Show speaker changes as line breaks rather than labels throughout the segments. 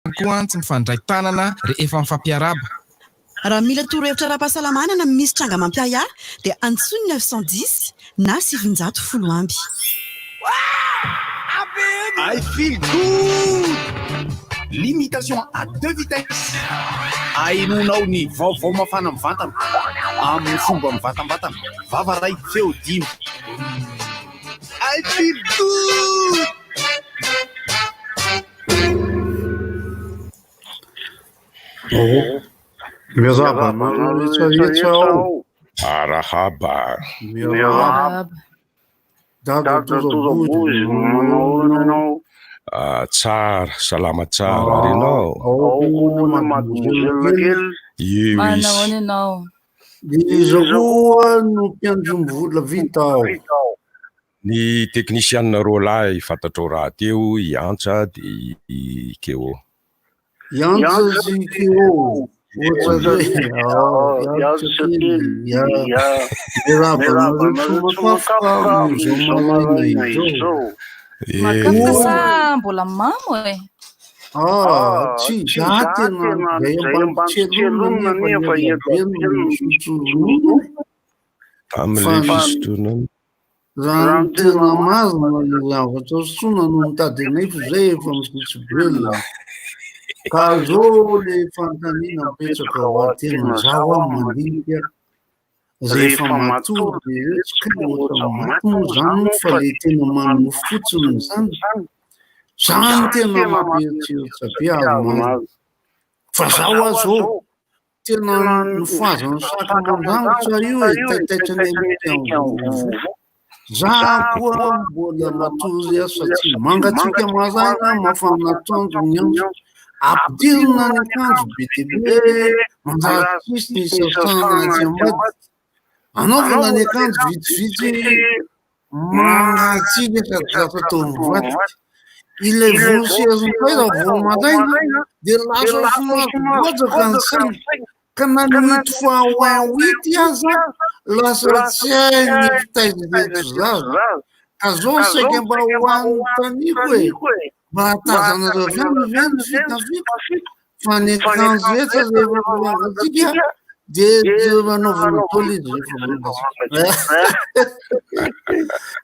koa tsy mifandray tanana rehefa mifampiaraba.
Raha mila torohevitra ara-pahasalamana na misy tranga mampiaya dia antsoiny 910 na 710 amby.
I feel good. Limitation à 2 vitesses. Ainonao ny vaovao mafana mivantana amin'ny fomba mivatambatana. Vava ray feo dimy. I feel good.
Merhaba, marahaba.
Marahaba.
Merhaba. Dada tudo bom?
Tsara, salama tsara renao.
Manao anao. Izaho no mpiandrom-vola vitao.
Ny teknisianina lahy fantatrao raha teo iantsa dia ikeo.
Iantsa sy ikeo.
Makafasa mbola mamo e.
Tsy za tena tselona nefa
Amin'ilay fisotroana.
Raha ny tena mazina ny zavatra sotroina no mitady nefa zay efa mitsitsibelona. Ka zao le fantaniana mipetraka ao atena zaho aho mandinika rehefa matory dia tsy ka ohatra maty moa zany fa le tena manao fotsiny zany zany tena mampieritreritra be azy mazy fa zaho aho zao tena nofoazany sakamandrangitra io e taitaitra ny amitianvovo za koa mbola matory aho satria mangatsika mazaina mafanatoandro ny andro ampidirina ny akanjo be dia be mandraritsisy ny sasana aty ambady anaovana ny akanjo vitsivitsy mangatsika sady zatra tao mivadika ilay voaseziny raha vao maraina dia lasa somary boajaka ny saina ka nanito fa oinwity aza lasa tsy hay ny fitaizireto zaza ka zao saika mba hoan'ny taniko e mba hatazanareo veny vitavita fa ny akanjo rehetra rehefa mangatsika dia manaovana tolidy rehefa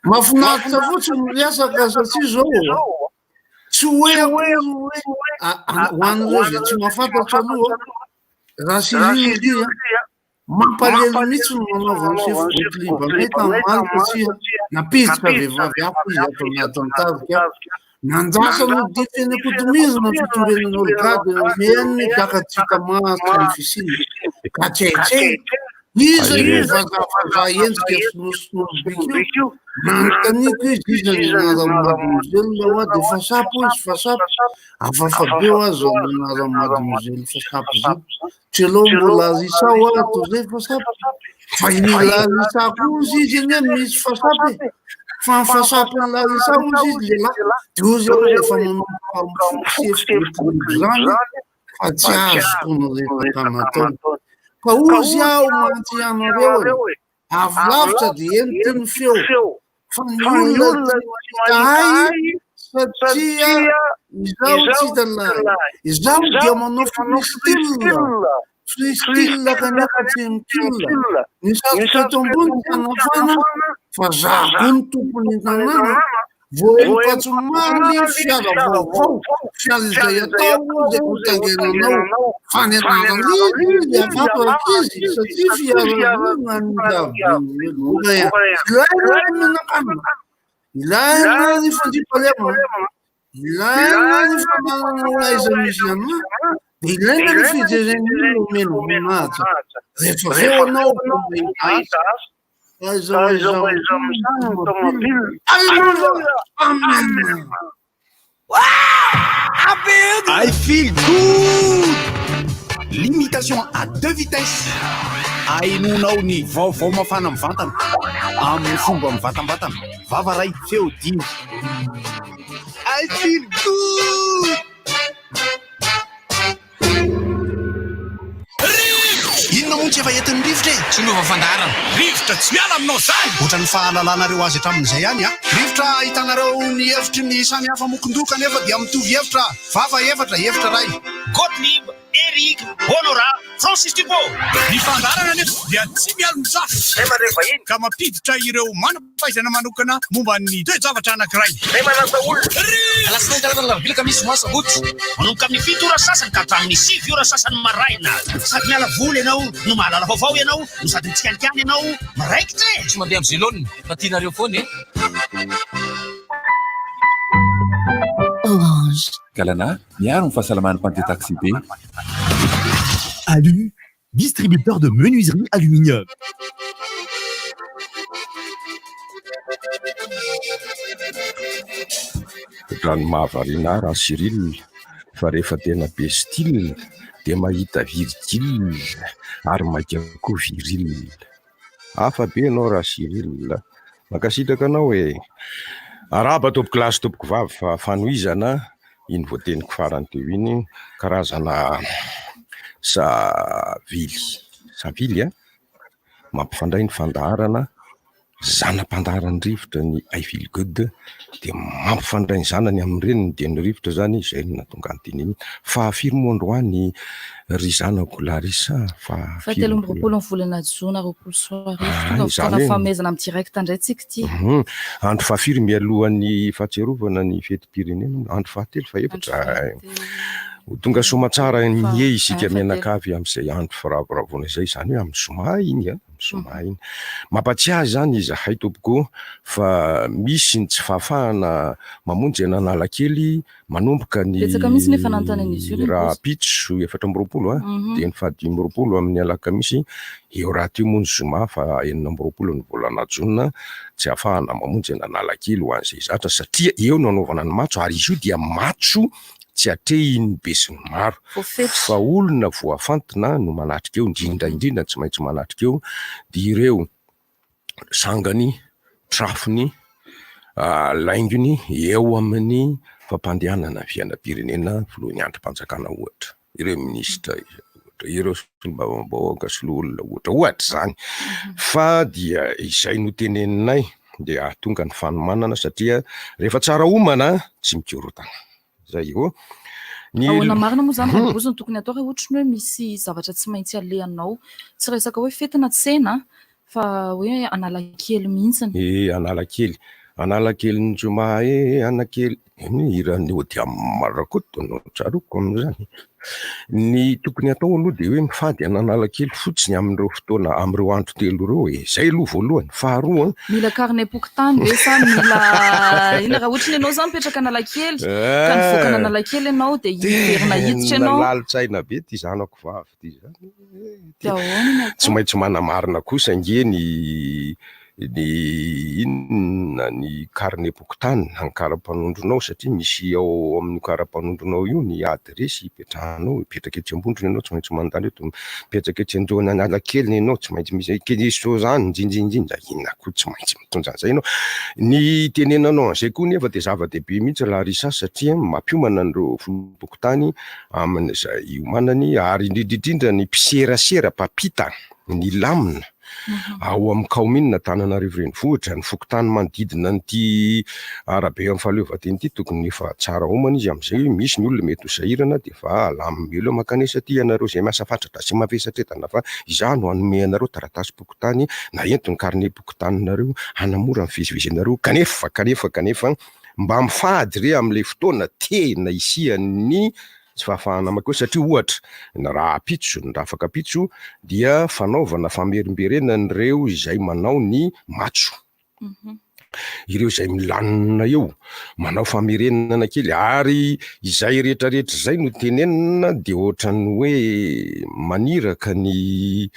mahafinaritra fotsiny miresaka satria zao tsy hoe hoan'ireo zay tsy mahafantatra aloha raha siriny mampalelo mihitsy no manaovany sefogotlibany hoe tamin'maly satria napizitra vehivavy hafa izy ato anatin'ny tarika nanjasa no difeny akotomizina fitorenan'olo gady meny daka tsy hita masitra ny fisiny ka tsaitsay iza io vazavaza endrika sonosinobiky io nanotaniko izy ny anara-mademoiselle ao a dia fasapo izy fasapo afafa be ho azy ao anara-mademoiselle fasapo zay trelao mbola azisao a to zay fasapo fa mila azisako izy izy eny misy fasapo e fa fasapo ny lazisao izy izy lehilahy dia ozy ao efa manao zany fa tsy azoko no rehefa tanatao fa ozy aho mantsy anareo e avy lavitra dia eny teny feo fa ny olona tahay satria izaho tsy hitalahy izaho dia manao freestyle kanefa tsy mikila ny satrotra eto ambony ty anafana fa zako ny tompony tanàna voapatsomary fiara vaovao fiara izay atao zay hotangenanao fanenanalidy avato akizy satria fiara nandaviloa ilaina ny fandripalemana ilaina ny fananana aiza misy ana dia ilaina ny fijeren'olo meno voninahitra rehefa zao anao
I feel good. Limitation à 2 vitesses. Ainonao ny vaovao mafana mivantana amin'ny fomba mivatambatana. Vava ray feo dimy. I feel good. Inona moa tsy efa entin'ny rivotra e.
Tsy nova fandarana.
Rivotra tsy miala aminao zany. Ohatran'ny fahalalanareo azy hatramin'izay ihany a. Rivotra hitanareo ny hevitry ny samy hafa mokondoka nefa dia mitovy hevitra. Vava efatra ray.
Gottlieb, Eric, Honora, Francis Thibault.
Ny fandarana nefa dia tsy miala misafy. Ka mampiditra ireo manam-pahaizana manokana momba ny toe-javatra anankiray.
Alasinainy karazana lavilaka misy moasa goty.
Manomboka amin'ny 7 ora sasany ka hatramin'ny 6 ora sasany maraina. Sady miala voly ianao, no mahalala vaovao ianao, no sady mitsikanikany ianao, maraikitra e.
Tsy mandeha amin'ny zélone, fa tianareo foana e.
Orange.
Galana, miaro ny fahasalaman'ny mpandeha taxi be.
ALU, distributeur de menuiserie aluminium.
Rano mahavariana raha Cyril, fa rehefa tena be style dia mahita Virgile ary maika koa viril. Hafa be anao raha Cyril, makasitraka anao e. Araba tompoko lasy tompoko vavy fa fanohizana iny voateniko farany teo iny karazana savily a mampifandray ny fandaharana zanam-pandaharany rivotra ny Ivil Good dia mampifandray ny zanany amin'ny reniny dia ny rivotra zany izay no natonga ny teny iny fa firmondroany ry zanako Larissa fa
13 volana Jona 20 soir tonga famezana amin'ny direct indray tsika ty.
Andro fahafiry mialohan'ny fahatserovana ny fetim-pirenena andro fahatelo fa efatra tonga soma tsara nye isika mianakavy amin'izay andro firavoravoana izay zany hoe amin'ny soma iny soma iny mampatsiahy zany izahay tompoko fa misy ny tsy fahafahana mamonjy Analakely manomboka ny raha pitso 14 dia ny 15 amin'ny alakamisy eo raha teo moa ny zoma fa 19 ny volana Jona tsy hafahana mamonjy Analakely ho an'izay zatra satria eo no anaovana ny matso ary izy io dia matso tsy atrehiny be sy ny maro fa olona voafantina no manatrika eo indrindra tsy maintsy manatrika eo dia ireo sangany trafony laingony eo amin'ny fampandehanana fianam-pirenena filohan'ny androm-panjakana ohatra ireo ministra ireo solombavam-bahoaka sy olona ohatra zany fa dia izay no teneninay dia tonga ny fanomanana satria rehefa tsara homana tsy mikorotana zay io
ahoana marina moa zany raboziny tokony atao raha ohatra hoe misy zavatra tsy maintsy alehanao tsy resaka hoe fetina tsena fa hoe Analakely mihitsiny
Analakely ny joma anakely irany dia marakoto no tsaroko amin'izany ny tokony atao aloha dia hoe mifady Analakely fotsiny amin'ireo fotoana amin'ireo andro telo ireo zay aloha voalohany faharoa
mila carnet pokotany ve sa mila ina raha ohatra ny ianao zany mipetraka Analakely ka nivoaka Analakely ianao dia hiverina hiditra ianao
lalintsaina be ty zanako vavy ty zany tsy maintsy manamarina kosa ngeny ny carnet pokotany ny kara-panondronao satria misy ao amin'ny kara-panondronao io ny adresy ipetrahanao ipetraka etsy ambondrona ianao tsy maintsy mandalo eto mipetraka etsy androany Analakely ianao tsy maintsy misy keso zany jinjinjinja ina koa tsy maintsy mitondra an'izay ianao ny tenenanao an'izay koa nefa dia zava-dehibe mihitsy Larissa satria mampiomana an'ireo pokotany amin'izay iomanany ary indrindrindrindra ny mpiserasera mpapita ny lamina ao amin'ny kaominina Antananarivo renivohitra ny fokotany manodidina nyty arabe amin'ny fahaleovateny ity tokony efa tsara homana izy amin'izay misy ny olona mety ho sahirana dia fa alamimelo makanesa ty ianareo izay miasa fatratra sy mavesatretana fa izah no hanome anareo taratasy pokotany na ento ny carnet pokotaninareo hanamora mivezivezenareo kanefa mba mifady re amin'ilay fotoana tena isian'ny tsy fahafahana makao satria ohatra na raha pitso ny raha afaka pitso dia fanaovana famerimberenan'ireo izay manao ny matso ireo izay milanina eo manao famerenana kely ary izay rehetrarehetra zay no tenenina dia ohatrany hoe maniraka ny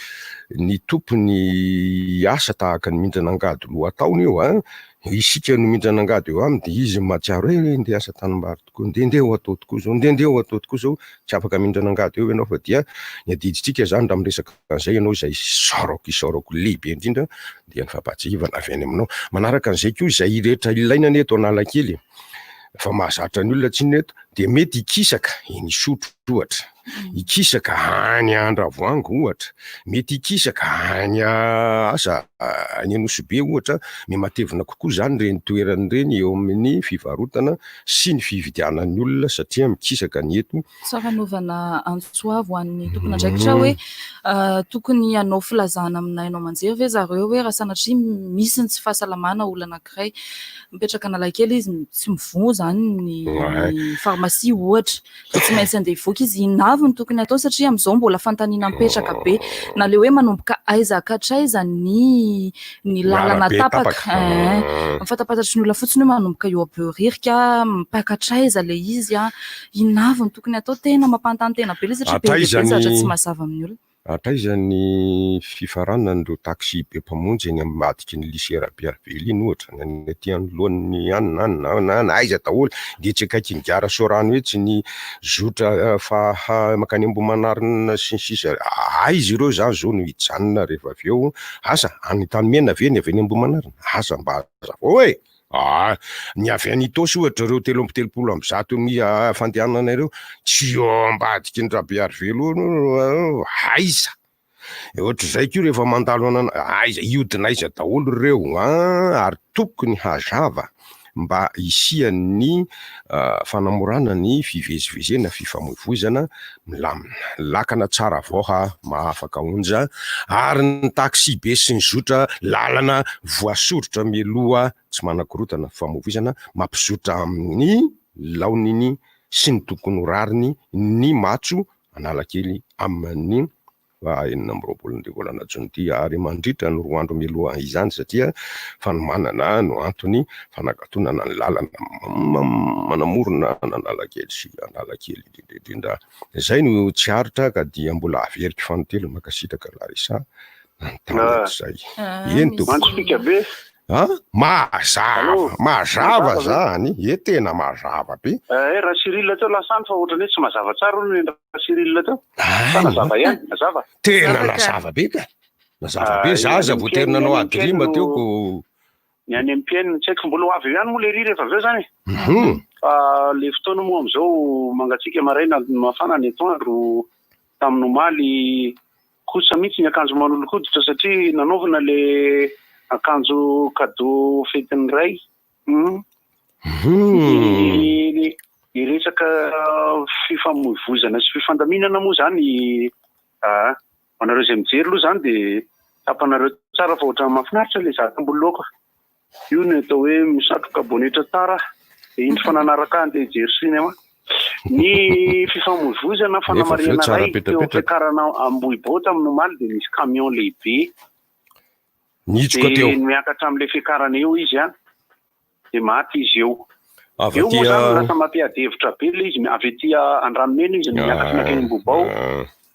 tompony asa tahaka ny mindranangady loha ataony eo isika no mindranangady eo aminy dia izy mahatsiaro ndeha asa tanimbary tokoa ndeha atao tokoa zao tsy afaka mindranangady eo ianao fa dia ny adiditsika zany raha miresaka an'izay ianao izay isaorako lehibe indrindra dia ny fampatsihivana avy any aminao manaraka an'izay koa izay rehetra ilaina ny eto Analakely fa mahazatra ny olona tsy neto de mety ikisaka iny sotro ohatra, ikisaka any Andravoango ohatra, mety ikisaka any asa any Anosibe ohatra, matevina kokoa zany reny toerany reny eo amin'ny fivarotana sy ny fividianan'ny olona satria mikisaka ny eto.
Tsara novana antsoavo an'ny tompon'andraikitra hoe tokony hanao filazana aminay anao manjery ve zareo hoe raha sanatria misy ny tsy fahasalamana olona anankiray mipetraka Analakely izy tsy mivoha zany ny farmasia ohatra de tsy maintsy andeha hivoaka izy inavo ny tokony atao satria am'izao mbola fantaniana mipetraka be na le hoe manomboka aiza katraiza ny lalana tapaka mifantapatatry ny olona fotsiny hoe manomboka eo abeoririka mipakatraiza le izy inavo ny tokony atao tena mampantany tena be le satria be zatra tsy mazava amin'ny olona.
Ataizany fifaranan'ireo taxi be mpamonjy eny ambadiky ny lycée Rabearvely iny ohatra ny aty anoloan'ny na aiza daholo de tsy akaiky ny gara Sorano hoe tsy ny zotra makany Ambohimanarina sy ny sisa aiza ireo zany zao no hijanona rehefa avy eo asa any Tanimena ve ny avy any Ambohimanarina asa mba hoe ny avy any Itosy ohatra reo 330 ny fandehanana ireo tsy eo ambadiky ny Rabearvely aiza ohatra zay ko rehefa mandalo anana aiza iodinaiza daholo reo ary tokony hazava mba isian'ny fanamorana ny fivezivezena fifamoivoizana milamina lakana tsara voha mahafaka onja ary ny taxi be sy ny zotra lalana voasorotra mialoha tsy manakorotana fifamoivoizana mampizotra amin'ny laoniny sy ny tokony rariny ny matso Analakely amin'ny 24 volana Jolay ary mandritra ny 4 andro mialoha izany satria fanomanana no antony fanagatona ny lalana manamorona Analakely sy Analakely indrindra zay no tsy haritra ka dia mbola averiky fanotelo makasitraka Larisa zay ento
be
mazava zany tena mazava be
raha Cyril teo lasany fa ohatrany tsy mazava tsara olo raha Cyril teo mazava ihany mazava
tena mazava be ka mazava be zaza voaterina anao adrima teo ko
ny any MPN tsy haiko mbola avy ihany moa le ry rehefa aveo zany le fotoana moa am'izao mangatsika maraina mafana ny atoandro tamin'ny omaly kosa mihitsy ny akanjo manolokoditra satria nanaovana le akanjo cadeau fetin'ny ray iresaka fifamoivoizana sy fifandaminana moa zany anareo zay mijery aloha zany de tapanareo tsara fa ohatra mahafinaritra le zatam-boloaka io ny atao hoe misatroka bonetra tsara de indry fananaraka andeha hijery sinema ny fifamoivoizana fanamariana ray teo fiakarana Ambohibota amin'ny omaly de misy camion lehibe de miakatra am'le fiakarana eo izy de maty izy eo moa zany lasa mampiadevitra be le izy avy aty Andranomena izy miakatra makeny Mbobao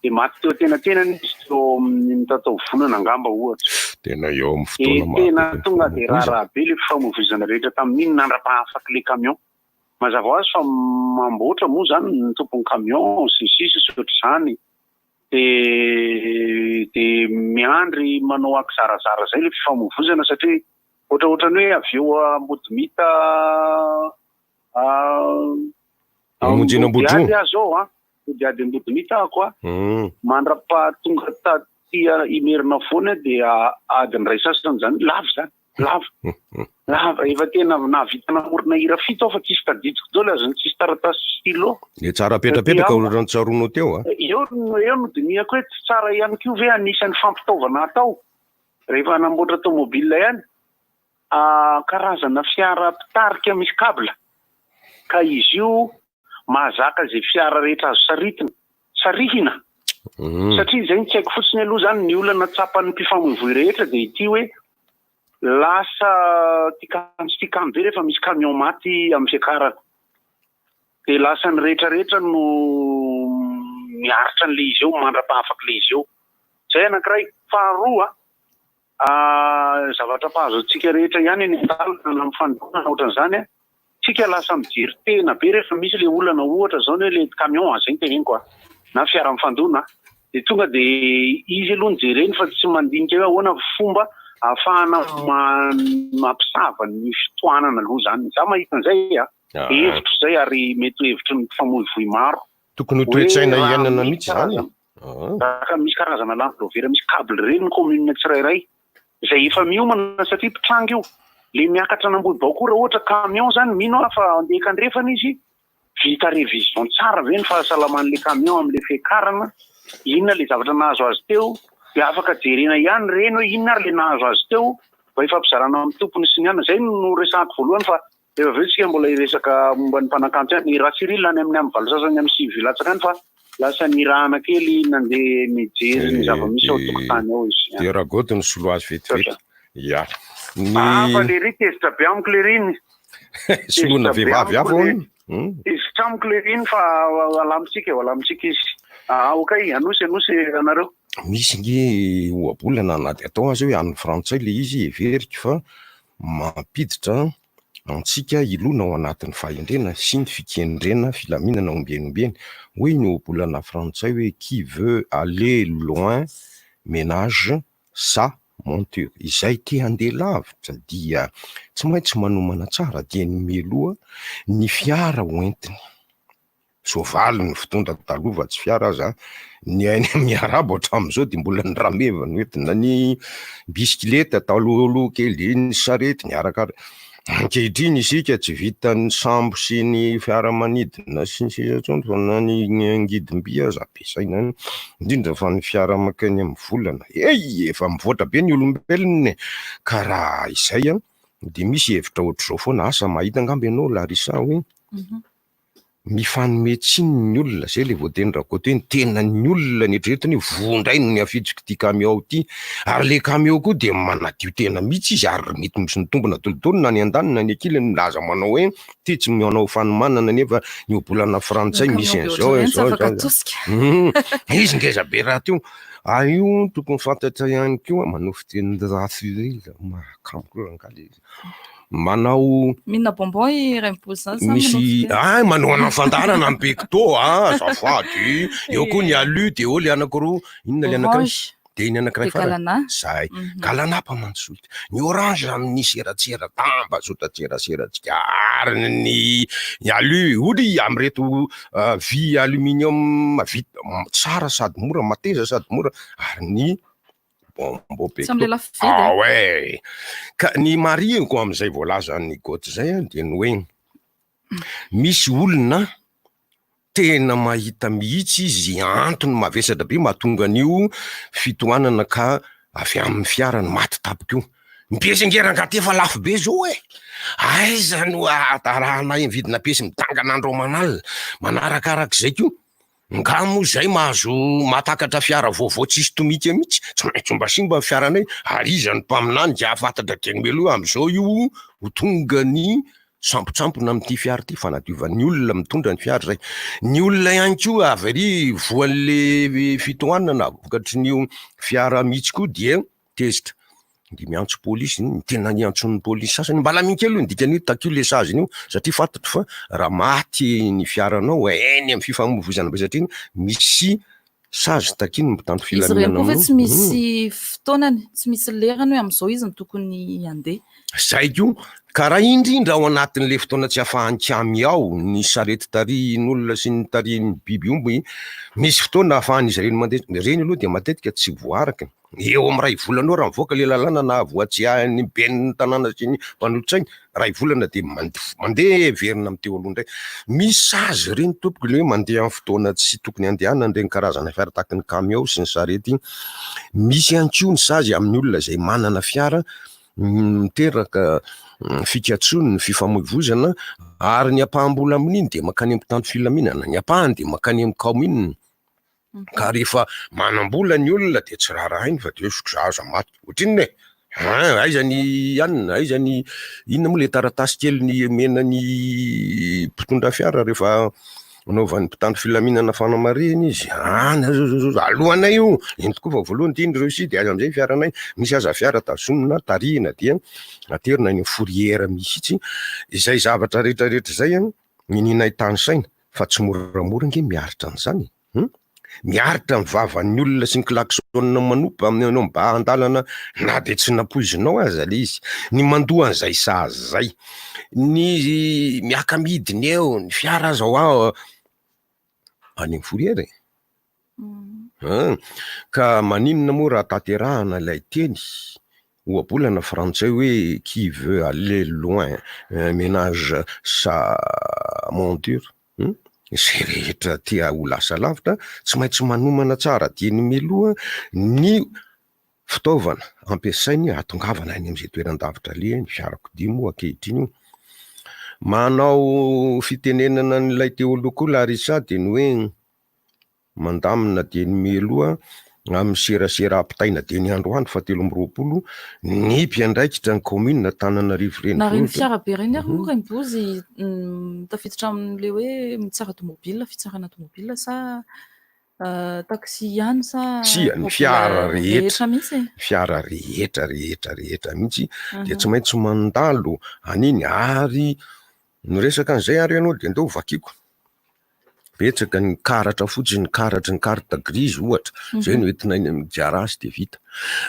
de maty teo tena izy teo mitatao vonana angamba ohatra
tena eo amin'ny fotoana
tena tonga de raha be le fifamoivoizana rehetra tamin'iny nandra-pahafaky le camion mazava ho azy fa mamboatra moa zany ny tompon'ny camion sy ohatr'izany de miandry manao akizarazara zay le fifamoivoizana satria ohatrany hoe avy eo Ambodimita
amonjena Ambodro
zao diady Ambodimita ako mandra-pahatonga taty imerina foana de adiny ray sasany zany lava efa tena navita namorona hira fito fa tsisy tadidiko dolo azony tsisy taratasy stylo
le tsara petrapetraka ohatrany tsarono teo
eo no dinihako hoe tsy tsara ihany ko ve anisan'ny fampitaovana atao rehefa namboatra tomobile ihany karazana fiara pitarika misy kabla ka izy io mahazaka zay fiara rehetra azo sarihina satria zay tsy haiko fotsiny aloha zany ny olana tsapan'ny mpifamoivoy rehetra de ity hoe lasa tikamy be rehefa misy camion maty amin'ny fiakarana de lasa ny rehetrarehetra no miaritra n'le izy eo mandra-pahafaky le izy eo zay anankiray faharoa zavatra mpahazo atsika rehetra ihany ny talana amin'ny fandona ohatran'izany tsika lasa mijery tena be rehefa misy le olana ohatra zao hoe le camion zay teneniko na fiara mifandona de tonga de izy aloha ny jereny fa tsy mandinika hoe ahoana fomba ahafahana mampisava ny fitoanana aloha zany za mahita an'izay hevitro zay ary mety ho hevitry ny famoivoy maro
tokony ho toe-tsaina iainana mihitsy zany
ka misy karazana lamplovera misy cable reny ny commune tsirairay zay efa miomana satria mpitranga io le miakatra namboly bao raha ohatra camion zany mino fa andeha kandrefana izy vita révision tsara ve ny fahasalaman'le camion amin'le fekarana inona le zavatra nahazo azy teo de afaka jerena ihany reny hoe inona ary le nahazo azy teo mba ifampizarana amin'ny tompony sy ny ana zay no resahako voalohany fa efa vetsika mbola iresaka momba ny mpanakanto any raha Cyril any amin'ny valo sasany amin'ny sivy latsaka any fa lasa nirahana kely nandeha mijery ny zava-misy ao tokotany ao izy
de raha goto ny solo azy vetivety ya
fa le ry tezitra be amiko le riny
solona vehivavy avy
tezitra amiko le riny fa alamitsika izy okay anosy anareo
misy nge oabolana anaty atao azy hoe any frantsay le izy everika fa mampiditra antsika ilona ao anatin'ny fahendrena sy ny fikendrena filaminana ombenombeny hoe ny oabolana frantsay hoe qui veut aller loin ménage sa monture izay te handeha lavitra dia tsy maintsy manomana tsara dia ny meloa ny fiara hoentiny soavaly ny fitondra talova tsy fiara aza ny ainy amin'ny arabo hatramin'izao de mbola ny rameva ny hoentina ny bisikileta talolo kely ny sarety ny arakara ankehitriny isika tsy vitany sambo sy ny fiaramanidina sy ny sisa tsony fa na ny angidim-by aza ampiasaina indrindra fa ny fiara makany amin'ny volana efa mivoatra be ny olombelona ka raha izay de misy hevitra ohatr'izao foana asa mahita angamby ianao Larissa hoe mifanome tsiny ny olona zay le voateny rakoto hoe ny tena ny olona ny eritreretiny vondray no ny afiditsiko ty camion ty ary le camion koa de manadio tena mihitsy izy ary mety misy ny tombona tolotolo na ny andanina ny akilany milaza manao hoe ty tsy manao fanomanana nefa ny obolana frantsay misy an'izao izy ngeza be raha teo io tokony fantatra ihany koa manofy teny rasurila makambo angale manao
mina bonbon iremposa
misy manao anafandarana amin'ny PECTO azafady eo koa ny ALU de eo le anankiroa inona le anankiray de iny anankiray farany zay GALANA pamantsota ny orange amin'ny seratsera tamba sotatseraseratsika ary ny ALU oly amin'ny reto vy aluminium vita tsara sady mora mateza sady mora ary ny bombo PECTO ouais ka ny mariako am'izay voalaza ny goty zay de ny hoe misy olona tena mahita mihitsy izy antony mavesatra be mahatonga an'io fitohanana ka avy amin'ny fiarany maty tapiko mpiesa ngerangaty efa lafo be zao aiza no atarahana vidina piesy mitangan'andro manal manarakarak'izay ko ngamo zay mahazo matakatra fiara vaovao tsisy tomika mihitsy tsy maintsy mba simba fiaranay ary iza ny mpaminany de afantatra keny melo am'izao io ho tonga ny sampotsampona amin'ity fiara ty fanadiovan'ny olona mitondra ny fiara zay ny olona ihany koa avery voan'le fitohanana vokatry ny fiara mihitsy koa dia tezitra de miantso polisy tena niantson'ny polisy sasany mbala minkelo ny dikany takio le saziny io satria fantatro fa raha maty ny fiaranao eny amin'ny fifamoivozana be satria misy sazy takiny mitandro filaminana
izy tsy misy fotoanany tsy misy lerany hoe am'izao izy ny tokony andeha
zay ko karaha indrindra ao anatin'le fotoana tsy afahan-kamy ao ny sarety tarihin'olona sy ny tarihin'ny biby omby misy fotoana ahafahan'izy reny mandeha reny aloha de matetika tsy voaraka eo amin'ny ray volana eo raha mivoaka le lalàna na voatsiahany ben'ny tanàna sy ny mpanolotsainy ray volana de mandeha verina amin'ny teo aloha ndray misy sazy reny tompoko le hoe mandeha amin'ny fotoana tsy tokony andehanana ireny karazana fiara tahaka ny camion sy ny sarety misy ihany koa ny sazy amin'ny olona zay manana fiara miteraka fikatsony ny fifamoivozana ary ny apahambola amin'iny de makany amin'ny mpitandro filaminana ny apahany de makany amin'ny kaominina ka rehefa manambola ny olona de tsy raha iny fa de sotraza maty ohatriny aiza ny anina aiza ny inona moa le taratasy kely ny mena ny mpitondra fiara rehefa anaovan'ny mpitandro filaminana fanamareny izy alohanay io iny tokoa fa voalohany ty ny reusi de aza am'izay fiaranay misy aza fiara tazomina tarihina dia aterina ny fourrière misy izay zavatra rehetrarehetra zay mininay tany saina fa tsy moramora nge miaritra an'izany miaritra mivavan'ny olona sy ny klaksona manopa amin'nao mba andalana na de tsy napoizinao aza le izy ny mandoa an'izay sazy zay ny miaka midiny eo ny fiara zao any fourrière ka maninona moa raha tanterahana ilay teny ohabolana frantsay hoe qui veut aller loin ménage sa monture zay rehetra tia ho lasa lavitra tsy maintsy manomana tsara dieny meloha ny fitaovana ampiasainy atongavana any am'izay toeran-davitra le ny fiarakodia moa ankehitriny io manao fitenenana n'ilay teolokola ary sa de ny hoe mandamina dieny meloha amin'ny serasera ampitaina de ny androany 720 ny mpiandraikitra ny commune Tananarivo
na reny
renivohitra
fiara be reny ary moa Raimbozy tafiditra amin'le hoe mitsara tomobile fitsarana tomobile sa taxi ihany sa
tsy ny fiara rehetra
mihitsy
fiara rehetra mihitsy de tsy maintsy mandalo aniny ary ny resaka an'izay ary ianao de ndao vakiko betsaka ny karatra fotsiny ny carte grise ohatra zay no entina iny amin'ny garage de vita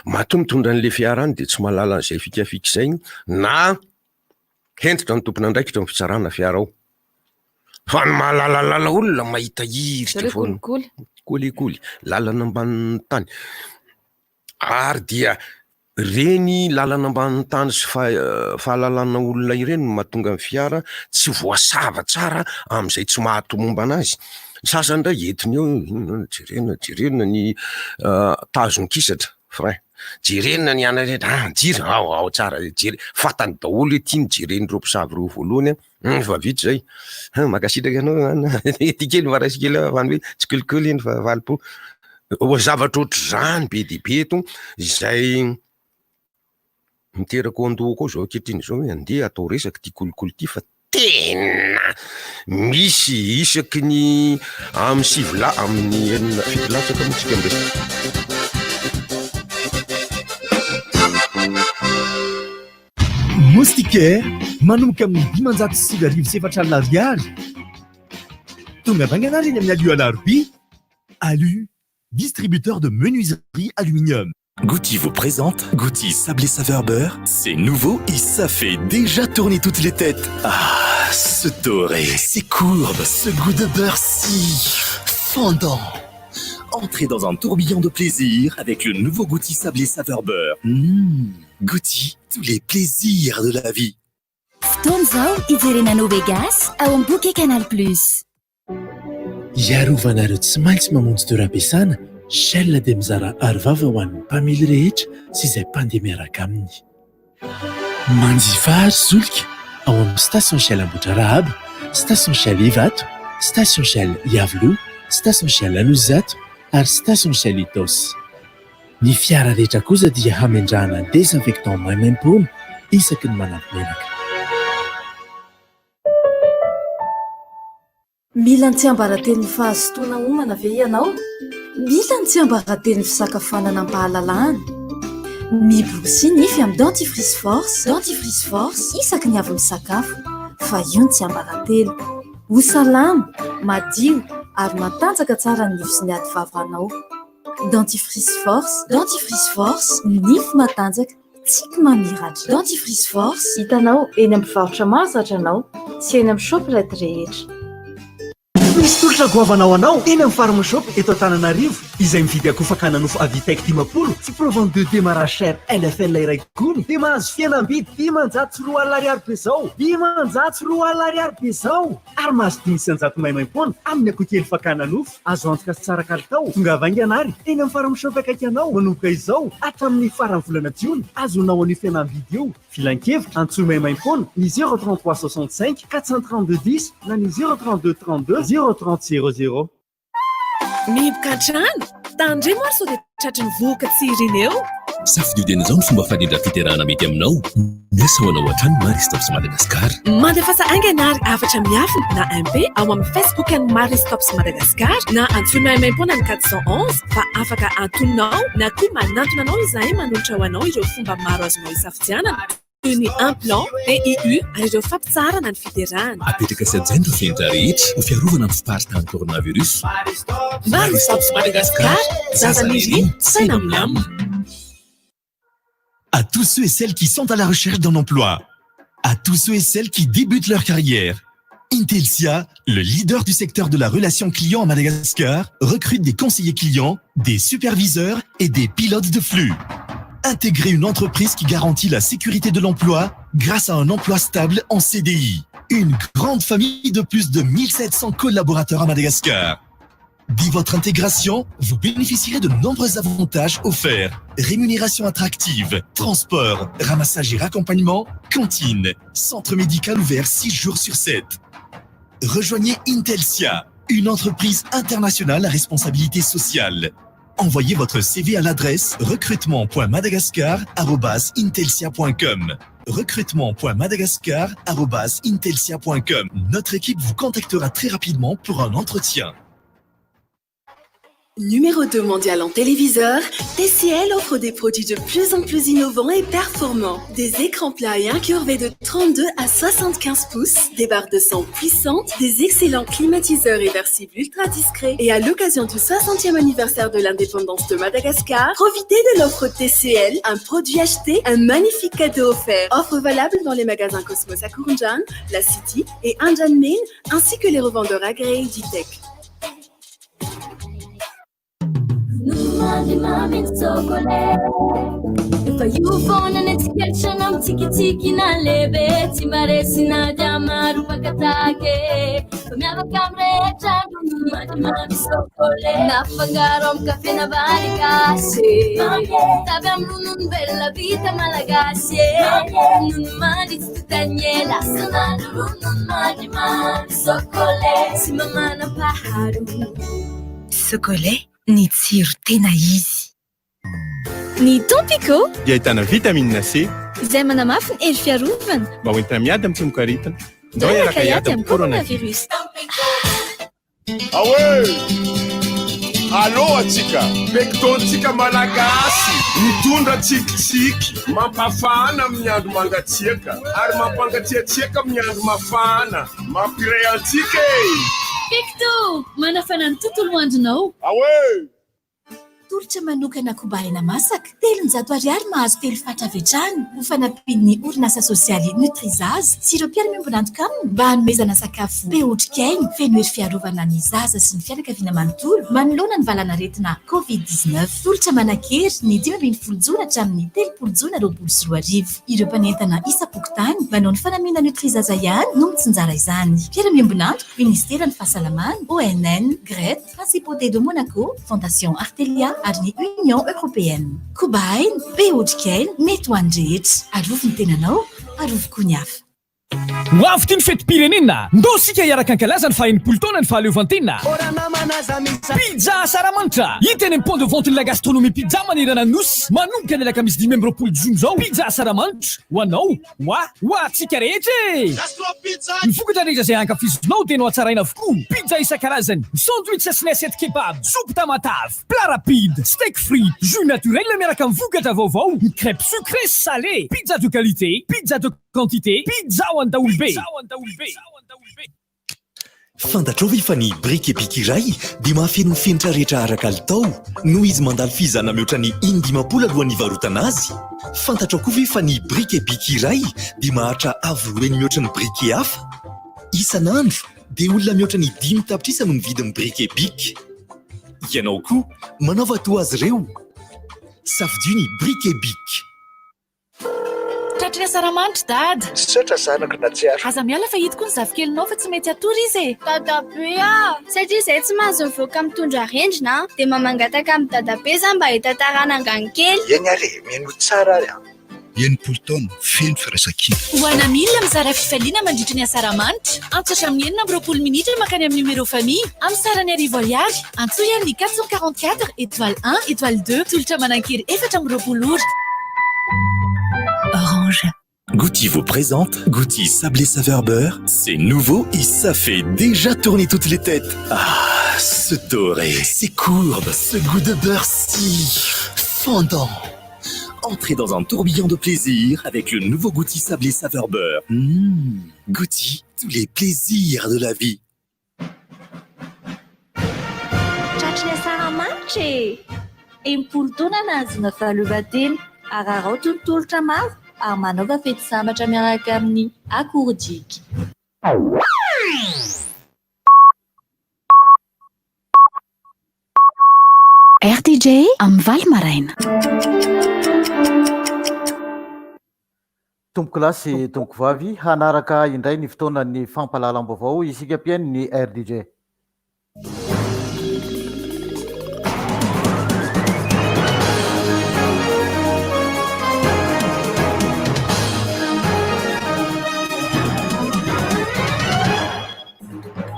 matomtondra an'le fiarany de tsy mahalala an'izay fikafika zay na hendritra ny tompona andraikitra ny fitsarana fiarao fa ny mahalalalala olona mahita iritra foana kolikoly lalana ambanin'ny tany ary dia reny lalana ambanin'ny tany sy fahalalana olona ireny no mahatonga ny fiara tsy voasava tsara am'izay tsy mahatomomba anazy sasany ndray entiny eo jerena ny tazony kisatra frein jerena ny anaretra jira ao tsara jere fatany daholo ety ny jereny ro mpisavy ro voalohany fa vita zay makasitraka ianao ty kely marasikely avany hoe tsy kelikely eny fa valpo zavatra ohatr' zany be de be eto izay miterako andohako ao zao ankehitriny zao hoe andeha atao resaka ty kolikoly ty fa tena misy isaky ny amin'ny sivila amin'ny enina fitilatsaka mitsika am'resaka
moustiquaire manomboka amin'ny 507 ariary tonga vangana reny amin'ny ALU alarbi ALU distributeur de menuiserie aluminium.
Goutti vous présente Goutti Sable et Saveur Beurre. C'est nouveau et ça fait déjà tourner toutes les têtes. Ah, ce doré, ces courbes, ce goût de beurre si fondant. Entrez dans un tourbillon de plaisir avec le nouveau Goutti Sable et Saveur Beurre. Goutti, tous les plaisirs de la vie.
Fotoan'izao ijerena Vegas ao amin'ny bouquet Canal Plus.
Iarovana ireo tsy maintsy mamonjy toeram-piasana Shell dia mizara arovava ho an'ny mpamily rehetra sy izay mpandeha miaraka aminy. Manjifa ary solika ao amin'ny station Shell Ambohidrarahaba, station Shell Ivato, station Shell Iavolo, station Shell Anozizato ary station Shell Itos. Ny fiara rehetra kosa dia hamendrahana désinfectant maimaim-poana isaky ny manampy menaka.
Mila ny tsiambaratelon'ny fahazotoana homana ve ianao? Mila ny tsiambaratelon'ny fisakafoanana am-pahalalahana. Miborosy nify amin'ny dentifrice force. Dentifrice force isaky ny avy misakafo. Fa io ny tsiambaratelo. Ho salama, madio ary matanjaka tsara ny nify sy ny ady vavanao. Dentifrice force. Dentifrice force, nify matanjaka, tsiky mamiratra. Dentifrice force hitanao eny amin'ny mpivarotra mahazatra anao sy eny amin'ny shoprite rehetra.
Misy tolotra goavanao anao eny amin'ny farm shop eto Antananarivo izay mividy akofakana nofo Avitec 10 sy provant 2 démarrage cher LFL iray gony dia mahazo fihenam-bidy 10,4 ariary be zao 10,4 ariary be zao ary mahazo 500 maimaim-poana amin'ny akokely fakana nofo azo antoka sy tsara kalitao tonga vainganary eny amin'ny farm shop akaiky anao manomboka izao hatramin'ny farany volana jiony azonao an'io fihenam-bidy io filan-kevitra antsoa maimaim-poana ny 033 65 432 10 na ny 032 32 030 00.
Mibokatra tandre maro sao dia tratry ny voaka tsiriny eo.
Safidiana izao ny fomba fanindra fiterahana mety aminao. Miasa ho anao hatrany Maristops Madagasikara.
Mandefasa anganary afatra miafina na MP ao amin'ny Facebook ny Maristops Madagasikara na antsoina maimaim-poana ny 411 fa afaka antononao na koa manantona anao izahay manolotra ho anao ireo fomba maro azonao isafidianana. toy ny implant PIU ary ireo fampitsarana ny fiterahana.
Apetraka sy ajaina rehetra rehetra ho fiarovana amin'ny fiparitany coronavirus.
Maristops Madagascar, Zazamiri, Sainamlam.
À tous ceux et celles qui sont à la recherche d'un emploi, à tous ceux et celles qui débutent leur carrière, Intelsia, le leader du secteur de la relation client à Madagascar, recrute des conseillers clients, des superviseurs et des pilotes de flux. Intégrez une entreprise qui garantit la sécurité de l'emploi grâce à un emploi stable en CDI. Une grande famille de plus de 1700 collaborateurs à Madagascar. Dès votre intégration, vous bénéficierez de nombreux avantages offerts. Rémunération attractive, transport, ramassage et raccompagnement, cantine, centre médical ouvert 6 jours sur 7. Rejoignez Intelsia, une entreprise internationale à responsabilité sociale. Envoyez votre CV à l'adresse recrutement.madagascar@intelsia.com. recrutement.madagascar@intelsia.com. Notre équipe vous contactera très rapidement pour un entretien.
Numéro 2 mondial en téléviseur, TCL offre des produits de plus en plus innovants et performants. Des écrans plats et incurvés de 32 à 75 pouces, des barres de son puissantes, des excellents climatiseurs réversibles ultra discrets. Et à l'occasion du 60e anniversaire de l'indépendance de Madagascar, profitez de l'offre TCL, un produit acheté, un magnifique cadeau offert. Offre valable dans les magasins Cosmos à Kurunjan, la City et Anjan Main, ainsi que les revendeurs agréés d'Itech.
Mami chocolate If you phone and it's kitchen I'm tiki tiki na lebe Timaresi na jamaru pakatake Pamiaba kamre changu Mami chocolate Na fangarom kafe na barikase Tabiam nunun bella vita malagase Nun mani tutanyela Sana nunun mani chocolate Si mama na paharu
Chocolate ny tsiro tena izy.
Ny tompiko
dia ahitana vitamine C
izay manamafy ny hery fiarovana
mba hoentina miady amin'ny tsomokaritana.
Ndao iaraka iady amin'ny coronavirus.
Awe! Allo atsika, pektontsika malagasy, mitondra tsikitsiky, mampafana amin'ny andro mangatsiaka, ary mampangatsiatsiaka amin'ny andro mafana, mampiray antsika
PECTO, manafana ny tontolo andronao.
Awe!
Tolotra manokana kobaina masaka, 300 ariary mahazo 3 fatra vetrany. Ho fanapin'ny orinasa sosialy Nutrizaz sy ireo mpiara-miombonantoka aminy mba hanomezana sakafo be otrikainy, feno hery fiarovana ny zaza sy ny fianakaviana manontolo manoloana ny valanaretina COVID-19. Tolotra manan-kery ny 5 jona hatramin'ny 3 jona 2024. Ireo mpanentana isa-pokotany manao ny fanamiana Nutrizaz ihany no mitsinjara izany. Mpiara-miombonantoka, Ministera ny Fahasalamana, ONN, GRET, Principauté de Monaco, Fondation Artelia ary ny Union Européenne. Kobainy, be otrikainy, mety ho andrehetra. Arovy ny tenanao, arovy koa ny hafa.
Hoavy ty ny fetim-pirenena, ndosika hiaraka ankalaza ny fahenimpolo taona ny fahaleovantenina. Pizza Saramantra, hita eny pont de vente la gastronomie pizza manerana nosy, manomboka ny alakamisy 5 jona zao. Pizza Saramantra, ho anao, ho atsika rehetra. Ny vokatra rehetra izay ankafizinao tena hatsaraina avokoa. Pizza isan-karazany, sandwich sy assiette kebab, soupe tamatave, plat rapide, steak frit, jus naturel miaraka amin'ny vokatra vaovao, ny crêpe sucrée salée, pizza de qualité, pizza de quantité, pizza Wandaoulbe.
Fantatrao ve fa ny brique épique iray dia mahafeno fenitra rehetra ara-kalitao noho izy mandalo fizana mihoatra ny 10 alohan'ny varotana azy. Fantatrao koa ve fa ny brique épique iray dia mahatra avoloeny mihoatra ny brique hafa. Isan'andro dia olona mihoatra ny 5 tapitrisa no mividy ny brique épique. Ianao koa manaova toa azy ireo. Safidio ny brique épique.
Tratrina Saramanitra dada.
Satra zanako na tsy ary.
Aza miala fa hito koa ny zavikelinao fa tsy mety atory izy e.
Dadabe satria izay tsy mahazo mivoaka mitondra rendrina dia mamangataka amin'ny dadabe za mba hitantarana angany kely.
Eny ary mihaino tsara ary. Enimpolo taona feno firaisan-kina.
Ho ana milina mizara fifaliana mandritra ny Asaramanitra. Antsatra amin'ny 9 minitra makany amin'ny numéro famille. Amin'ny sarany arivo ariary. Antsoy amin'ny 444 étoile 1 étoile 2 tolotra manan-kery 4 ora.
Orange. Goutti vous présente Goutti sablé saveur beurre. C'est nouveau et ça fait déjà tourner toutes les têtes. Ah, ce doré, ces courbes, ce goût de beurre si fondant. Entrez dans un tourbillon de plaisir avec le nouveau Goutti sablé saveur beurre. Goutti, tous les plaisirs de la vie.
Tratry saramantry impolo taona nazona fahaleovatena ararao tontolotra maro ary manaova fety sambatra miaraka amin'ny akorodika.
RTJ amin'ny Valy maraina.
Tompoko lasy tompoko vavy hanaraka indray ny fotoanan'ny fampahalalam-baovao isika mpiaino ny RDJ.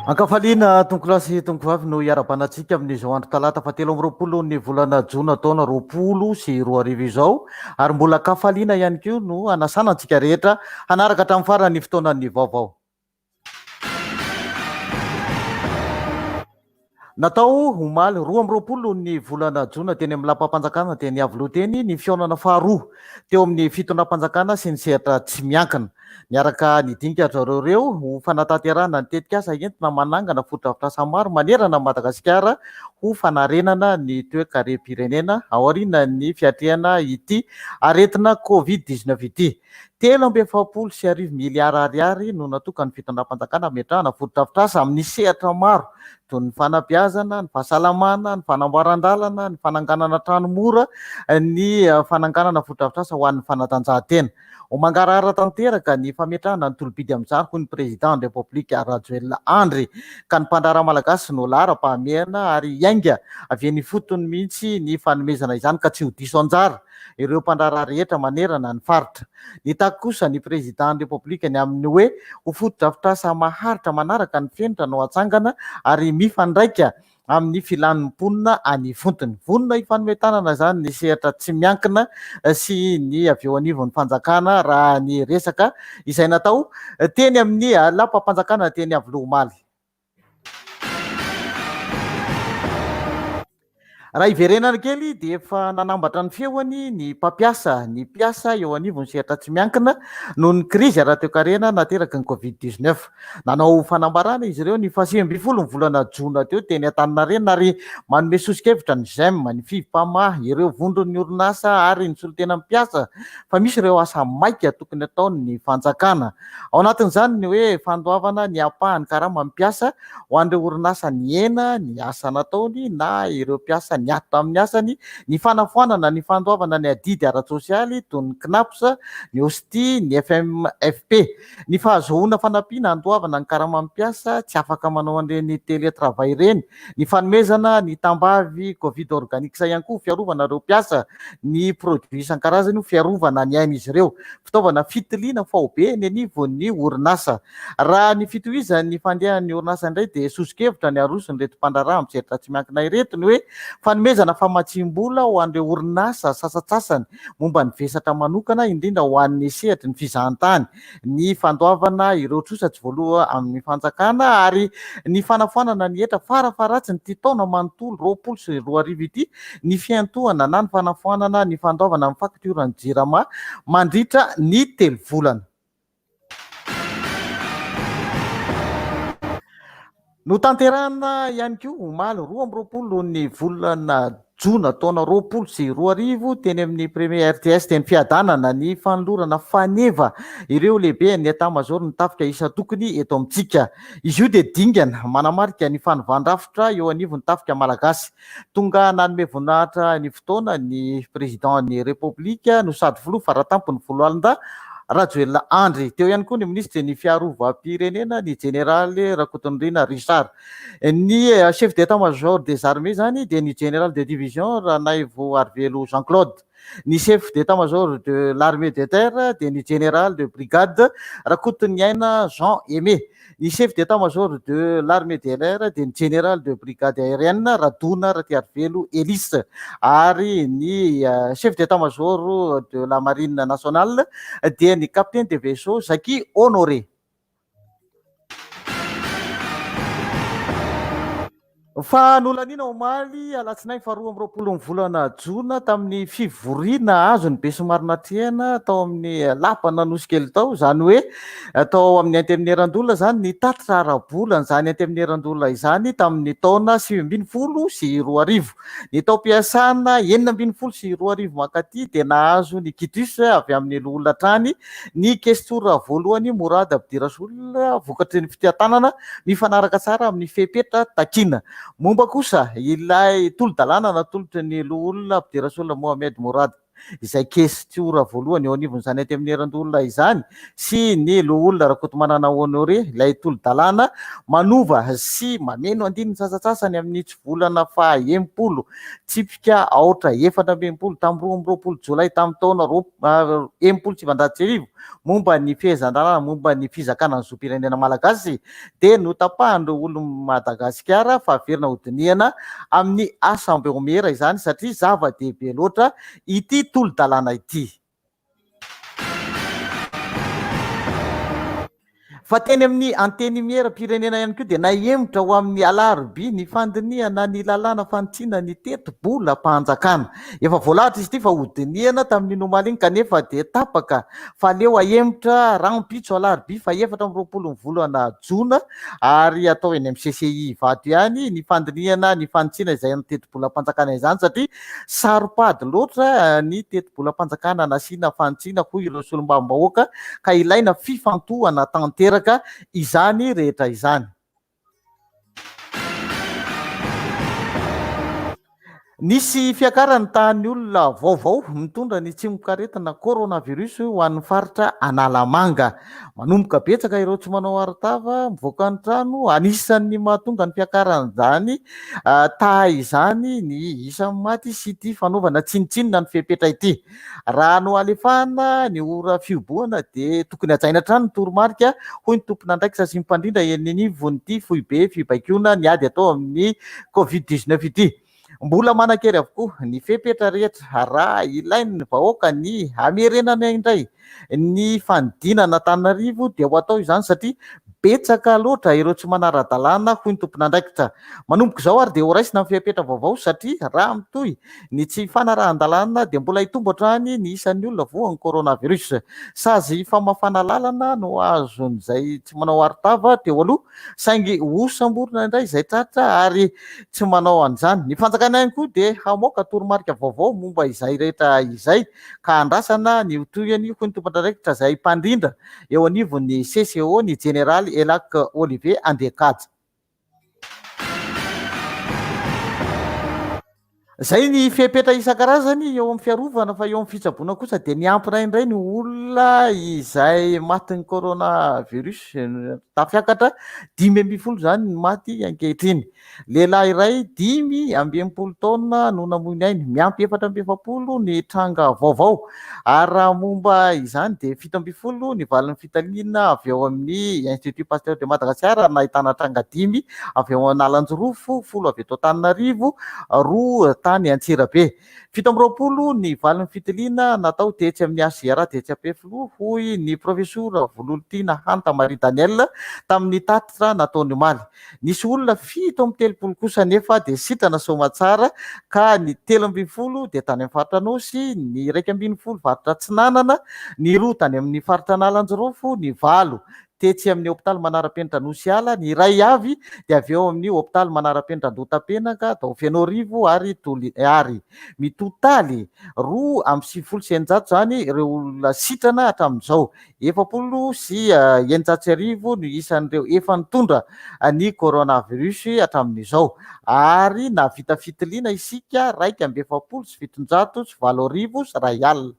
Ankafaliana tompoko lasy tompoko vavy no hiara-banatsika amin'izao andro talata 7 ny volana jona taona 2020 izao ary mbola kafaliana ihany koa no anasanantsika rehetra hanaraka hatramin'ny farany fotoanan'ny vaovao. Natao omaly 12 ny volana jona teny amin'ny lapam-panjakana teny Avoloteny ny fihaonana faharoa teo amin'ny fitonam-panjakana sy ny sehatra tsy miankina. Miaraka nidinika zareo ho fanatanterahana ny tetikasa entina manangana foto-drafitrasa maro manerana Madagasikara ho fanarenana ny toe-karem-pirenena aoriana ny fiatrehana ity aretina Covid-19 ity. 7.7 miliara ariary no natokany fitonam-panjakana ametrahana foto-drafitrasa amin'ny sehatra maro toy ny fanabeazana, ny fahasalamana, ny fanamboaran-dalana, ny fananganana trano mora, ny fananganana foto-drafitrasa ho an'ny fanatanjahantena. Ho mangarahara tanteraka ny fametrahana ny tolobidy amin'izany hoy ny président de République Rajoelina Andry ka ny mpandraharaha malagasy no lara-pahamehana ary iainga avy ny fotony mihitsy ny fanomezana izany ka tsy ho diso anjara ireo mpandraharaha rehetra manerana ny faritra. Nitaky kosa ny président de République ny amin'ny hoe ho foto-drafitrasa maharitra manaraka ny fenitra no atsangana ary mifandraika amin'ny filan'ny mponina any fontony. Vonona ifanometanana zany ny sehatra tsy miankina sy ny avy eo anivon'ny fanjakana raha ny resaka izay natao teny amin'ny lapam-panjakana teny Avolomay. Raha iverenana kely dia efa nanambatra ny feoany ny mpampiasa ny mpiasa eo anivon'ny sehatra tsy miankina noho ny krizy ara-toe-karena nateraka ny Covid-19. Nanao fanambarana izy ireo ny 20 ny volana jona teo teny Antaninarenina ary manome sosokevitra ny GEM ny FIVPAMA ireo vondron'ny orinasa ary ny solotena mpiasa fa misy ireo asa maika tokony ataon'ny fanjakana. Ao anatin'izany ny hoe fandoavana ny ampahany karama mpiasa ho an'ireo orinasa ny ena ny asa nataony na ireo mpiasa ny ato amin'ny asany, ny fanafoanana ny fandoavana ny adidy ara-tsosialy toy ny CNAPS, ny OSTI, ny FMFP, ny fahazoana fanampiana andoavana ny karama mpiasa tsy afaka manao an'ireny télétravail ireny, ny fanomezana ny tambavy Covid organique ihany koa fiarovana ireo mpiasa, ny produit isan-karazany fiarovana ny ain'izy ireo, fitaovana fitiliana faobe ny anivon'ny orinasa. Raha ny fitohizan'ny fandehan'ny orinasa indray dia sosokevitra ny arosony reto mpandraharaha amin'ny sehatra tsy miankina ireto ny hoe fanomezana famatsim-bola ho an'ireo orinasa sasatsasany momba ny vesatra manokana indrindra ho an'ny sehatry ny fizahantany, ny fandoavana ireo trosatsy voaloha amin'ny fanjakana ary ny fanafoanana ny etra farafaratsy ny taona manontolo 2020 ity ny fiantohana na ny fanafoanana ny fandoavana amin'ny faktiorany jirama mandritra ny 3 volana. No tanterana ihany koa omaly 12 ny volana jona taona 2020 teny amin'ny premier RTS teny fiadanana ny fanolorana faneva ireo lehibe ny etat-major ny tafika isa tokony eto amintsika. Izy io dia dingana manamarika ny fanovandravitra eo anivon'ny tafika malagasy. Tonga nanome voninahitra ny fotoana ny président ny république no sady filoha faratampony voalohalinda Rajoelina Andry. Teo ihany koa ny ministre ny fiarovam-pirenena ny généraly Rakotondrina Richard. Ny chef d'état-major des armées zany dia ny général de division Ranaivo Arvelo Jean-Claude. Ny chef d'état-major de l'armée de terre dia ny général de brigade Rakotoniaina Jean Aimé. Ny chef d'état-major de l'armée de l'air dia ny général de brigade aérienne Radona Ratiarvelo Elis ary ny chef d'état-major de la marine nationale dia ny capitaine de vaisseau Zaki Honoré. Fa nolanina omaly alatsinainy faharoa amby roapolo ny volana jona tamin'ny fivoriana azo ny be somarinatrehana tao amin'ny lapana nosy kely tao, zany hoe tao amin'ny antemin'erandolona zany ny tatitra ara-bolana zany antemin'erandolona izany tamin'ny taona 2010 sy 2010. Ny tao mpiasana 910 sy 2010 makaty dia nahazo ny kitus avy amin'ny olona trany ny kestora voalohany mora abdirasol vokatry ny fitiatanana mifanaraka tsara amin'ny fepetra takina. Momba kosa ilay tolo-dalàna natolotry ny loholona abdirasol Mohamed Morad izay kestora voalohany eo anivon'izany antemin'erandolona izany sy ny loholona rakotomanana honore ilay tolo-dalàna manova sy mameno andiny sasatsasany amin'ny tsy volana faha-empolo tsipika aotra 720 tamin'ny 2020 jolay tamin'ny taona empolo sy sivanjato sy arivo momba ny fehezan-dalàna momba ny fizakana ny zoam-pirenena malagasy dia notapahan'ireo olo Madagasikara fa averina hodiniana amin'ny asambleomera izany satria zava-dehibe loatra ity tolo-dalàna ity. Fa teny amin'ny anteny miera-pirenena ihany koa dia nahemotra ho amin'ny alarobia ny fandiniana ny lalàna fanitsina ny teti-bola-panjakana. Efa voalahatra izy ity fa hodiniana tamin'ny nomaliny kanefa dia tapaka fa leo ahemotra rampitso alarobia fa 4 volana jona ary atao eny amin'ny CCI vato ihany ny fandiniana ny fanitsina izay amin'ny teti-bola-panjakana izany satria saropady loatra ny teti-bola-panjakana nasiana fanitsina hoy ireo solombavambahoaka ka ilaina fifantohana tanteraka izany rehetra izany. Nisy fiakarany tahan'ny olona vaovao mitondra ny tsimok'aretina coronavirus ho an'ny faritra Analamanga. Manomboka betsaka ireo tsy manao arotava mivoaka ny trano, anisan'ny mahatonga ny fiakarany izany taha izany ny isan'ny maty sy ity fanaovana tsinitsinina ny fepetra ity. Raha no alefahana ny ora fioboana dia tokony hajaina trano ny toromarika hoy ny tompon'andraikitra sy mpandrindra eny anivon'ity foibe fibaikona ny ady atao amin'ny Covid-19 ity. Mbola manan-kery avokoa ny fepetra rehetra raha ilainy vahoaka ny hamerenana indray ny fanidinana Antananarivo dia ho atao izany satria betsaka loatra ireo tsy manara-dalàna hoy ny tompon'andraikitra. Manomboka izao ary dia ho raisina ny fepetra vaovao satria raha mitohy ny tsy fanarahan-dalàna dia mbola hitombo hatrany ny isan'ny olona voan'ny coronavirus. Sazy famafana lalana no azon'izay tsy manao arotava teo aloha saingy hosamborona indray izay tratra ary tsy manao an'izany. Ny fanjakana ihany koa dia hamoaka toromarika vaovao momba izay rehetra izay ka andrasana ny hotohany hoy ny tompon'andraikitra izay mpandrindra eo anivon'ny CCO ny Général Elac Olivier Andekaja. Zay ny fepetra isan-karazany eo amin'ny fiarovana fa eo amin'ny fitsaboana kosa dia niampina indray ny olona izay matin'ny coronavirus tafiakatra 5 zany ny maty ankehitriny. Lehilahy iray 5 taona no namoy ainy miampy 4 ny tranga vaovao ary raha momba izany dia 7 ny valin'ny fitaliana avy eo amin'ny Institut Pasteur de Madagascar nahitana tranga 5 avy eo Analanjorofo, 10 avy eto Antananarivo, 2 tany Antsirabe. 17 ny valin'ny fitiliana natao tetsy amin'ny ACR tetsy Ampefiloha hoy ny profesora Vololtina Hanta Marie Daniel tamin'ny tatitra nataony omaly. Nisy olona 7 kosa nefa dia sitrana somatsara ka ny 13 dia tany amin'ny faritra Anosy, ny 12 faritra Tsinanana, ny 2 tany amin'ny faritra Analanjorofo, ny 4 tetsy amin'ny hôpitaly manara-penitra Nosiala, ny iray avy dia avy eo amin'ny hôpitaly manara-penitra Andotapenaka, Tao Fianorivo ary Toliary. Mitotaly 2,900 zany ireo olona sitrana hatramin'izao. 70 sy 900 no isan'ireo efa nitondra ny coronavirus hatramin'izao ary na vita fitiliana isika 1,7 sy 700 sy 7,000 sy R1.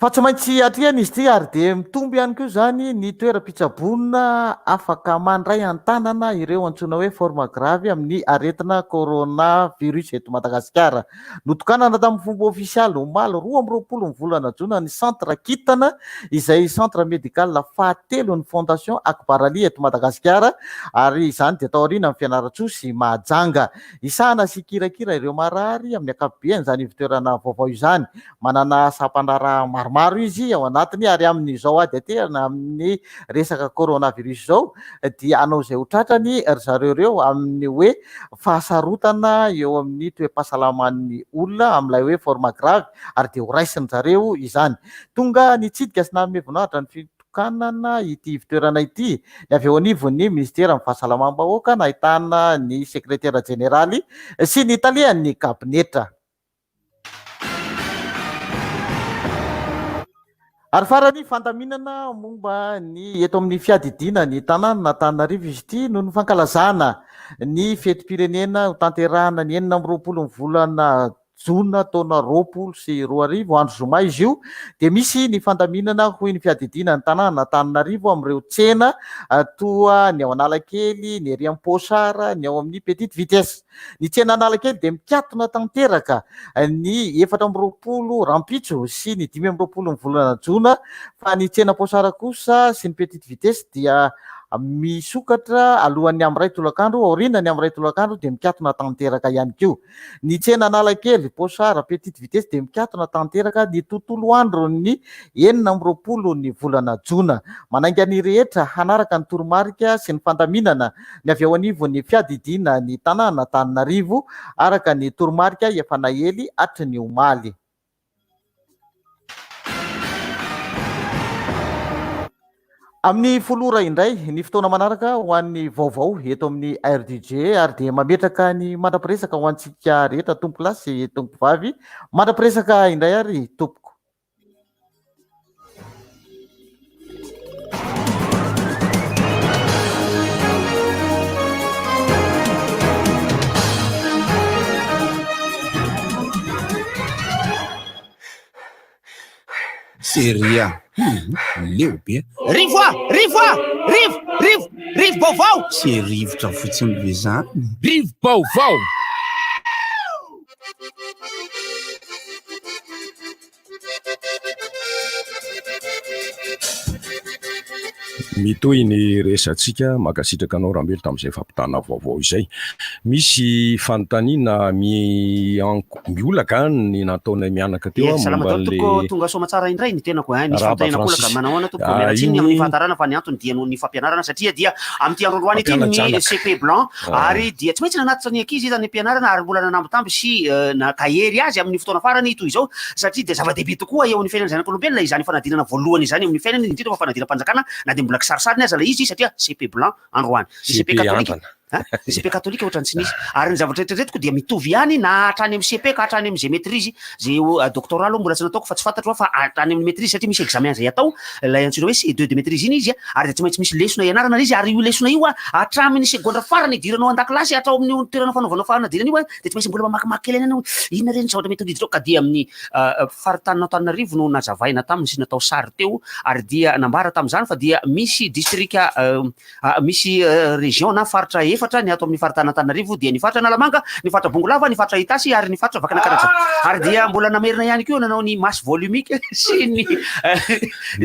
Fa tsy maintsy atriana izy ity ary dia mitombo ihany koa zany ny toeram-pitsaboana afaka mandray an-tanana ireo antsoina hoe forme grave amin'ny aretina coronavirus eto Madagasikara. Notokanana tamin'ny fomba ofisialy omaly 12 ny volana jona ny centre kintana izay centre médical fahatelo ny fondation Akbar Ali eto Madagasikara ary izany dia tao aoriana amin'ny Fianarantsoa sy Mahajanga. Isahana sy kirakira ireo marary amin'ny ankapobeny izany ivon-toerana vaovao izany. Manana asa-pandraraha maromaro maro izy ao anatiny ary amin'izao ady aterana amin'ny resaka coronavirus zao dia anao zay ho tratrany ry zareo reo amin'ny hoe fahasarotana eo amin'ny toe-pahasalaman'ny olona amin'ilay hoe forma grave ary dia ho raisiny zareo izany. Tonga nitsidika sy nanome voninahitra ny fitokanana ity ivitoerana ity ny avy eo anivon'ny ministera amin'ny fahasalamam-bahoaka nahitana ny sekretera jeneraly sy ny talian'ny kabinetra. Ary farany fandaminana momba ny eto amin'ny fiadidiana ny tanàn'Antananarivo izy ity no ny fankalazana ny fetim-pirenena ho tanterahana ny 20 volana jona taona 2020 andro zoma izy io dia misy ny fandaminana hoy ny fiadidiana ny tanàn'Antananarivo amin'ireo tsena toa ny ao Analakely, ny ery Amposara, ny ao amin'ny petite vitesse. Ny tsena Analakely dia mikatona tanteraka ny 14 rampitso sy ny 15 volana jona fa ny tsena Amposara kosa sy ny petite vitesse dia misokatra alohan'ny amin'ny 2 tolakandro aorinany amin'ny 2 tolakandro dia mikatona tanteraka ihany koa. Ny tsena Analakely, Posara, petite vitesse dia mikatona tanteraka ny tontolo andro ny 20 ny volana jona. Manainga ny rehetra hanaraka ny toromarika sy ny fandaminana ny avy ao anivon'ny fiadidiana ny tanàn'Antananarivo araka ny toromarika efa nahely hatry ny omaly. Amin'ny folora indray ny fotoana manaraka ho an'ny vaovao eto amin'ny RDJ ary dia mametraka ny mandrapiresaka ho antsika rehetra tompo lahy sy tompo vavy. Mandrapiresaka indray ary tompoko.
Seria. Leo be.
Rivo baovao.
Se rivotra fotsiny be zany.
Rivo baovao.
Mitoy ny resantsika makasitraka anao Rambelo tamin'izay fampitana vaovao izay. Misy fanontaniana miolaka ny nataonay mianaka teo
momba le tonga soma tsara indray ny tenako nisy fanontaniana kolaka manahoana toko mialatsiny amin'ny fahatarana fa ny antony dia noho ny fampianarana satria dia amin'ity andro androany ity ny CP blanc ary dia tsy maintsy nanatitra ny ankizy izany ampianarana ary mbola nanambitamby sy nakahery azy amin'ny fotoana farany toy izao satria dia zava-dehibe tokoa eo amin'ny fiainana zanak'olombelona izany fanadinana voalohany izany amin'ny fiainana indrindra fa fanadinana mpanjakana na dia mbola kisarisariny aza la izy satria CP blanc androany CP katolika CP katolika ohatrany tsy nisy ary ny zavatra rehetraretiko dia mitovy ihany na hatrany amin'ny CP ka hatrany amin'izay maîtrise zay doctoral mbola tsy nataoko fa tsy fantatro fa hatrany amin'ny maîtrise satria misy examen zay atao ilay antsoina hoe C2 de maîtrise iny izy ary dia tsy maintsy misy lesona ianarana izy ary io lesona io hatramin'ny segondra farany idiranao an-dakilasy hatrao amin'ny toerana fanaovanao fanadinana io dia tsy maintsy mbola mamakimaky kely anao inona reny zavatra mety hodiditra ka dia amin'ny faritany Antananarivo no nazavaina taminy sy natao sary teo ary dia nambara tamin'izany fa dia misy district misy région na faritra efatra ny ato amin'ny faritany Antananarivo dia ny faritra Analamanga, ny faritra Bongolava, ny faritra Itasy ary ny faritra Vakinankaratra. Ary dia mbola namerina ihany koa nanao ny masse volumique sy ny iny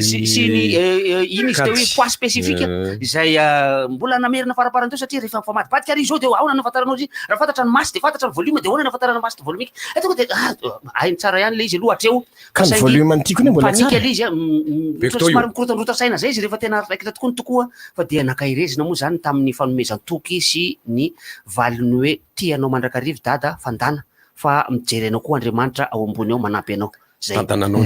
izy teo hoe poids spécifique izay mbola namerina faraparany teo satria rehefa mifamadibadika ary izao dia ahoana nafantaranao izy raha fantatra ny masse dia fantatra ny volume dia ahoana nafantarana masse volumique tonga dia hainy tsara ihany le izy aloha hatreo
ka volume an'ity koa ny mbola
tsara izy somary mikorotandraota saina zay izy rehefa tena raikitra tokoa ny tokoa fa dia nakahirezina moa zany tamin'ny fanomezan-toky sy ny valiny hoe tianao mandrakarivo dada fandana fa mijery anao koa Andriamanitra ao ambony ao manampy anao
tantananao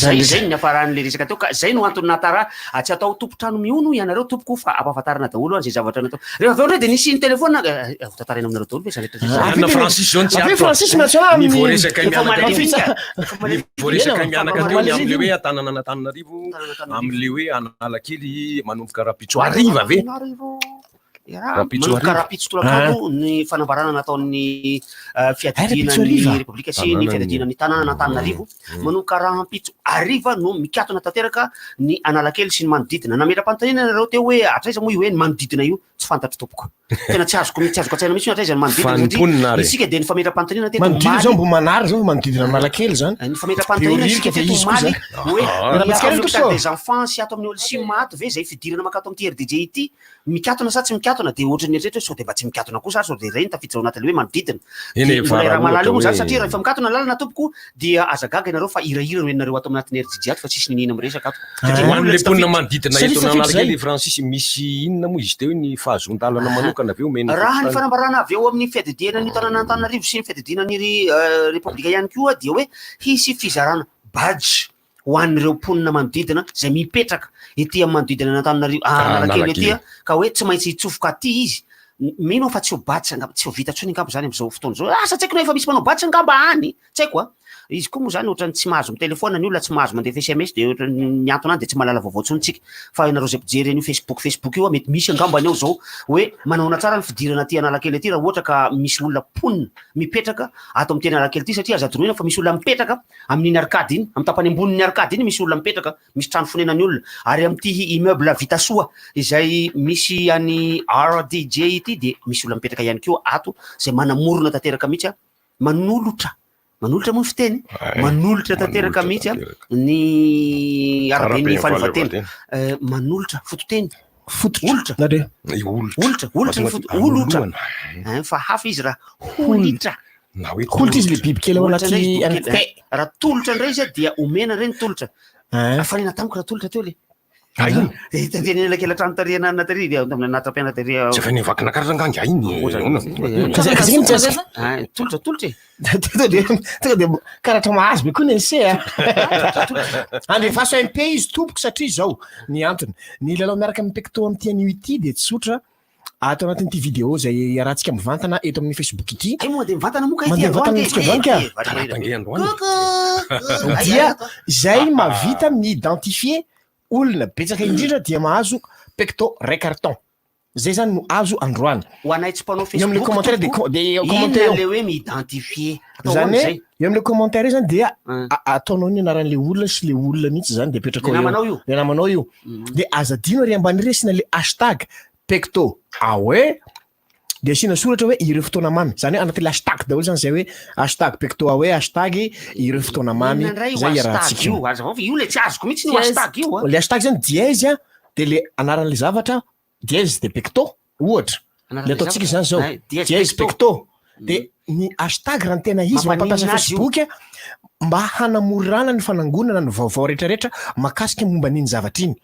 zay ny afaran'le resaka teo ka zay no antony natara tsy atao tompotrano miono ianareo tompoko fa ampahafantarana daholo an'izay zavatra natao rehefa aveo ndray dia nisy ny telefona tantarena aminareo daholo ve
zany Francis zao tsy ny voaresaka mianaka teo ny am'le hoe Antananarivo am'le hoe Analakely manomboka rapitso ariva ve
manomboka rapitso tolakandro ny fanambarana nataon'ny fiadidinan'ny Repoblika sy ny fiadidinan'ny tanàna Antananarivo manomboka rapitso ariva no mikatona tanteraka ny Analakely sy ny manodidina nametra-panontaniana nareo teo hoe atraiza moa io hoe ny manodidina io tsy fantatro tompoko tena tsy azoko atsaina mihitsy atray zany
Fanimponina re.
isika de ny fametram-panontaniana teto
manodidina zao mbo manary zao manodidina malakely zany
ny fametram-panontaniana isika teto omaly hoe
Raha
des enfants sy ato amin'ny olo sy maty ve zay fidirana makato amin'ny TRDJ ity mikatona sa tsy mikatona de ohatrany eritretra sao de mba tsy mikatona kosa sao de reny tafiditra ao anatin'le hoe manodidina raha malala io zany satria rehefa mikatona lalana tompoko dia azagaga ianareo fa irahira no enareo ato anatin'ny RDJ ato fa tsisy ninina miresaka ato
hoan'le mponina manodidina eto nanaraka Francis misy inona moa izy teo ny fahazon-dalana manokana aveo mena
raha ny fanambarana avy eo amin'ny fiadidiana ny tanàna Antananarivo sy ny fiadidiana ny repoblika ihany koa dia hoe hisy fizarana badge ho an'ireo mponina manodidina zay mipetraka ety amin'ny manodidina ny Antananarivo Analakely ety ka hoe tsy maintsy hitsofoka aty izy mino fa tsy ho batsa angamba tsy ho vita tsony angamba zany am'izao fotoana zao asa tsy haiko na efa misy manao batsa angamba any tsy haiko izy koa moa zany ohatrany tsy mahazo telefona ny olona tsy mahazo mandefa SMS de ny antony any de tsy mahalala vaovao tsony tsika fa ianareo zay mpijery an'io Facebook io mety misy angambany ao zao hoe manahona tsara ny fidirana aty Analakely aty raha ohatra ka misy olona mponina mipetraka ato amin'ny teny Analakely aty satria azadoroina fa misy olona mipetraka amin'iny arkady iny amin'ny tapany ambonin'ny arkady iny misy olona mipetraka misy trano fonenany olona ary amin'ity immeuble vita soa izay misy any RDJ ity de misy olona mipetraka ihany koa ato zay manamorona tanteraka mihitsy manolotra moa ny fiteny manolotra tanteraka mihitsy ny araben'ny falefatena manolotra fototeny olitra fa hafa izy raha holitra
holitra izy le biby kely ao anaty
raha tolotra indray izy dia omena reny tolotra fanena tamiko raha tolotra teo le tendreny lakela trano tariana natary anatam-pianatary
tsy efa nivakina karazanganga iny
tolotra
tonga de karatra mahazo be koa ny NC andrefaso MP izy tompoko satria zao ny antony ny lalao miaraka amin'ny PECTO amin'ny tian'io ity de tsotra ato anatin'ity vidéo zay arahantsika mivantana eto amin'ny Facebook ity
mandeha mivantana moka
dia zay mavita mi-identifier olona betsaka indrindra dia mahazo PECTO ray carton zay zany no azo androany
ho anay tsy mpanao
eo am'le commentaire de
commentaire le hoe mi-identifier
zany eo am'le commentaire zany dia ataonao ny anaran'le olona sy le olona mihitsy zany de petraka le namanao io de azadino ary ambany resina le hashtag PECTO aoe de asina soratra hoe ireo fotoana mamy zany hoe anaty le hashtag daholo zany zay hoe hashtag PECTO aoe hashtag ireo fotoana mamy zay iarahantsika
io le tsy azoko mihitsy ny hashtag io
le hashtag zany dièse de le anaran'le zavatra dièse de PECTO ohatra le ataontsika zany zao dièse PECTO de ny hashtag raha ny tena izy mampampiasa Facebook mba hanamorana ny fanangonana ny vaovao rehetrarehetra makasika momba n'iny zavatra iny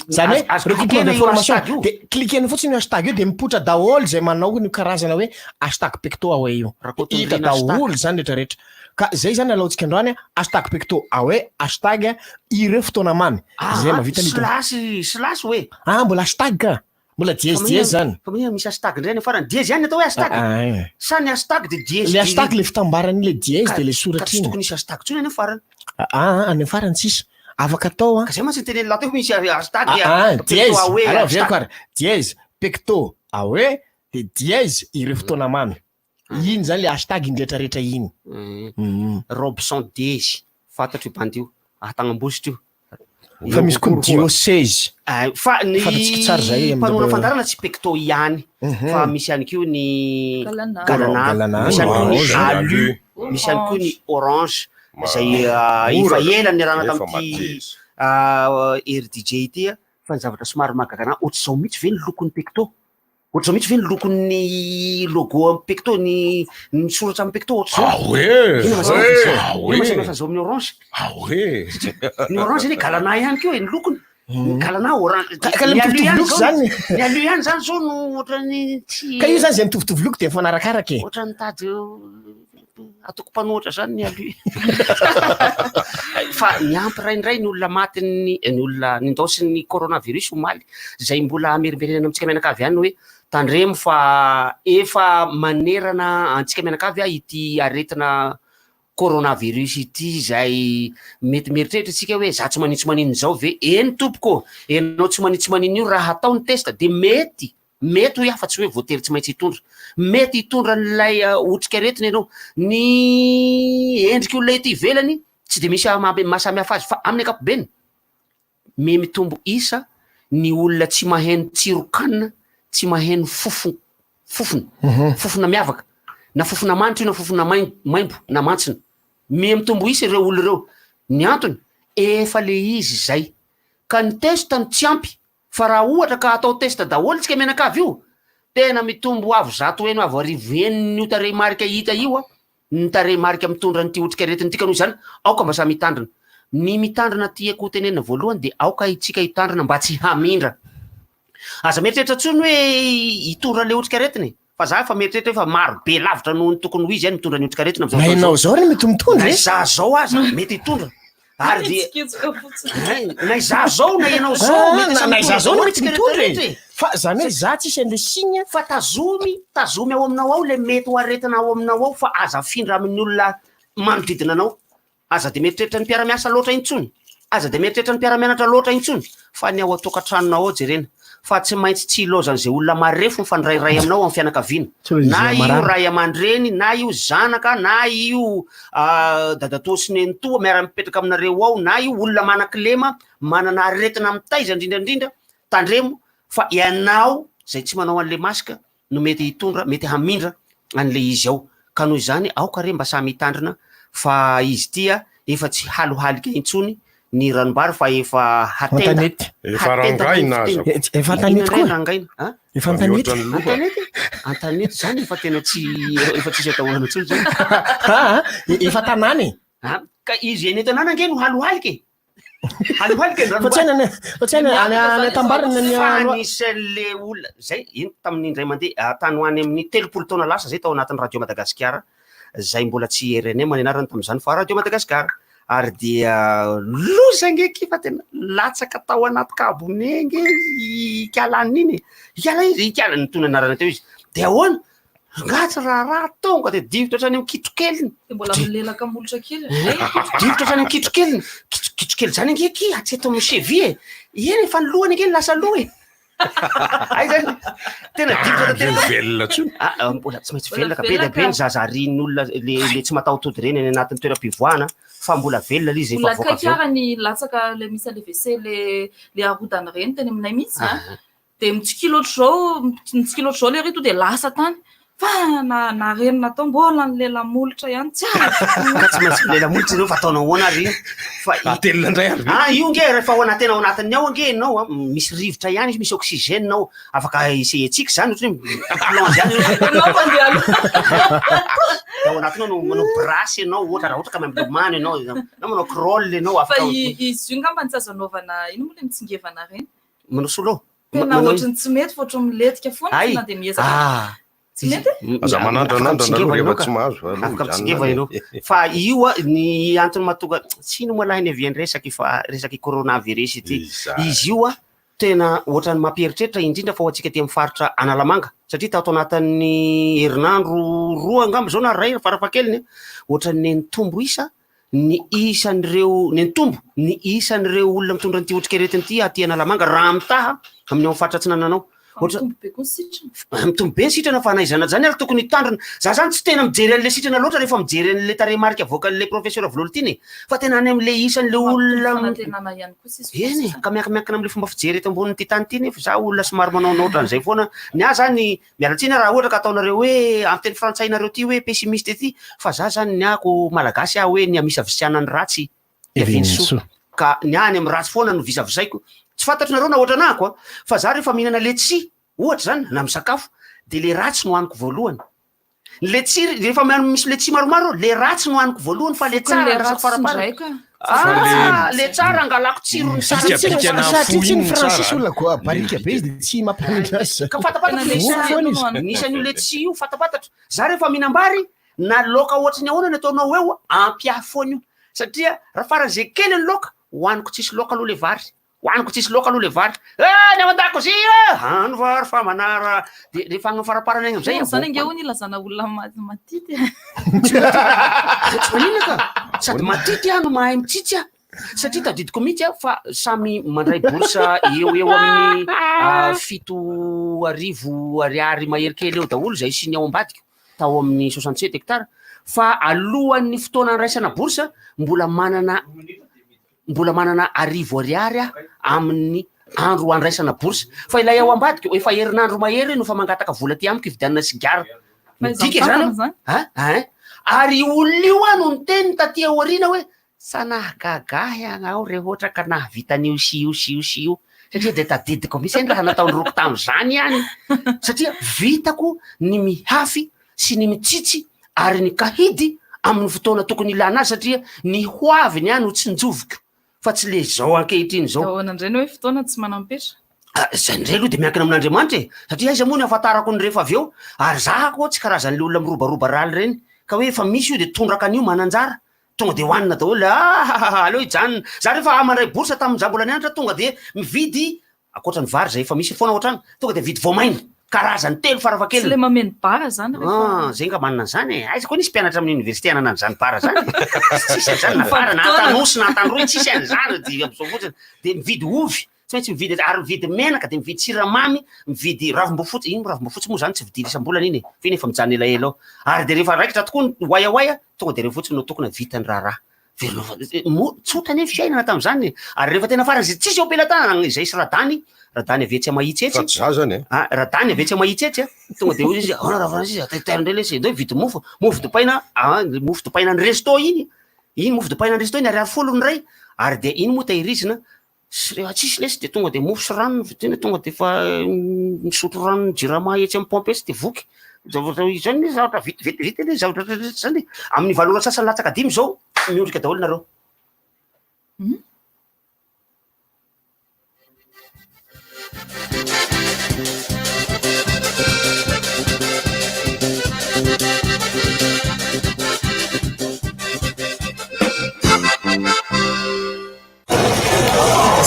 zany hoe recoupement d'information de cliqueny fotsiny hashtag io de mipotra daholo zay manao ny karazana hoe hashtag PECTO aoe io hita daholo zany rehetrarehetra ka zay zany alaontsika androany hashtag PECTO aoe hashtag ireo fotoana mamy zay mavita
slash hoe
mbola hashtag ka mbola dièse zany
fa misy hashtag ndray farany dièse ihany atao hoe hashtag sa ny hashtag de dièse
le hashtag le fitambarany le dièse de le soratra iny
tokony misy hashtag tsony any farany
any farany tsisy afaka atao
ka zay mantsy niteneny laha teo misy hashtag
dièse PECTO aoe de dièse ireo fotoana mamy iny zany le hashtag indretrarehetra iny
Robson Dièse fantatro bandio atagnambositra io
fa misy koa diocèse
fa ny mpanona fandarana tsy PECTO ihany fa misy ihany koa ny galana misy ihany koa ny ALU misy ihany koa ny orange zay efa elany rana tamity RDJ ity fa ny zavatra somary mahagagana ohatry zao mihitsy ve ny lokon'ny PECTO ohatry zao mihitsy ve ny lokon'ny logo amin'ny PECTO ny soratra amin'ny PECTO ohatry zao ina zao amin'ny orange ny orange iny galana ihany keo ny lokony galana orange ny alu ihany zany zao no ohatrany tsy
ka io zany zay mitovitovy loko de mifanarakaraka
ohatrany tady atoko mpanohatra zany ny alu fa niampy raindray ny olona maty ny olona nindaosy ny coronavirus omaly zay mbola amerimberena amitsika mianakavy ihany hoe tandremo fa efa manerana antsika mianakavy ity aretina coronavirus ity zay mety mieritreritra tsika hoe za tsy manintsy maniny zao ve eny tompoko enao tsy manintsy maniny io raha atao ny testa de mety ho afa-tsy hoe voatery tsy maintsy hitondra mety hitondra n'lay otrika aretina ianao ny endriky olona ety ivelany tsy de misy mahasamy hafa azy fa amin'ny ankapobeny mitombo isa ny olona tsy maheno tsirokanina tsy maheno fofona miavaka na fofona manitra io na fofona maimbo na mantsina mitombo isa ireo olo ireo ny antony efa le izy zay ka ny testa ny tsy ampy fa raha ohatra ka atao testa daholo tsika menakavy io tena mitombo avo zato eno avo arivo eniny tarehy marika hita io ny tarehy marika mitondra nyty otrikaretiny tika noho zany aoka mba sa mitandrina ny mitandrina tiako tenenina voalohany de aoka itsika hitandrina mba tsy hamindra aza mieritreritra tsony hoe hitondra le otrikaretiny fa za fa mieritreritra hoe fa maro be lavitra noho ny tokony ho izy any mitondra ny otrikaretina
nainao zao re mety mitondra
za zao aza mety hitondra ary de nay za zao na ianao zao
nay za zao mety mitondra fa zany hoe za tsisy an'le signa
fa tazomy ao aminao ao le mety ho aretina ao aminao ao fa aza afindra amin'ny olona manodidina anao aza de mieritreritra ny mpiara-miasa loatra intsony aza de mieritreritra ny mpiara-mianatra loatra intsony fa ny ao atokantranonao ao jerena fa tsy maintsy tsy ilozan'izay olona marefo mifandrairay aminao amin'ny fianakaviana na io ray aman-dreny na io zanaka na io dadatosiny entoa miara-mipetraka aminareo ao na io olona manan-kilema manana aretina mitaiza indrindrandrindra tandremo fa ianao zay tsy manao an'le masika no mety hitondra mety hamindra an'le izy ao ka noho izany aoka re mba samy hitandrina fa izy tia efa tsy halohalika intsony ny ranombary fa efa
Efa rangaina aza.
Efa tanety koa. Efa tanety.
Antanety zany efa tena tsy efa tsisy atahorana intsony zany.
Efa tanany.
Ka izy eny tanàna nge no halohalika. Halohalika ny ranombary.
Fa tsy any tambarana ny
fanisan'le olona zay ino tamin'ny indray mandeha tany ho any amin'ny 3 taona lasa zay tao anatin'ny radio Madagasikara zay mbola tsy RNM ny anarany tamin'izany fa radio Madagasikara ary dia loza ngeky fa tena latsaka tao anaty kabone nge ikalany iny ikala izy ikala ny tona anarana teo izy de ahoana gatsy raha tonga de divotra hatrany amin'ny kitrokeliny
mbola milelaka molotra kely
divotra hatrany amin'ny kitrokeliny kitrokely zany ngeky atseto amin'ny chevie eny efa ny lohany nge lasa loha ay zany tena divotra tena
velona tsony
mbola tsy maintsy velona ka be da be ny zazarin'olona le tsy matahotody reny any anatin'ny toeram-pivoahana fa mbola velona le izy efa voaka avy
kaikara ny latsaka le misy le WC le arodana reny teny aminay misy de mitsikilo otr'izao le rito de lasa tany fa na reny natao mbola ny lela molotra ihany tsara
ka tsy maintsy lela molotra reo fa ataonao ahoana ary fa
atelina indray ary
io nge rehefa ao anatena ao anatiny ao nge nao misy rivotra ihany izy misy oxygène nao afaka isehetsika zany ohatra hoe plonge ihany ao anatinao manao brasy ianao ohatra raha ohatra ka mamilomano ianao na manao crawl ianao
fa izy io ngamba tsy azo anaovana ino moa le mitsingevana reny
manao solo
tena ohatrany tsy mety fa ohatry miletika foana na de miezaka tsy mety
aza manandranandra rehefa tsy mahazo
afaka mitsingeva ianao fa io ny antony mahatonga tsy ino moa lahy ny avian'ny resaky coronavirus ity izy io tena ohatrany mampieritreritra indrindra fa ho antsika ty amin'ny faritra Analamanga satria tao anatin'ny herinandro roa angamba zao na ray farafahakeliny ohatran'ny nitombo isa ny isan'ireo ny isan'ireo olona mitondra nyty otrikaretiny ty aty Analamanga raha mitaha amin'ny ao faritra Atsinananao mitombo be ny sitrana fa naizana zany ary tokony hitandrina za zany tsy tena mijery an'le sitrana loatra rehefa mijery an'le tarehimarika avoakan'le professeur Vololtiny fa tena any am'le isan'le olona eny ka miankiankina am'le fomba fijery eto amboniny ty tany ty nefa za olona somary manao ohatran'izay foana ny a zany mialatsina raha ohatra ka ataonareo hoe amin'ny teny frantsainareo ty hoe pessimiste ty fa za zany ny ako malagasy hoe ny amisa visianany ratsy evinso ka ny any amin'ny ratsy foana no visavisaiko tsy fantatrinareo na ohatra anako fa za rehefa mihinana letsi ohatra zany na misakafo de le ratsy no haniko voalohany letsi rehefa misy letsi maromaro le ratsy no haniko voalohany fa le tsara ratsy farapara le tsara angalako tsirony
tsiny francis olona koa barika be izy de tsy mampahindra azy
ka fatapatatra nisan'io letsi io fatapatatra za rehefa mihinam-bary na loka ohatra ny ahoana ny ataonao eo ampiafoana io satria raha faran'zay kely ny loka hoaniko tsisy loka aloha le vary hoaniko tsisy loka aloha le vary ny ao an-dakozia hano vary fa manara de rehefa agny faraparana agny amizay
zany nge hoy ilazana olona matity
manina ka sady matity no mahay mitsitsy satria tadidiko mihitsy fa samy mandray borsa eo amin'ny 7,000 ariary mahery kely eo daholo zay sy ny ao ambadika tao amin'ny 67 hectara fa alohan'ny fotoana nraisana borsa mbola manana 10,000 ariary amin'ny andro andraisana bourse fa ilay ao ambadika efa herinandro mahery nofa mangataka vola ty amiko ividianana sigara midika zany ary olona io no niteny taty aoriana hoe sanahagagahy anao rehetra ka nahavitany io io satria de tadidiko misy any raha nataony roko tam'izany ihany satria vitako ny mihafy sy ny mitsitsy ary ny kahidy amin'ny fotoana tokony ilana azy satria ny hoaviny ihany ho tsinjoviko fa tsy le zao ankehitriny zao
nandreny hoe fotoana tsy manam-petra
zay ndray aloha de miankina amin'Andriamanitra satria izy moa ny afatarako ny rehefa avy eo ary zahako tsy karazan'le olona mirobaroba raly reny ka hoe efa misy io de tondraka an'io mananjara tonga de hoanina daholo aleo ijanona za rehefa mandray borsa tamin'ny jambolany anitra tonga de mividy akoatra ny vary zay efa misy foana ohatrany tonga de vidy voamaina karazany telo faravakely
tsy le mameno bara zany
zay nga manana zany aiza koa nisy mpianatra amin'ny université anana an'izany bara zany tsisy an'izany na bara na atanosy na atandroy tsisy an'izany de am'zao fotsiny de mividy ovy tsy maintsy mividy ary mividy menaka de mividy siramamy mividy ravimboafotsy ino ravimboafotsy moa zany tsy vidiry isam-bolana iny fe nefa mijanona elaela ao ary de rehefa raikitra tokoa hoaiahoaia tonga de rehefa fotsiny no tokony vitany raharaha tsotra ny fiainana tam'izany ary rehefa tena farany zay tsisy eo ampelatana zay sy radany avetsy mahitsetsy radany avetsy mahitsetsy tonga de izy rahavanazy ndray lesy ndeo vidy mofo dopaina ny resto iny mofo dopaina ny resto iny ariary folo ny ray ary de iny moa tahirizina rehefa tsisy lesy de tonga de mofo sy rano vidina tonga de fa misotro rano jirama etsy amin'ny pompe sy de voky zany zavatra vitivity le zavatra zany amin'ny valora sasany latsaka dimy zao miondrika daholo nareo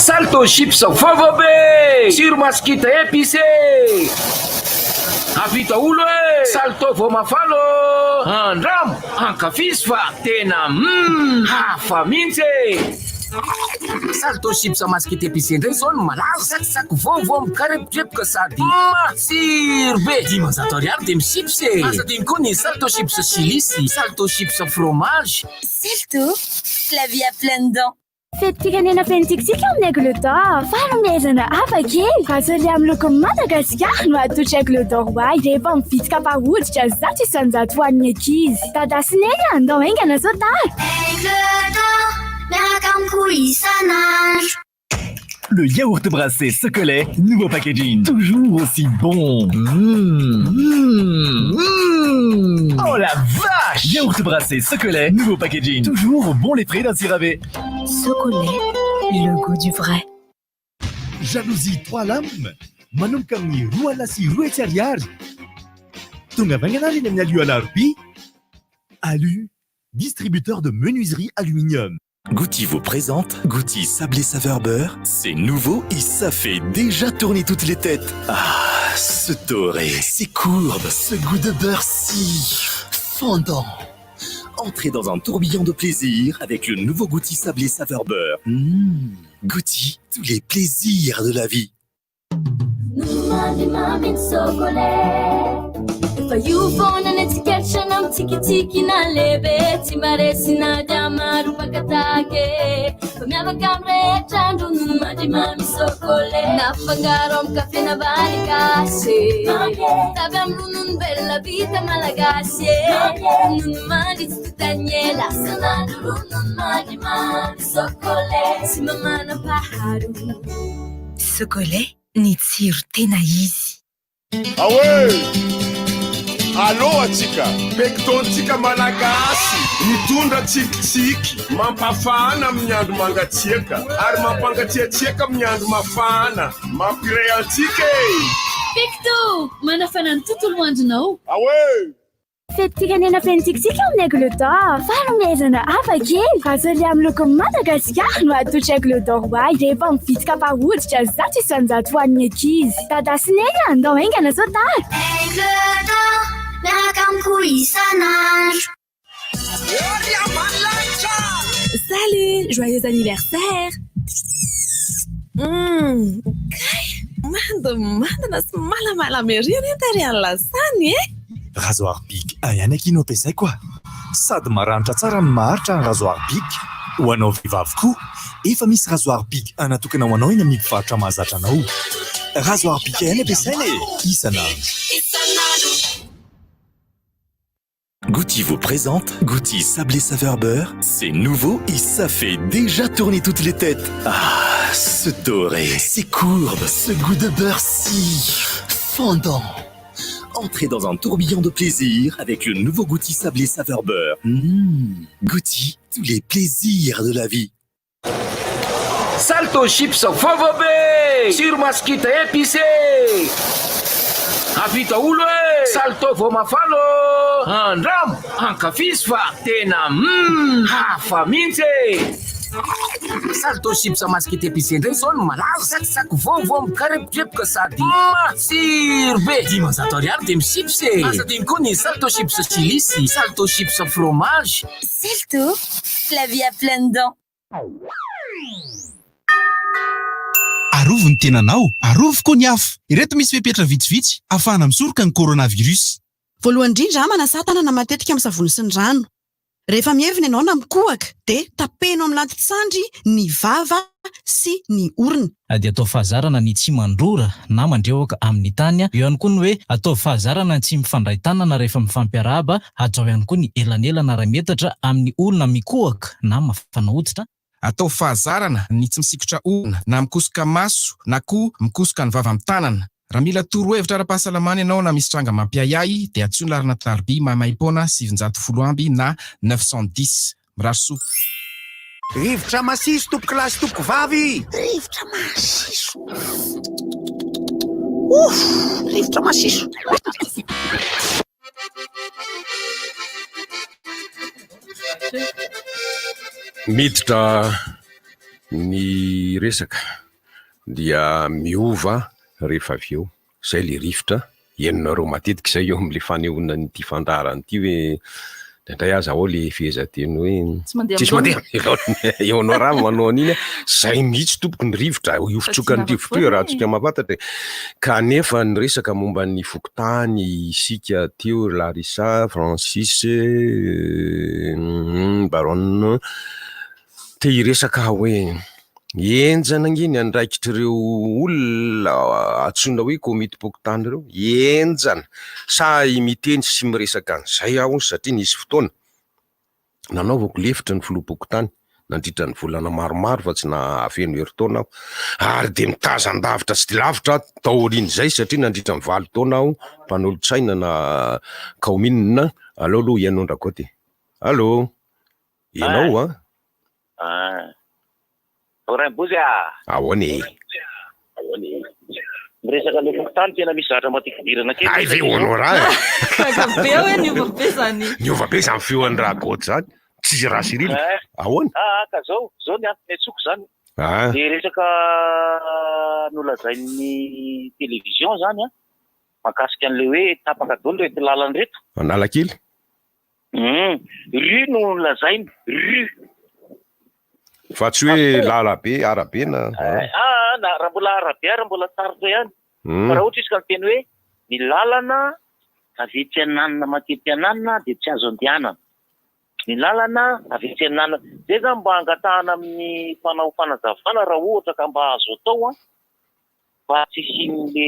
Salto chips vava be sur masquita épicé avita olo e salto vo mafalo andramo ankafisy fa tena hafa mihitsy salto chips masquita épicé ndray zao no malaza sakisaky vovo mikarepotreboka sady matsiro be 10 ariary de michips e asadiny koa ny salto chips chilisy salto chips fromage
Salto, la vie a plein dedans. Fetim-pirenena fentikitsika amin'ny Angleterre. Fanomezana hafa kely. Vazoly amin'ny loko Madagasikara no atotry Angleterre hoay. Rehefa mivitrika pahoditra zato isanjato ho an'ny ankizy. Dadasiny andao aingana zao tara.
Angleterre, miaraka amiko isan'andro.
Le yaourt brassé Socolet, nouveau packaging, toujours aussi bon. Oh la vache! Yaourt brassé Socolet, nouveau packaging, toujours bon les frais d'un siravé.
Socolet, le goût du vrai.
Jalousie 3 lames, manomboka amin'ny roa lasy roa hetsy ariary. Tonga vainganary eny amin'ny ALU Alarpi. ALU, distributeur de menuiserie aluminium.
Goutti vous présente Goutti sablé saveur beurre. C'est nouveau et ça fait déjà tourner toutes les têtes. Ah, ce doré, ces courbes, ce goût de beurre si fondant. Entrez dans un tourbillon de plaisir avec le nouveau Goutti sablé saveur beurre. Goutti, tous les plaisirs de la vie.
Fa io foana ny etsikeritrana mitsikitsiki na lehibe tsy maresina dia maro pakatake fa miavaka amin'ny rehetra androno mandrimamy sokole nafangaro amin'ny kafe na vary gasy tavy amin'ny ronono belona vita malagasy ronono mandry tsy totanye lasa nandro ronono mandrimamy sokole sy mamana paharo
Socolet ny tsiro tena izy.
Alô atsika pektontsika malagasy mitondra tsikitsiky mampafana amin'ny andro mangatsiaka ary mampangatsiatsiaka amin'ny andro mafana mampiray antsika
PECTO manafana ny tontolo andronao.
Fetim-pirenena fentikitsika amin'ny Angleterre. Fanomezana hafa kely. Vazoly amin'ny loko Madagasikara no atotry Angleterre hoay. Rehefa mivitrika pahoditra zato isanjato ho an'ny ankizy. Dadasiny andao aingana zao tara.
Angleterre, miaraka amiko isan'andro.
Salut, joyeux anniversaire. Mandana sy malamalama ery any antariany lasany e.
Rasoir Bic ayana kino ampiasay koa. Sady maranitra tsara ny maharitra ny rasoir Bic. Ho anao vehivavy koa, efa misy rasoir big natokana ho anao eny amin'ny mpivarotra mahazatra anao. Rasoir big eny ampiasaina isan'andro. Gouty vous présente Gouty sablé saveur beurre. C'est nouveau et ça fait déjà tourner toutes les têtes. Ah, ce doré, ces courbes, ce goût de beurre si fondant. Entrez dans un tourbillon de plaisir avec le nouveau Gouty sablé saveur beurre. Gouty, tous les plaisirs de la vie.
Salto chips fovobé, sur masquita épicé. Avita olo e, salto vao mafalo. Andram, ankafisy fa tena hafa mihitsy e. Salto chips maskita épicé ndray zao no malaza, sakisaky vaovao mikarepotreboka sady matsiro be. 10 ariary de chips e. Asa dimy koa ny salto chips chilisy, salto chips fromage.
Salto, la vie à pleines dents.
Arovo ny tenanao, arovo koa ny afo. Ireto misy fepetra vitsivitsy ahafahana misoroka ny coronavirus.
Voalohany indrindra manasa tanana matetika amin'ny savony sy ny rano. Rehefa mievina ianao na mikohaka dia tapenao amin'ny latitsandry ny vava sy ny orona.
Dia atao fahazarana ny tsy mandrora na mandreoka amin'ny tany. Eo ihany koa ny hoe atao fahazarana ny tsy mifandray tanana rehefa mifampiarahaba. Atao ihany koa ny elanelana ara-metatra amin'ny olona mikohaka na mafana hoditra.
Atao fahazarana ny tsy misikotra orona na mikosoka maso na koa mikosoka ny vava amin'ny tanana. Raha mila torohevitra ara-pahasalamana ianao na misy tranga mampiayay dia antsoina larina tarby mahamaim-poana 710 amby na 910 miraso.
Rivotra masiso tompoko lasy tompoko vavy. Rivotra masiso. Rivotra masiso.
Miditra ny resaka dia miova rehefa avy eo. Zay le rivotra enonareo matetika izay eo amin'le fanehoana nyity fandarany ity hoe indray aza ao le fehezanteny hoe tsisy mandeha eo anao raha manao an'iny zay mihitsy tompoko ny rivotra io fitrokany rivotra raha tsika mafantatra. Kanefa ny resaka momba ny fokontany isika teo Larissa, Francis, Baronne te hiresaka hoe enjana nginy andraikitr'ireo olona antsoina hoe komiti-pokotany ireo enjana sa miteny sy miresaka an'izay aho satria nisy fotoana nanaovako lefitra ny filoha-pokotany nandritra ny volana maromaro fa tsy nahafeno herintaona aho ary de mitazan-davitra sy lavitra taorian'izay satria nandritra ny 20 taona aho mpanolotsaina na kaominina. Allo aloha ianao Ndrakoty. Allo ianao
Oran bozia.
Ahoany?
Miresaka le fokontany tena misy zavatra matifidirana kely.
Ay ve hoanao raha.
Be hoe niova be zany.
Niova be zany feon'ny Ndrakoty zany. Tsisy raha sirily. Ahoany?
Ka zao ny antony atsoko zany. De resaka nolazain'ny télévision zany makasika an'le hoe tapaka dolo reto lalany reto.
Analakely?
Rue no lazainy, rue.
Fa tsy hoe lalabe, arabe na.
Raha mbola arabe raha mbola sarotra ihany. Fa raha ohatra izy ka miteny hoe ny lalana avy etsy ananana matety ananana dia tsy azo andehanana. Ny lalana avy etsy ananana. Zay zany mba angatahana amin'ny fanao fanazavana raha ohatra ka mba azo atao mba tsy hisian'le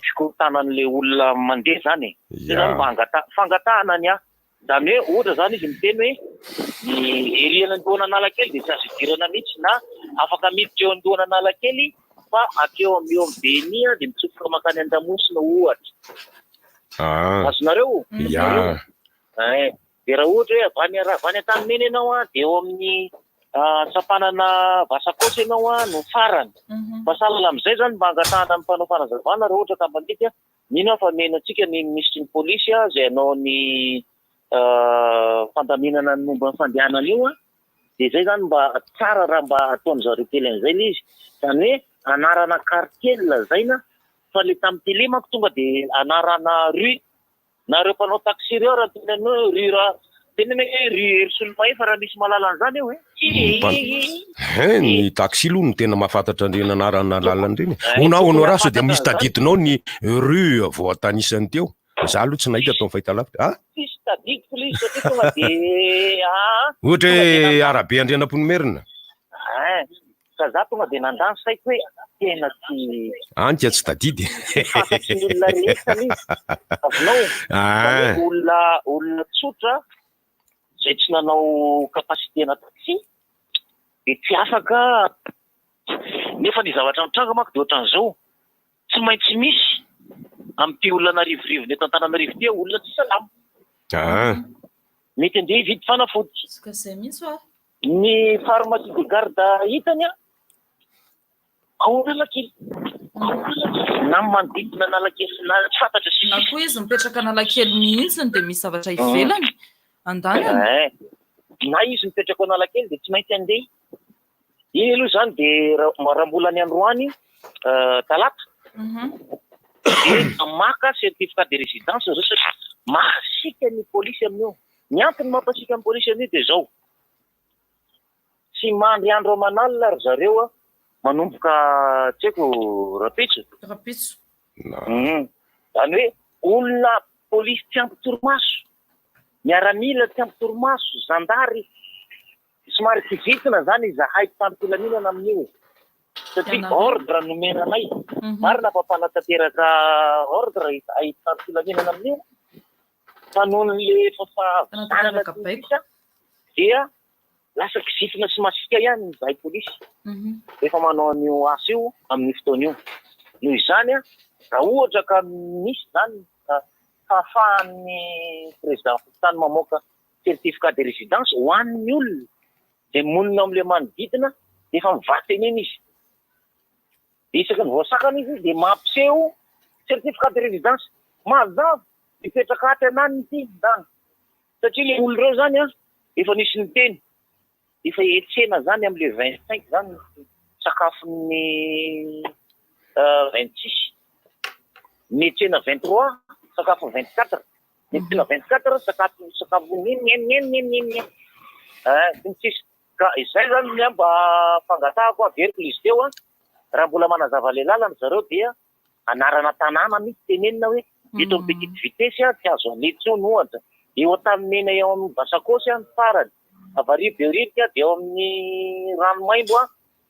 fikorontanan'le olona mandeha zany. Zay zany mba fangatahana ny zany hoe ohatra zany izy miteny hoe ny eriana andohana Analakely dia tsy azo idirana mihitsy na afaka miditra eo andohana Analakely fa akeo eo amin'ny Benia dia mitsofoka makany Andamosina ohatra. Azonareo? Dia raha ohatra hoe avany an-tanimena ianao dia eo amin'ny sapanana Vasakosy ianao no farany. Fa sahala amin'izay zany mba angatahana amin'ny mpanao fanazavana raha ohatra ka mandidy nino fa menantsika ny ministry ny polisy izay anao ny fandaminana ny momba ny fandehanana io dia zay zany mba tsara raha mba ataon'izareo tely an'izay le izy. Zany hoe anarana quartier lazaina fa le tamin'ny télé manko tonga dia anarana rue. Na reo mpanao taxi reo raha tena hoe rue raha tena hoe rue Hersolomahe fa raha misy mahalala an'izany eo
ny taxi aloha no tena mahafantatra ny anarana lalana reny. Onao raso dia misy taditinao ny rue vao antanisan'ny teo. Za aloha tsy nahita tao fahitalavitra.
tadidiko le izy satria tonga de
ohatra hoe arabe andrianam-ponomerina
ka za tonga de nandany saiko hoe tena tsy
antia tsy tadidy
fantatry ny olona rehetra izy avinao olona tsotra zay tsy nanao kapasitena taxi de tsy afaka nefa ny zavatra mitranga manko de ohatran'izao tsy maintsy misy amin'ity olona narivorivo ny eto Antananarivo ty olona tsy salama mety andeha hividy fanafody ny pharmacie de garde hitany aorinalakely na manodidina analakely na tsy fantatra
na koa izy mipetraka analakely mihitsiny de misy zavatra ivelany andany
na izy mipetraka analakely de tsy maintsy andeha iny aloha zany de raha mbola ny androany talata de maka certificat de résidence zao satria mahasika ny polisy amin'io ny antony mampasika ny polisy amin'io de zao tsy mandry andro aman'alina ry zareo manomboka tsy haiko rapitso zany hoe olona polisy tsy ampy torimaso miaramila tsy ampy torimaso zandary somary kivitina zany izahay mpampilaminana amin'io satria ordre nomena anay marina fampanatanteraka ordre ay mpampilaminana amin'io fa nohon'le fafavanana dia lasa kizitina sy masika ihany izahay polisy rehefa manao an'io asa io amin'ny fotoana io noho izany raha ohatra ka misy zany ahafahan'ny président tany mamoaka certificat de résidence ho an'ny olona de monina am'le manodidina de efa mivateny eny izy de isaky ny voasakana izy de mampiseho certificat de résidence mazava mipetraka aty anany ity zany satria le olo reo zany efa nisy ny teny efa etsena zany am'le 25 zany sakafon'ny 26 metsena 23 sakafo 24 metsena 24 sakafo neny ka izay zany ny mba fangatahako averiko izy teo raha mbola manazava le lalana zareo dia anarana tanàna misy tenenina hoe eto amin'ny petite vitesse tsy azo anetsony ohatra eo ataminena eo amin'ny basakosy ny farany avarivo beorika de eo amin'ny ranomaimbo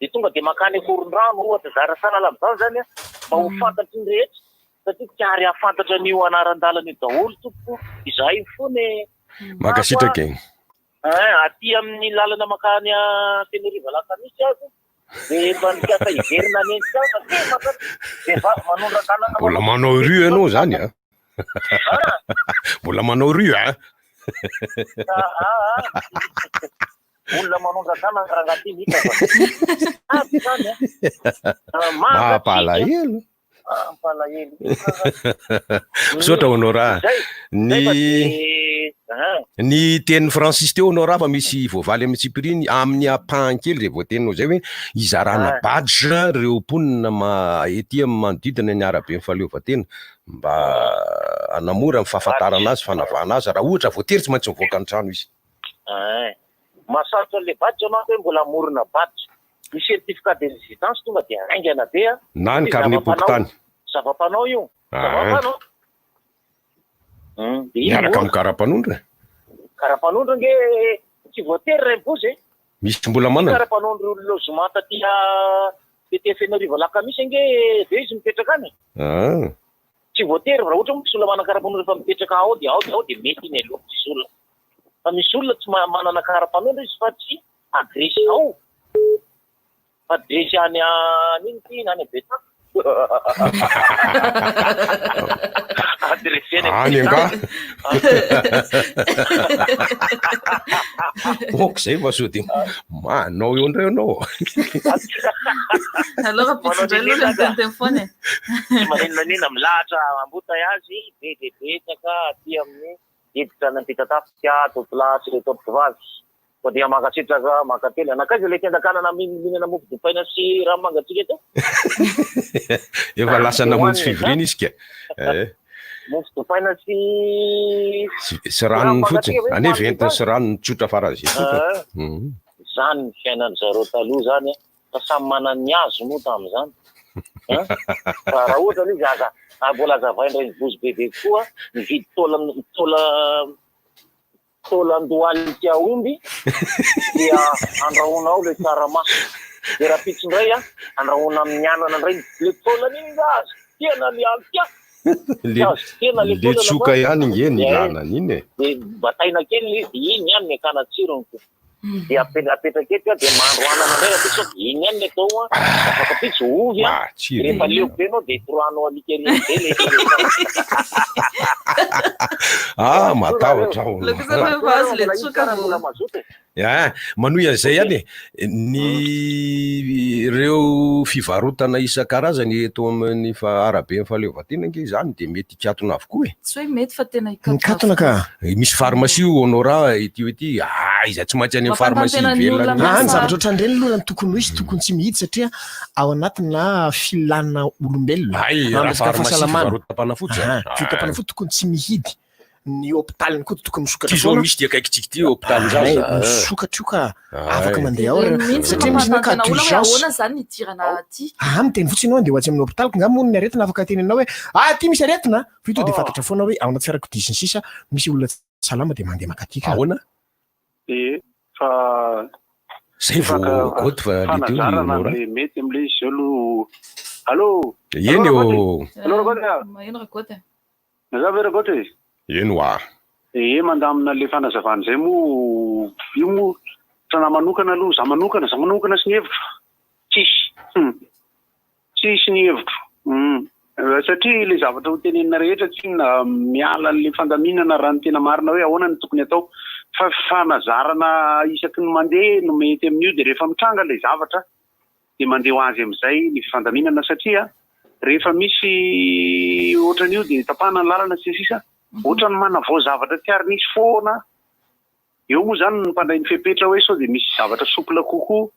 de tonga de makany akoron-drano ohatra zarasana lam'izany zany mba ho fantatry ny rehetra satria tsy ary ahafantatra n'io anaran-dalana io daholo tompoko izahay fony
makasitraka eny
aty amin'ny lalana makany Tenerife lakamisy azo de mba nikiasa iverina any endrika de manondra tanana
mbola manao rue ianao zany mbola manao rue
olona manondra tanana raha anaty hita zany
mampalahelo
mampalahelo
misaotra honora ny teny francis teo honora fa misy voavaly amin'ny tsipiriny amin'ny ampahankely zay voateninao zay hoe izarana badge reo mponina ety manodidina ny arabe ny fahaleovatena mba anamora ny fahafantarana azy fanavana azy raha ohatra voatery tsy maintsy mivoaka ny trano izy
masarotra le badge manko hoe mbola morona badge ny certificat de résidence tonga de aingana be
na ny carnet pokotany
zava-panao io zava-panao
miaraka amin'ny karapanondra
karapanondra nge tsy voatery ray bozy
misy mbola manana
karapanondra lozomata tia PTF Rivo lakamisy nge de izy mipetraka any tsy voatery raha ohatra misy olona manana karapanondra fa mipetraka ao de mety iny aloha misy olona fa misy olona tsy manana karapanondra izy fa tsy adresy ao adresy any an'iny ty any betaka
any anga ok zay fa so de manao eo ndray anao
alors pitindray aloha le miteny foana
maninonanina milahatra ambota azy be de betsaka aty amin'ny editra nantitatafika topilasy le topivavy ko dia makasitraka makately anakaiza le tendakanana mihinana mofo dipaina sy raha mangatsika eto
efa lasa namonjy fivirina izy ka
mofo dipaina
sy ranony fotsiny ane ventiny sy ranony tsotra farazay
zany ny fiainany zareo taloha zany fa samy manany ny azo moa tam'izany raha ohatra izy mbola azavaindray ny vozy bebe koa mividy tola tolandoaly tia omby dia andrahonao le tsaramaso de raha pitsindray a andrahona amin'ny anana indray le tolany iny gazy tena lialika
le tsoka ihany ngeny ilana an'iny e
de bataina kely izy iny ihany mekana tsirony de apetraketika de mahandro anana indray apitso iny ihany le tao a afaka pitsy ovy a rehefa lioko be anao de troanao alikeriany be le
matahotra manohy an'izay ihany e ny ireo fivarotana isan-karazany eto amin'ny arabe ny fahaleovatenana nge zany de mety ikatona avokoa e
tsy hoe mety fa tena
ikatona ka misy pharmacie honora ety izay tsy maintsy any amin'ny pharmacie ivelany
ny zavatra ohatrandreny aloha ny tokony ho izy tokony tsy mihidy satria ao anatina filanina olombelona
fahasalamana-panafody
fitam-panafody tokony tsy mihidy ny hôpitaliny koa tokony misokatra
ty zao misy ty akaikitsiky ty hôpitaly zany
misokatra io ka afaka mandeha ao satria misy naka d'urgence
zany nidirana aty
miteny fotsiny ao de hoatsy amin'ny hôpitaly ko ngamo ny aretina afaka tenenao hoe ty misy aretina fa ito de fantatra foana hoe ao anaty fiarakodisy ny sisa misy olona salama de mandeha makatika
ahoana
fa
zay vao goty fa le teo
le mety am'le izy zao alo allo
eny
maino rakoty
naza ve rakoty
eny wa
mandamina le fanazavana zay mo io mo trana manokana aloha za manokana sy ny hevitro tsisy ny hevitro satria le zavatra ho tenenina rehetra tsy na miala le fandaminana raha ny tena marina hoe ahoana ny tokony atao fa fanazarana isaky ny mandeha no mety amin'io de rehefa mitranga le zavatra de mandeha ho azy am'izay ny fandaminana satria rehefa misy ohatran'io de tapahana ny lalana sy sisa ohatra ny manavao zavatra tiary nisy foana eo moa zany ny mpandray ny fepetra hoe sao de misy zavatra sopla kokoa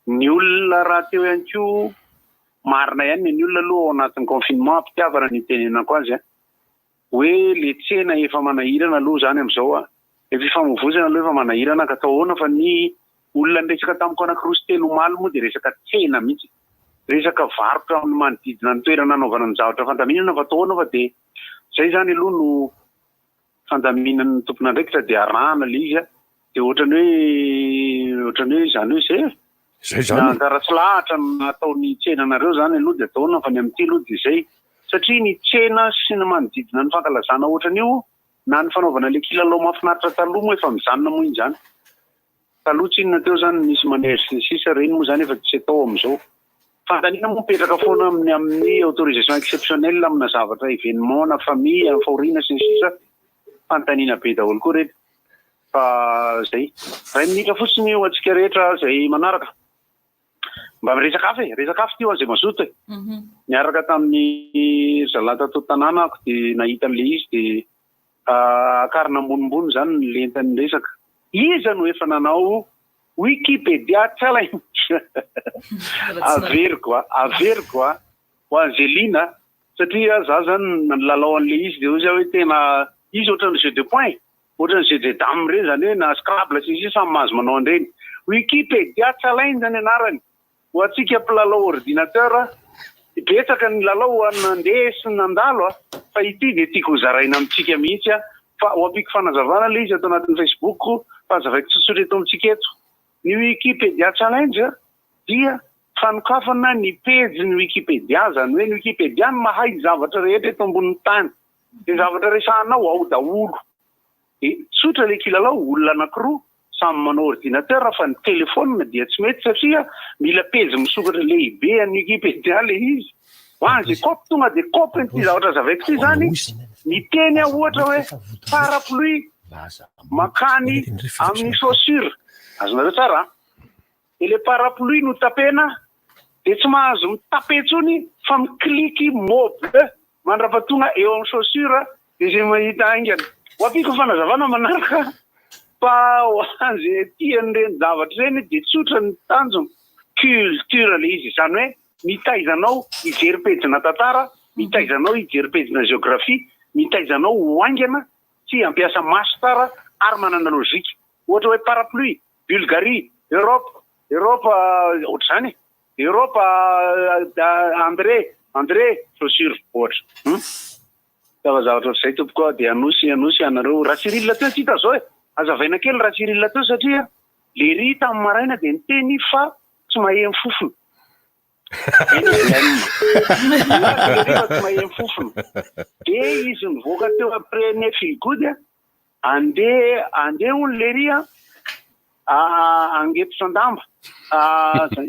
ny olona raha teo ihany koa marina ihany ny olona aloha ao anatin'ny confinement ampitiavana ny tenenako azy hoe le tsena efa manahirana aloha zany am'izao efa ifamovozana aloha efa manahirana ka atao ahoana fa ny olona niresaka tamiko anakiroa sy telo omaly moa de resaka tsena mihitsy resaka varotra amin'ny manodidina ny toerana anaovana ny zavatra fandaminana fa atao ahoana fa de zay zany aloha no fandaminan'ny tompon'andraikitra de arahana le izy de ohatrany hoe zany hoe zay karaha tsy lahatra nataony tsenanareo zany aloha de ataona fa ny amin'ity aloha de zay satria ny tsena sy ny manodidina ny fankalazana ohatran'io na ny fanaovana le kilalao mahafinaritra taloha moa efa mijanona moa iny zany taloha tsinona teo zany nisy manery sisa reny moa zany efa tsy atao am'izao fandanina moa mipetraka foana amin'ny autorisation exceptionnelle amina zavatra événement na famille amin'ny fahoriana sy ny sisa fantaniana be daholo koa rety fa zay ray minitra fotsiny io atsika rehetra zay manaraka mba resaka afy tio zay mazoto niaraka tamin'ny zalata to tanàna ako de nahita an'le izy de akarina ambonimbony zany ny lentany resaka iza no efa nanao Wikipédia tsalainy averiko ho Angelina satria za zany lalao an'le izy de ozy hoe tena izy ohatran'ny jeu de point ohatran'ny jeu de dame reny zany hoe na Scrabble sy samy mahazo manao an'ireny Wikipédia tsalainy zany anarany ho atsika mpilalao ordinateur betsaka ny lalao anandeha sy nandalo fa ity de tiako hozaraina amitsika mihitsy fa ho ampiko fanazavana le izy ato anatin'ny Facebook fa zavaiko tsotsotra eto amitsika eto ny Wikipédia challenge dia fanokafana ny page ny Wikipédia zany hoe ny Wikipédia ny mahay zavatra rehetra eto ambonin'ny tany de zavatra resahanao ao daholo de tsotra le kilalao olona anakiroa samy manao ordinateur fa ny telefona dia tsy mety satria mila page misokatra lehibe ny Wikipédia le izy hoazy kopy tonga de kopy ny zavatra zavaiko ty zany miteny ohatra hoe parapluie makany amin'ny chaussure azonareo tsara de le parapluie no tapena de tsy mahazo mitape tsony fa mikliky mobile mandrapatonga eo amin'ny chaussure de zay mahita aingana ho apiko fanazavana manaraka fa hoazy tian'ireny zavatra reny de tsotra ny tanjony culture le izy zany hoe mitaizanao hijery pejina tantara mitaizanao hijery pejina géographie mitaizanao hoaingana tsy ampiasa maso tsara ary manana logika ohatra hoe parapluie Bulgarie Europe ohatr'izany Europe André chaussure ohatra zavatra ohatr'izay tompoko de anosy anareo raha Cyril teo tsy hita zao azavaina kely raha Cyril teo satria le ry tamin'ny maraina dia niteny fa tsy mahay mifofona. Tsy mahay mifofona. Dia izy nivoaka teo après ne feel good andeha ony le ry angepotra andamba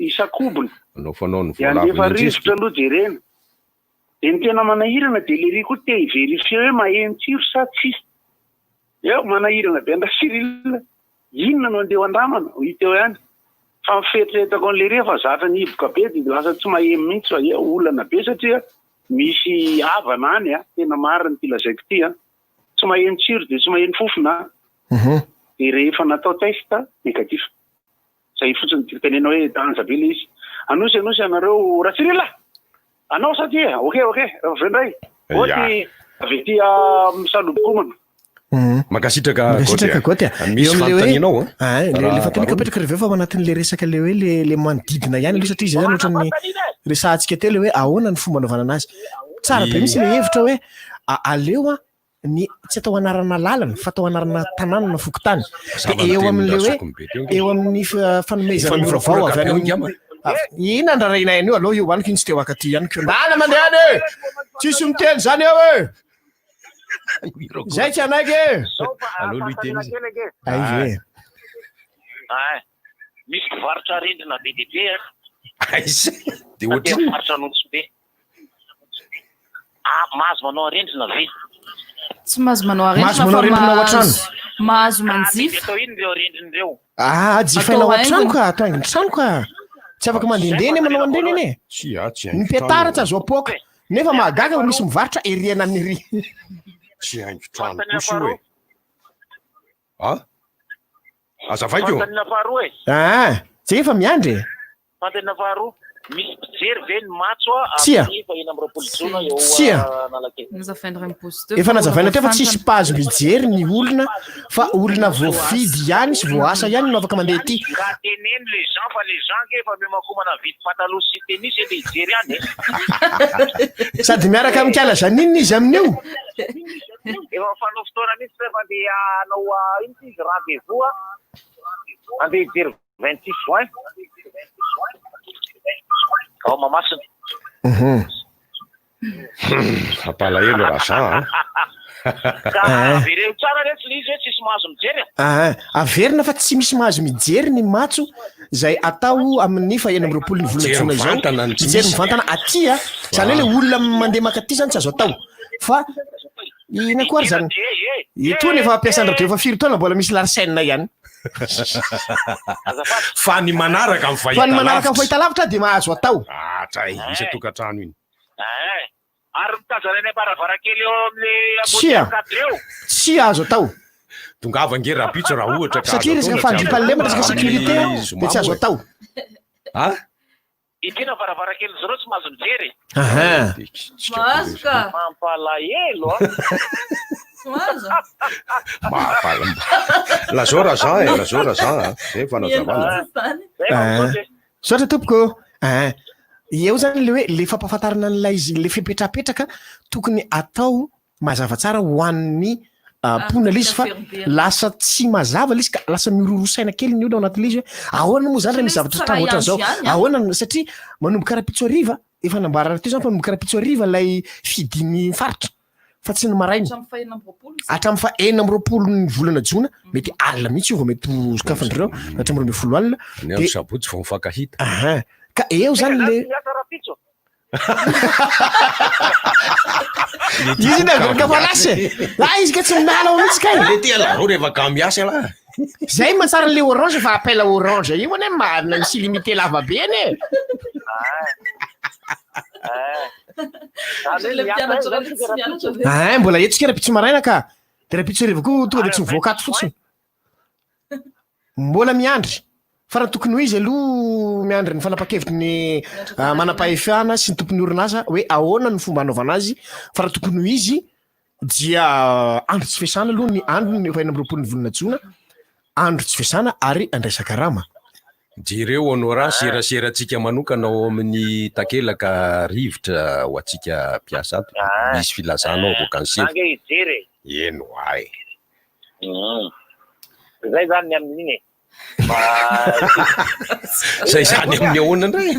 isakobona. Andefa rivotra aloha jerena. Dia ny tena manahirana dia le ry koa te hiverifie hoe maheno tsiro sa tsisy. Eo manahirana be andra Cyril. Inona no andeha andramana hita eo ihany. Fa mifetretako an'le ry fa zatra nivoka be dia lasa tsy maheno mihitsy fa eo olana be satria misy havana any tena marina ty lazaiko ty tsy maheno tsiro dia tsy maheno fofona. Dia rehefa natao test négatif. Zay fotsiny tenena hoe danja be le izy. Anosy anareo raha Cyril anao satria ok vendray ohaty avy ety misalobokomana.
Makasitraka
goty misy fantantinao le fantanika petraka reveo fa manatin'le resaka le hoe le manodidina ihany aloha satria zay zany ohatran'ny resantsika teo le hoe ahoana ny fomba anaovana anazy tsara be misy le hevitra hoe aleo ny tsy atao anarana lalana fa atao anarana tanàna na fokotany eo amin'le hoe eo amin'ny fanomezana vaovao avy any ina andraraina io aloha io aniko iny tsy teo akaty ihany ko ndana mandehany tsisy miteny zany eo zay tsy anaiky
misy mpivarotra rindrina be dia be
dia ohatrany
mivarotra anontsy be mahazo manao arendrina ve
tsy mahazo manao arendrina ohatrano mahazo manjify
atao iny reo arendrinireo
jifaina ohatrano ka atao haingony trano ka tsy afaka mandehandehany manao andreny iny mipetara tsy azo apoaka nefa mahagaga misy mivarotra eriana amin'ny ry
tsy haingo trano kosa hoe azavaiko
fantanina faharoa
zay efa miandry
fantanina faharoa misy mpijery ve ny matso
efa nazavaina teo fa tsisy pazo mijery ny olona fa olona voafidy ihany sy voasa ihany no afaka mandeha ty
teneny le gens fa le gens ke efa memakomana vidy pataloha sy tenisy le hijery any
sady miaraka mikala zaniny izy amin'io
efa fanao fotoana mihitsy rehefa andeha anao iny ty izy rendez-vous andeha hijery 26 juin ao mamasina
apalahelo raha sa
ka avereo tsara rehetra le izy hoe tsisy mahazo mijery
averina fa tsy misy mahazo mijery ny matso zay atao amin'ny faena amby roapolo ny volana jona zao mijery mivantana atya zany hoe le olona mandeha makaty zany tsy azo atao fa ina koa ary zany itony efa ampiasan-drateo efa firy taona mbola misy larsaine ihany
fa ny manaraka
amin'ny fahita lavitra dia mahazo atao
tray misy tokantrano iny
ary mitazana any am-baravarakely eo amin'le
aboteo tsy azo atao
tongava nge rapitso raha ohatra
satria resaka fandriam-pahalemana resaka sécurité dia tsy azo atao
itena varavarakely zareo tsy mahazo mijery
mahazo ka
mampalahelo
lazao razan zay fanazavana
sotra tompoko eo zany le hoe le fampahafantarana an'ilay izy le fipetrapetraka tokony atao mazava tsara ho an'ny pona l'izy fa lasa tsy mazava l'izy ka lasa mirorosaina kely ny olo ao anatin'le izy hoe ahoana moa zany raha misy zavatra trano ohatran'izao ahoana satria manomboka raha-pitso ariva efa nambarana teo zany fa manomboka raha-pitso ariva lay fidiny faritra fa tsy ny maraina hatramin'ny fa 4 ny volana jona mety alina mihitsy io vao mety sokafandireo hatramin'ny 20 alina
dia sabotsy vao mifankahita
ka eo zany le izy naverika falasy izy ka tsy minala mihitsy kay
le ty alaro rehefa ka miasa la
zay matsara le orange fa appela orange io ane marina misy limité lava be ane mbola etsika raha-pitso maraina ka de raha-pitso ariva koa tonga de tsy mivoaka ato fotsiny mbola miandry fa raha tokony ho izy aloha miandry ny fanapa-kevitry ny manam-pahefana sy ny tompony orinasa hoe ahoana ny fomba anaovana azy fa raha tokony ho izy dia andro tsy fiasana aloha ny andro ny 4 ny volana jona andro tsy fiasana ary andraisaka rama
jereo anao raha seraseratsika manokana ao amin'ny takelaka rivotra ho atsika mpiasa ato misy filazanao voakansy eno ay
zay zany ny amin'iny
zay zany amin'ny ahoana ndray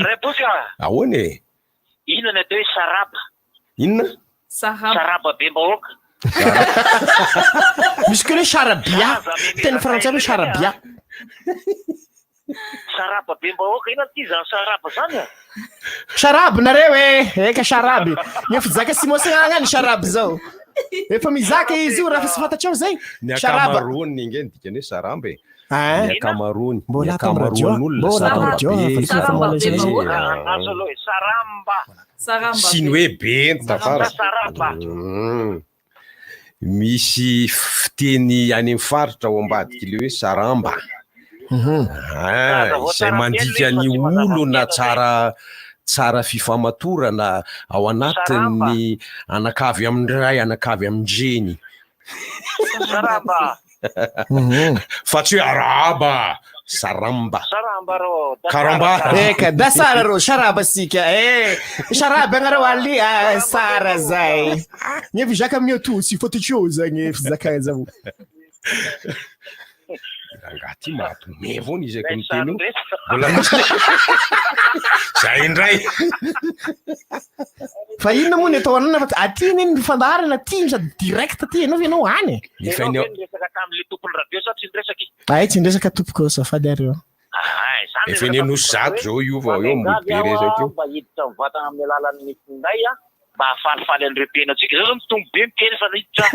reposa
ahoana e
inona atao hoe saraba
inona
saraba be mbahoaka
misy koa hoe charabia tena frantsay hoe charabia
saraba be mbahoaka ina ty zany saraba zany a
sharaby nareo eka sharaby efa zaka simosagna ny sharaby zao efa mizaka izy io raha fa sy fantatrao zay
ny akamarony inge ny dikany hoe saramba e ny akamarony
mbola
siny hoe benta fara misy fiteny any amin'ny faritra ao ambadika le hoe saramba zay mandika ny olo na tsara fifamatorana ao anatin'ny anakavy amin'ray anakavy amin'ireny
saramba
fa tsy hoe araba saramba
karamba
eka da sara rô saraba sika saraba agnareo ali sara zay nefa zaka amin'io to tsy fototreo zagny fizakana zao
angaty matomey avao izy ako miteny io mbola zay indray
fa inona moa ny atao anana fa aty ny mifandarana ty sady direct ty anao ianao any ay tsy ndresaka tompoko safady areo
efa ny anosy zato zao io va eo ambody be resaky io
mba hiditra mivatana amin'ny alalan'ny finday a mba hafalifaly an'ireo penatsika zao zao mitombo be mipeny fa nahiditra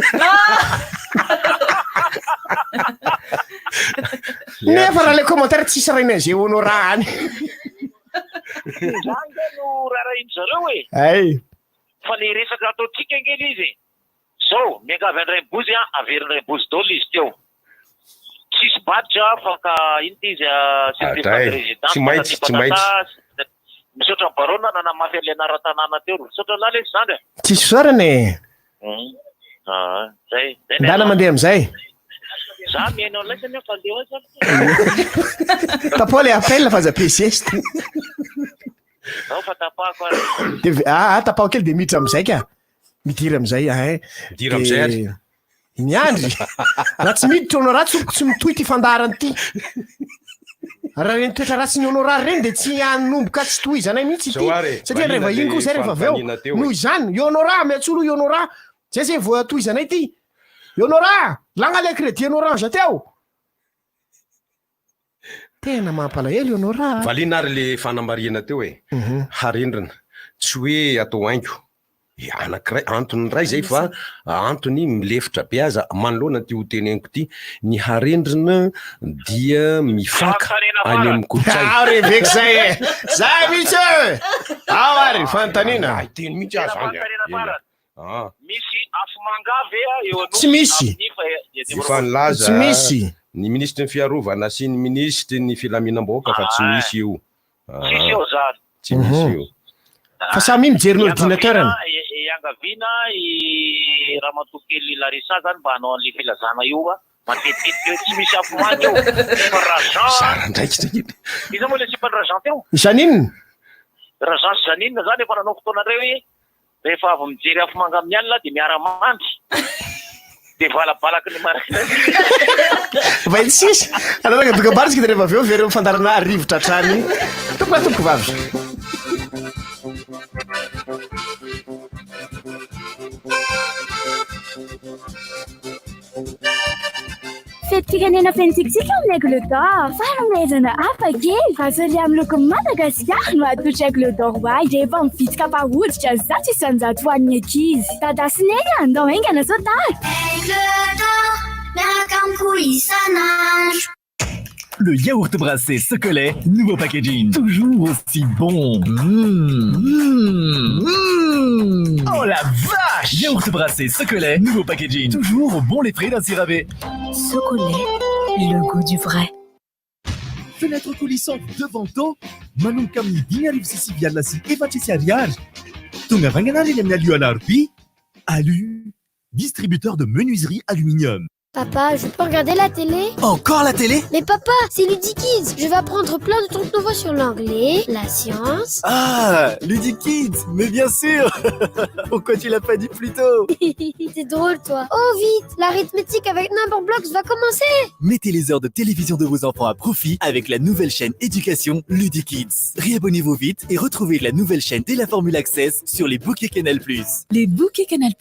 nefa raha le commentaire tsisy raha inazay ono raha any
zany no raha iny zareo e
ay
fa le resaka ataotsika ngely izy zao miangavy an'iray bozy a averin'iray bozy dolo izy teo tsisy badra fa ka ino ty izy
tsy maintsy
misaotra barona nanamafy an'le anara-tanàna teo misaotra lala izy zany
tsisy fisaorana
zay
ndana mandeha amizay
za miainao laisany a fandeha
tapoa le appel fa za PCS
zao fa tapako
tapao kely de miditra amizay ka midira amizay
midira amizay ary
miandry raha tsy miditra ono raha tsy mitoy ty fandarany ty raha reny toetra ratsy ny honorary reny de tsy anomboka tsy tohizanay mihitsy ty satria reva iny koa zay rehefa avy eo noho izany honora miatsolo honora zay zay vo tohizanay ty honora lagna le crédit orange teo tena mampalahelo honora
valina ary le fanamariana teo e harendrina tsy hoe atao haingo anankiray antony ray zay fa antony milefitra be aza manoloana ty ho teneniko ty ny harendrina dia mifaka any amin'ny kolotsay
rebeky zay zay mihitsy ao ary fantanina
teny mihitsy azy
misy afo mangavy eo
tsy misy
efa nilaza
tsy misy
ny ministre ny fiarovana sy ny ministre ny filaminam-bahoaka fa tsy misy io tsy misy io
fa samy mijery n'ordinateur
iangavina raha matokely larisa zany mba hanao an'le filazana io a matetiky tsy misy afo mangy eo
sara ndraiky
iza moa le tsy mpandragent teo
janine
ragent sy janine zany efa nanao fotoanareo e rehefa avy mijery afo manga amin'ny alina de miara-mandry de valabalaky ny marakina
va itsisy anaraka dokam-barotsika de rehefa avy eo very mifandarana rivotra trany tompoka tompoko vavy
Feti-pirenena fentikitsika amin'ny aigle d'or fanomezana hafa kely fahasory amin'ny loko Madagasikara no atolotra aigle d'or hoay rehefa mivitrika mpahoditra zato isanjato ho an'ny ankizy tadasineny andao aingana sao tara
aigle d'or miaraka amiko isanandro.
Le yaourt brassé Socolet, nouveau packaging, toujours aussi bon. Oh la vache! Yaourt brassé Socolet, nouveau packaging, toujours bon les frais d'un sirop.
Socolet, le goût du vrai.
Fenêtre coulissante devant toi, Manon Kamni dinarivo sy sivy alina sy efatra sy ariary. Tonga vainganareny amin'ny ALU ALU, distributeur de menuiserie aluminium.
Papa, je peux regarder la télé?
Encore la télé?
Mais papa, c'est Ludikids. Je vais apprendre plein de trucs nouveaux sur l'anglais, la science.
Ah, Ludikids, mais bien sûr. Pourquoi tu l'as pas dit plus tôt?
C'est drôle, toi. Oh, vite, l'arithmétique avec Numberblocks va commencer.
Mettez les heures de télévision de vos enfants à profit avec la nouvelle chaîne éducation Ludikids. Réabonnez-vous vite et retrouvez la nouvelle chaîne dès la formule Access sur les bouquets Canal+.
Les bouquets Canal+.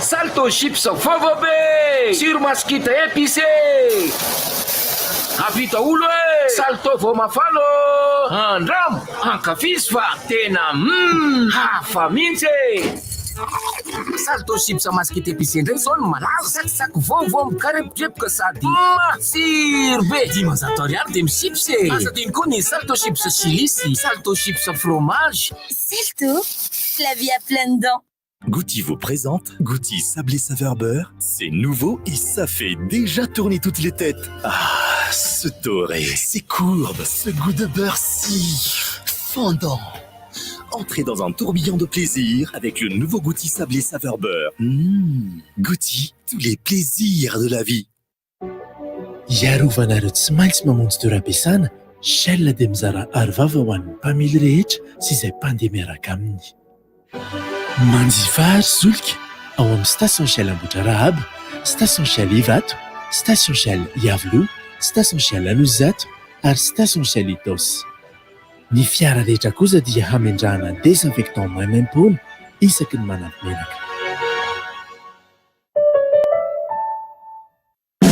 Salto chips fofobé sur masquita épicé. Avita olo e salto vao mafalo andramo ankafisy fa tena hafa mihitsy e. Salto chips masquita épicé ndray zao no malaza sakisaky vaovao mikarepotreboka sady matsiro be. 10 ariary de michips e. Asa diny koa ny salto chips chilisy, salto chips fromage.
Salto, la vie a plein dedans.
Goutti vous présente Goutti sablé saveur beurre. C'est nouveau et ça fait déjà tourner toutes les têtes. Ah, ce doré, ces courbes, ce goût de beurre si fondant. Entrez dans un tourbillon de plaisir avec le nouveau Goutti sablé saveur beurre. Goutti, tous les plaisirs de la vie.
Iarovanareo tsy maintsy mamonjy toeram-piasana, Shell dia mizara arovava ho an'ny mpamily rehetra sy izay mpandeha miaraka aminy. Manjifa solika ao amin'ny station Shell Ambotra Rahabo, station Shell Ivato, station Shell Iavolo, station Shell Anozizato ary station Shell Itos. Ny fiara rehetra kosa dia hamendrahana désinfectant maimaim-poana isaky ny manampy menaka.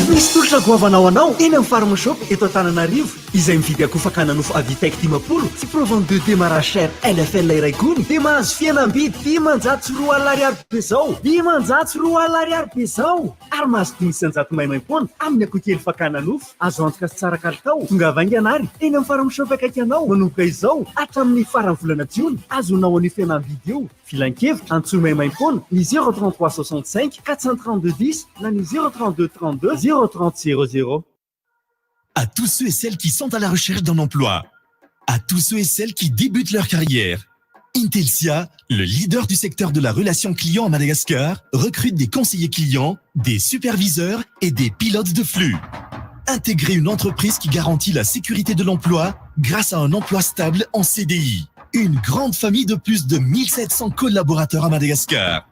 Misy tolotra goavanao anao eny amin'ny Farm Shop eto Antananarivo izay mividy akofakana nofo Avitec 10 sy Provent 2 démarrage cher LFL iray gony dia mahazo fihenam-bidy 10,4 ariary be zao. 10,4 ariary be zao ary mahazo 500 maimaim-poana amin'ny akokely fakana nofo azo antoka sy tsara kalitao. Tonga vainganary eny amin'ny Farm Shop akaiky anao manomboka izao hatramin'ny farany volana Jiona azonao an'io fihenam-bidy io. Filan-kevitra antsoa maimaim-poana ny 033 65 432 10 na ny 032 32 030 00.
À tous ceux et celles qui sont à la recherche d'un emploi, à tous ceux et celles qui débutent leur carrière, Intelsia, le leader du secteur de la relation client à Madagascar, recrute des conseillers clients, des superviseurs et des pilotes de flux. Intégrez une entreprise qui garantit la sécurité de l'emploi grâce à un emploi stable en CDI. Une grande famille de plus de 1700 collaborateurs à Madagascar.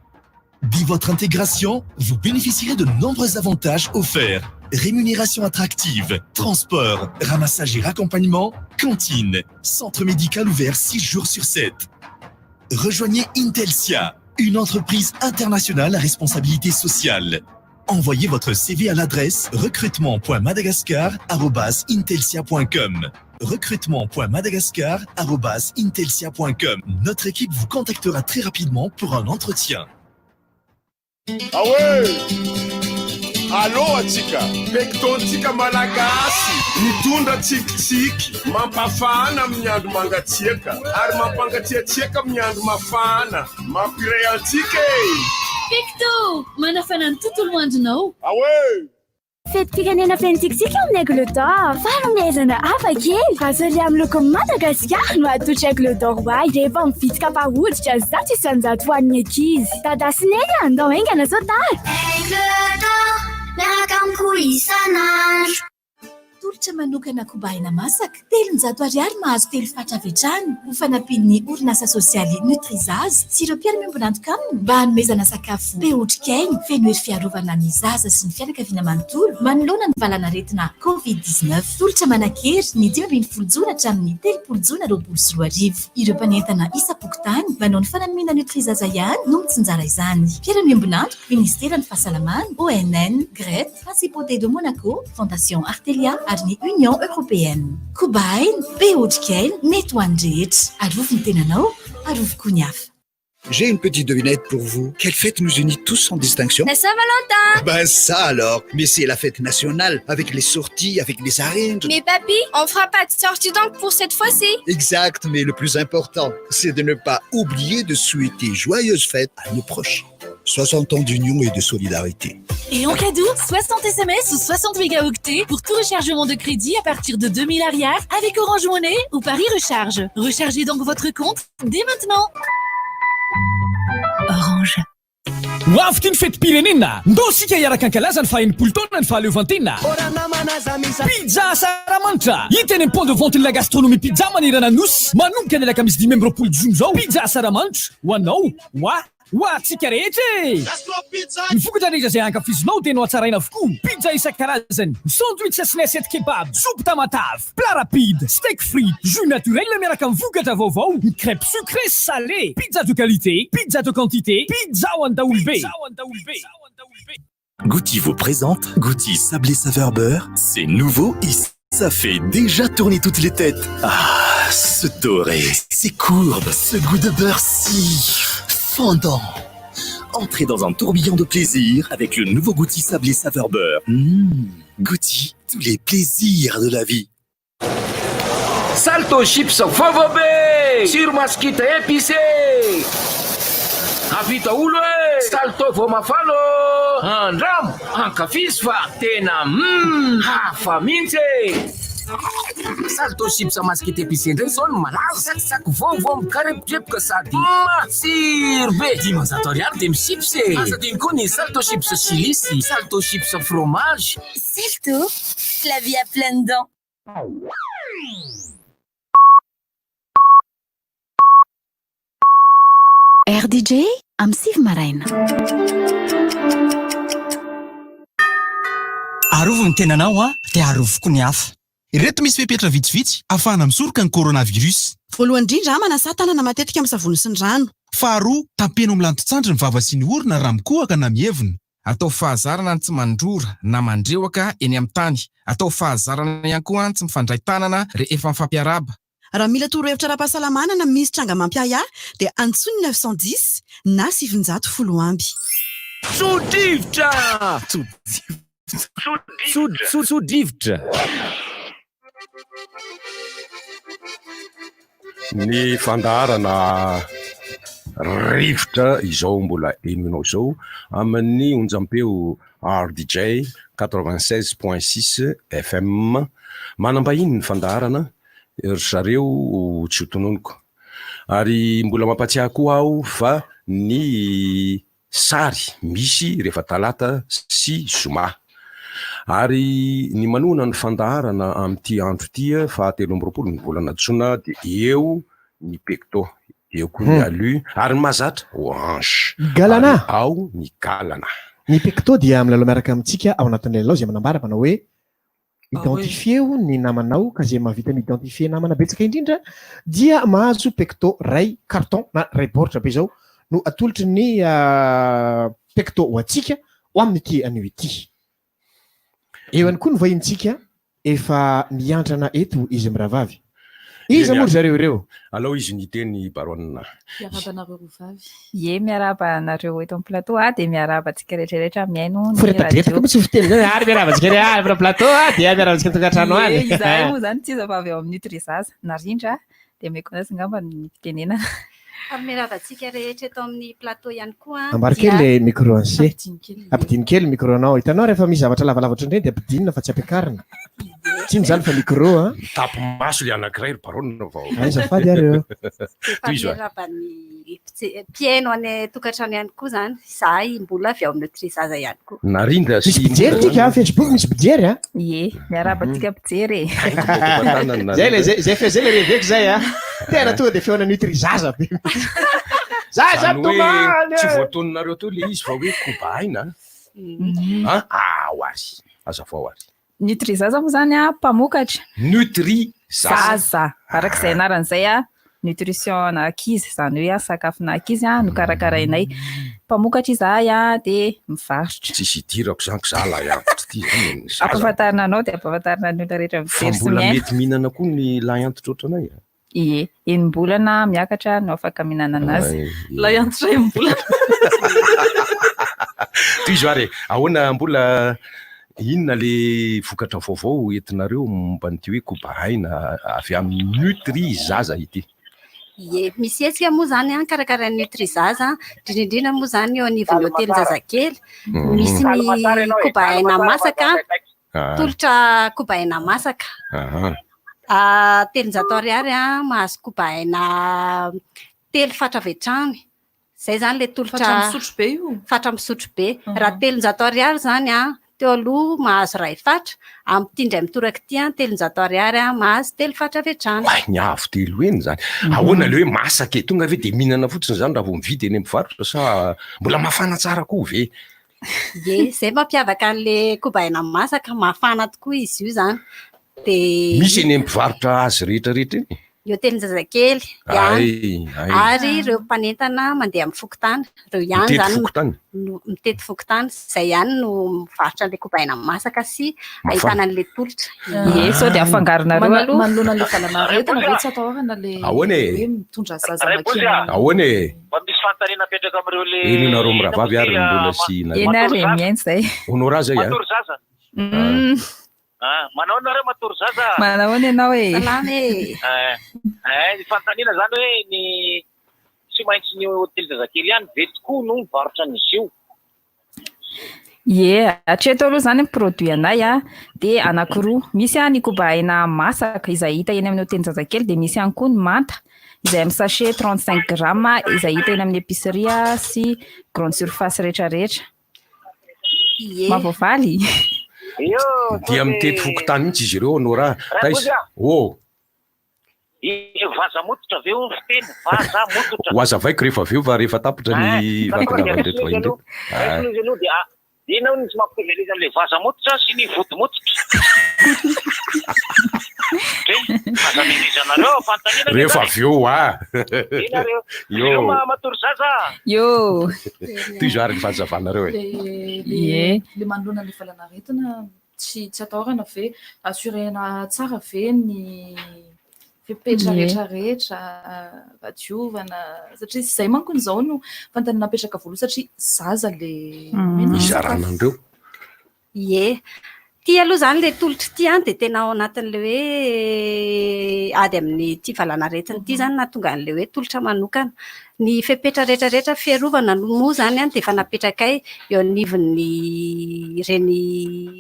Dès votre intégration, vous bénéficierez de nombreux avantages offerts. Rémunération attractive, transport, ramassage et raccompagnement, cantine, centre médical ouvert 6 jours sur 7. Rejoignez Intelsia, une entreprise internationale à responsabilité sociale. Envoyez votre CV à l'adresse recrutement.madagascar@intelsia.com. recrutement.madagascar@intelsia.com. Notre équipe vous contactera très rapidement pour un entretien.
Ah ouais! Allô atsika, pectontsika malagasy, mitondra tsikitsiky, mampafana amin'ny andro mangatsiaka, ary mampangatsiatsiaka amin'ny andro mafana, mampiray antsika e!
PECTO, manafana ny tontolo andronao.
Ah ouais!
Fetim-pirenena fentsiksika amin'ny Angleterre. Fanomezana hafa kely. Fahasalia amin'ny loko Madagasikara no atolotra Angleterre rehefa mivitrika pahoditra zato isanjato ho an'ny ankizy. Dadasineny andao haingana zao tara.
Angleterre, miaraka amiko isan'andro.
Tolotra manokana kobaina masaka 300 ariary mahazo 3 fatra avetrany ho fanampian'ny orinasa sosialy Nutrizaza sy ireo mpiara-miombonantoka aminy mba hanomezana sakafo be otrikainy feno hery fiarovana ny zaza sy ny fianakaviana manontolo manoloana ny valanaretina Covid-19. Tolotra manakery ny 20 jona hatramin'ny 3 jona 2024. Ireo mpanentana isa-pokotany manao ny fanamina Nutrizaza ihany no mitsinjara izany. Mpiara-miombonantoka Ministera ny Fahasalamana, ONN, GRET, Principauté de Monaco, Fondation Artelia ary ny Union Européenne. Kobainy, be otrikainy, mety ho an'ny rehetra. Arovo ny tenanao, arovo koa ny hafa.
J'ai une petite devinette pour vous. Quelle fête nous unit tous sans distinction?
La Saint-Valentin!
Ben ça alors. Mais c'est la fête nationale, avec les sorties, avec les arènes.
Mais papy, on fera pas de sortie donc pour cette fois-ci.
Exact, mais le plus important, c'est de ne pas oublier de souhaiter joyeuses fêtes à nos proches. 60 ans d'union et de solidarité.
Et en cadeau, 60 SMS ou 60 mégaoctets pour tout rechargement de crédit à partir de 2000 arrières avec Orange Money ou Paris Recharge. Rechargez donc votre compte dès maintenant. Orange.
ho avy ty ny fetim-pirenena ndosika hiaraka ankalaza ny faha-enimpolo taona ny fahaleovantenina pizza Saramantra hita eny pont de vente la gastronomie pizza manerana nosy manomboka ny alakamisy 5 ambin'ny 10 jona zao pizza Saramantra ho anao hoatsika rehetra ny vokatra rehetra izay ankafizinao dia no hatsaraina avokoa pizza isan-karazany sandwich sy assiette kebab soupe tamatave plat rapide steak frite jus naturel miaraka amin'ny vokatra vaovao ny crêpe sucré salé pizza de qualité pizza de quantité pizza ho andaolbe
Goutti vous présente Goutti sablé saveur beurre. C'est nouveau et ça fait déjà tourner toutes les têtes. Ah, ce doré, ces courbes, ce goût de beurre si fondant. Entrez dans un tourbillon de plaisir avec le nouveau Goutti sablé saveur beurre. Goutti, tous les plaisirs de la vie.
Salto chips fovobé, sur masquita épicé. Avita olo e, salto vao mafalo. Andramo, ankafisy fa tena hafa mihitsy e. Salto chips masquita épicé ndray zao no malaza sakisaky vaovao mikarepotreboka sady matsiro be 500 ariary de michips e. Asa diny koa ny salto chips chilisy, salto chips fromage.
Salto, la vie à pleines dents.
RDJ am Siv Maraina.
Arovo ny tenanao dia arovoko ny hafa. Ireto misy fepetra vitsivitsy ahafahana misoroka ny coronavirus.
Voalohany indrindra manasa tanana matetika amin'ny savony sy ny rano.
Faharoa, tapeno amin'ny lanto-tsandry ny vava sy ny orona raha mikohaka na mievina.
Atao fahazarana ny tsy mandrora na mandreoaka eny amin'ny tany. Atao fahazarana ihany koa ny tsy mifandray tanana rehefa mifampiaraba.
Raha mila torohevitra ara-pahasalamana na misy tranga mampiaya dia antsony 910 na 710 amby.
Tsodrivotra! Tsodrivotra!
Ny fandaharana rivotra izao mbola enoinao izao amin'ny onjam-peo RDJ 96.6 FM manambahiny ny fandaharana ry zareo tsy ho tononoko ary mbola mampatsiahy koa aho fa ny sary misy rehefa talata sy zoma ary ny manona ny fandaharana amin'ity andro ity fa 13 ny volana jona dia eo ny PECTO eo koa ny ALU ary ny mahazatra orange
galana
ao ny galana
ny PECTO dia milalao miaraka amintsika ao anatin'ilay lalao izay manambara manao hoe identifieo ny namanao ka zay mahavita m'identifie namana betsaka indrindra dia mahazo PECTO ray carton na ray boritra be zao no atolotry ny PECTO ho antsika ho amin'ity anio ity. Eo ihany koa ny vahintsika efa miandrana eto izy miravavy. Izy moa zareo ireo.
Alao izy ny teny baronina.
Miarabanareo rovavy.
Ie, miarabanareo eto amin'ny plateau dia miarabantsika rehetrarehetra miaino.
Foretadretaka moa tsy fiteny zany ary miarabantsika amin'ny plateau dia miarabantsika tokantrano any.
Izahay moa zany tsy iza fa avy ao amin'ny Nutrizaza narindra dia mekonasy ngamba ny tenena.
Ary miarabantsika rehetra eto amin'ny plateau ihany koa.
Ambarikely micro anse. Ampidiny kely micro anao. Hitanao rehefa misy zavatra lavalavatra indray dia ampidinina fa tsy ampiakarina. Tsy mizany fa micro
tapo maso le anankiray ry baronina vao.
Azafady ary eo.
Miaraban'ny mpiaino any tokantrano ihany koa zany. Zahay mbola avy ao amin'ny Nutrizaza ihany koa.
Narindra
misy pijery tika Facebook misy pijery
Ie, miarabantsika pijery.
Zay fezay le reveko zay tena tonga dia feona Nutrizaza be. Zaza tomany.
Tsy voatoninareo to le izy fa hoe kobaina. Hoazy. Azafao ary.
Nutrizaza moa zany mpamokatra.
Nutrizaza.
Arak'izay anaran'izay nutrition na ankizy zany hoe sakafo na ankizy no karakarainay. Mpamokatra izahay dia mivarotra.
Tsisy idirako zany ko zaho la antitra ity zany.
Ampahafantarina anao dia ampahafantarina ny olona rehetra mijery sy
mbola mety mihinana koa ny lay antitra ohatranay.
Ie, enim-bolana miakatra no afaka mihinana anazy.
Lay antitra enim-bolana.
Toy izy ary ahoana mbola inona le vokatra vaovao entinareo momba n'ity hoe kobahaina avy amin'ny Nutrizaza ity?
Ie, misy hetsika moa zany karakara Nutrizaza, indrindrindra moa zany eo anivon'ny hôtely Zazakely. Misy ny kobahaina masaka, tolotra kobahaina masaka. 300 ariary mahazo kobahaina 3 fatra avy hatrany. zay zany le tolotra
misotro be io
fatra misotro be raha 300 ariary zany teo aloha mahazo 2 fatra amitindray mitoraka ty 300 ariary mahazo 3 fatra avetrany
ny avo telo eny zany ahoana le hoe masaka tonga ve de mihinana fotsiny zany raha vao mividy eny mivarotra sa mbola mafana tsara koa ve
zay mampiavaka an'le kobaina masaka mafana tokoa izy io zany de
misy eny mpivarotra azy rehetrarehetra eny
io telin-jazakely ary ireo mpanentana mandeha amin'ny fokotany reo ihany zany mitety fokotany zay ihany no mivarotra an'le kobaina masaka sy ahitana an'le tolotra
sao de afangaronareo aloha
manolona le valanaretana ve tsy atahorana le
ahoana
hoe mitondra zaza makeny
ahoana
misy fantaniana apetraka amin'ireo le
enonareo miravavy ary mbola sy
enare miainy zay
honora zay
matory zaza manao nareo matory zaza
manahoana ianao e
salamy
ny fantaniana zany hoe ny tsy maintsy ny hotely zazakely ihany ve tokoa no mivarotra an'izy io
hatreto aloha zany produit anay de anakiroa misy ny kobaina masaka izay hita eny amin'ny hotely zazakely de misy ihany koa ny manta izay amin'ny sachet 35 gramma izay hita eny amin'ny épicerie sy grande surface rehetrarehetra mavovaly
dia mitety fokotany mihitsy izy ireo nora
vaza mototra ve fiteny vaza mototra
ho azavaiko rehefa aveo fa rehefa tapitra ny vatanavandreto vahiny
inao ny tsy mampiveleza an'le vaza mototra sy ny vody mototra azaminizanareo fantanina
rehefa aveo
inareo matory zaza
toy zary ny fahazavanareo
le manoloana le valanaretina tsy atahorana ve assurena tsara ve ny fepetra rehetrarehetra vadiovana satria zay mankony zao no fantanina apetraka voaloha satria zaza le
izaranandreo
ty aloha zany le tolotra ty de tena ao anatin'le hoe ady amin'ny ty valanaretiny ty zany nahatonga an'le hoe tolotra manokana ny fepetra rehetrarehetra fiarovana moa zany de efa napetrakay eo anivon'ny reny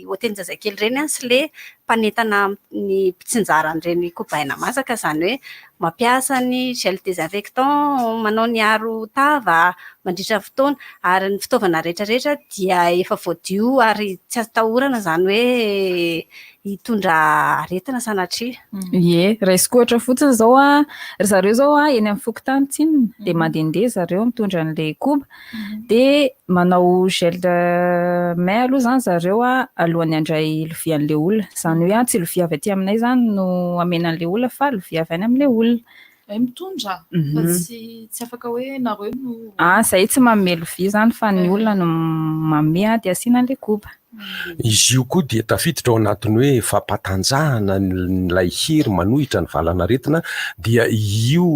hotely-jazakely reny sy le mpanentana ny mpitsinjaran'ireny kobaina masaka zany hoe mampiasa ny gel désinfectant manao ny aro tava mandritra fotoana ary ny fitaovana rehetrarehetra dia efa voadio ary tsy atahorana zany hoe hitondra aretina sanatria
raisiko ohatra fotsiny zao zareo zao eny amin'ny fokotany tsinona de mandehandeha zareo mitondra an'le koba de manao gel main aloha zany zareo alohan'ny andray lovia an'le olona zany hoe tsy lovia avy aty aminay zany no amena an'le olona fa lovia avy any amin'le olona
mitondra fa tsy afaka hoe nareo no
zay tsy manome lovia zany fa ny olona no manome de asiana an'le koba
izy io koa dia tafiditra ao anatiny hoe fampatanjahana nylay hery manohitra ny valanaretina dia io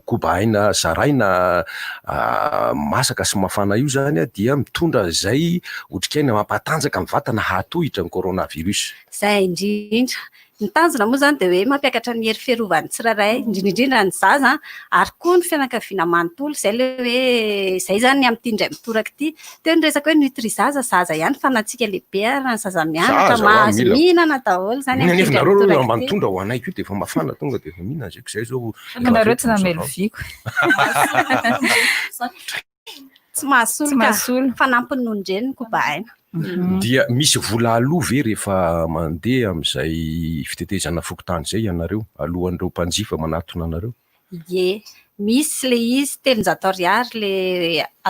kobaina zaraina masaka sy mafana io zany dia mitondra zay otrikaina mampatanjaka ny vatana hatohitra ny coronavirus
zay indrindra ny tanjona moa zany de hoe mampiakatra ny hery fiarovany tsirairay indrindrindrindra ny zaza ary koa ny fianakaviana manontolo zay le hoe zay zany amitindray mitoraka ty teo ny resaka hoe nutri zaza ihany fa natsika lehibe ary ny zaza mianatra mahazo mihinana daholo zany
nareo manontondra ho anay io de efa mafana tonga de efa mihinana zay zay zao
nareo tsy namelo viko
tsy mahasoloka fanampin'ondreny kobaina
dia misy vola aloha ve rehefa mandeha amin'izay fitetezana fokotany zay ianareo alohan'ireo mpanjifa manatona anareo
misy le izy 300 ariary le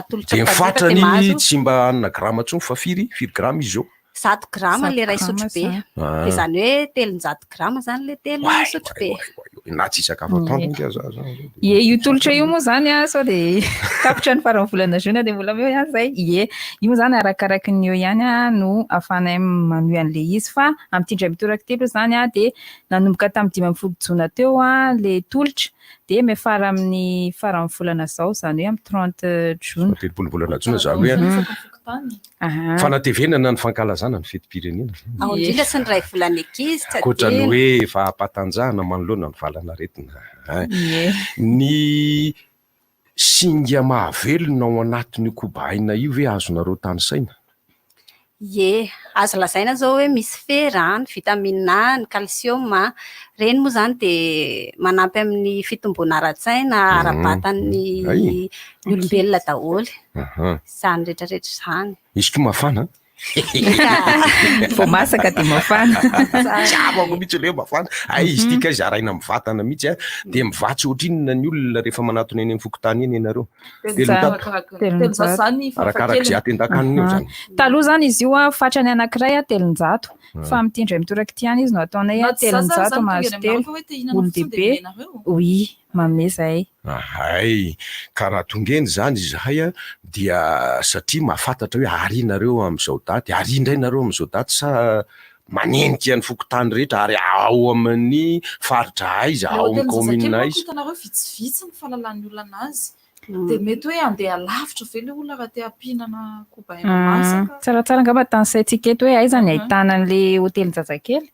atolotra
de mifatrany tsy mba anina grama ntsony fa firy grama izy zao
100 grama le ray sotro be de zany hoe 300 grama zany le telo sotro be
na tsy sakafo atoandro
io tolotra io moa zany sao de tapitra ny farany volana juin de mbola meo ihany zay io moa zany arakaraky ny eo ihany no ahafanay manohy an'le izy fa amitindray mitoraka telo zany de nanomboka tamin'ny 5 jona teo le tolotra de mefara amin'ny farany volana zao zany hoe amin'ny 30 jona
30 volana jona zany hoe fanatevenana ny fankalazana ny fetim-pirenena
ao indrindra sy ny ray volana ekizy
akoatrany hoe fahampatanjahana manoloana ny valanaretina ny singa mahavelona ao anatin'ny kobaina io ve azonareo tany saina
Ie, azo lazaina zao hoe misy fera, ny vitamine A, ny calcium, reny moa zany dia manampy amin'ny fitomboana ara-tsaina, ara-batan'ny olombelona daholo. Izany rehetrarehetra izany.
Izy koa mafana.
Vao masaka dia mafana.
Tsaabako mihitsy le mafana. Izy tika zaraina amin'ny vatana mihitsy dia mivatsy ohatrinona ny olona rehefa manatona eny amin'ny fokotany eny ianareo. Arakaraka izay atendakaniny eo zany.
Taloha zany izy io fatrany anankiray 300, fa amin'ity indray mitoraka ity ihany izy no ataonay 300 mahazo 3 olon-dehibe. Oui, manome zay.
Ka raha tongeny zany izahay dia satria mahafantatra hoe ary nareo amin'izao daty, ary indray nareo amin'izao daty sa manenika ny fokotany rehetra ary ao amin'ny faritra aiza, ao amin'ny commune aiza.
Hitanareo vitsivitsy ny fahalalan'ny olona azy. Dia mety hoe andeha lavitra ve le olona raha te hampihinana kobaina masaka.
Tsaratsara angamba tansaintsika eto hoe aiza ny ahitana an'ilay hotely Zazakely.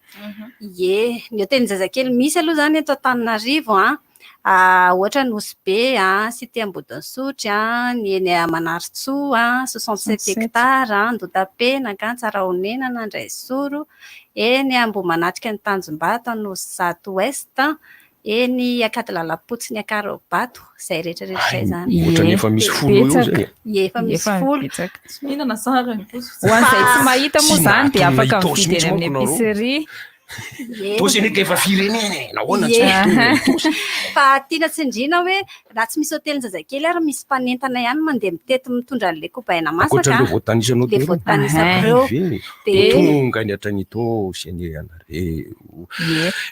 Ie, ny hotely Zazakely misy aloha zany eto Antananarivo ohatra ny Osbe, Cité Ambodisotry, ny eny Manaritsoa, 67 hectares, Andotapenaka, Tsarahonenana, Andraisoro, eny Ambomanatrika ny Tanjombato, Nosy Ouest, eny Akatolalapotsy ny Akarobato, izay rehetrarehetra izay zany.
Ohatra ny efa misy folo eo zay.
Efa misy folo.
Mihinana sara ny
Ho an'izay tsy mahita moa zany dia afaka mividy eny amin'ny épicerie.
Tosy eny efa firenena nahoana
fa tiana tsindriana hoe raha tsy misy hotely Zazakely ary misy mpanentana ihany mandeha mitety mitondra an'ilay kobaina masaka.
Ankoatran'ireo voatanisanao
le voatanisareo
tonga ny atranito sy ny anareo.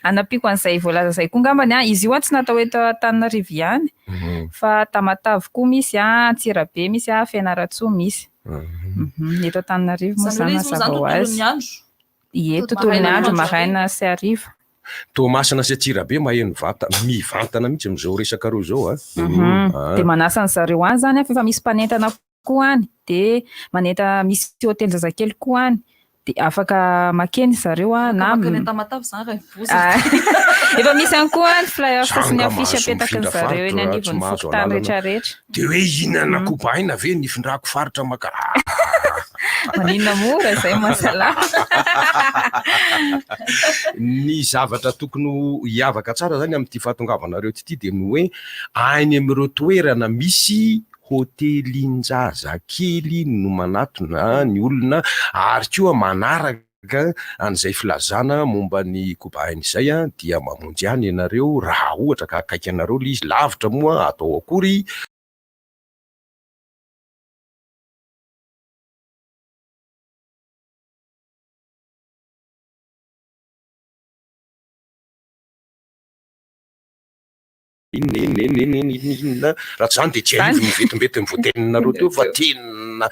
Anapiko an'izay voalaza izay koa ngambany izy io tsy natao eto Antananarivo ihany fa Tamatave koa misy, Antsirabe misy, Fianaratsoa misy. Eto Antananarivo moa zany mazava ho azy. Ie, tontolon'ny andro maraina sy hariva.
Toamasina sy Antsirabe maheno mivantana mihitsy amin'izao resaka reo zao.
Dia manasa ny zareo any zany fa misy mpanentana koa any, dia manenta misy hotely Zazakely koa any, dia afaka makeny zareo na
Tamatave zany raha ivozy.
Efa misy any koa ny flyer sy ny afisy apetaka ny zareo eny anivon'ny fokotany rehetrarehetra.
Dia hoe ihinana kobaina ve nifindrako faritra maka.
Maninona mora izay mahasalama.
Ny zavatra tokony hiavaka tsara zany amin'ity fahatongavanareo ity dia ny hoe any amin'ireo toerana misy hotelin'Jazakely no manatona ny olona ary koa manaraka an'izay filazana momba ny kobaina izay dia mamonjy any ianareo raha ohatra ka akaiky anareo le izy, lavitra moa atao akory. Raha tsy zany dia tsy arivo mivetimbety ny voateninareo teo fa tena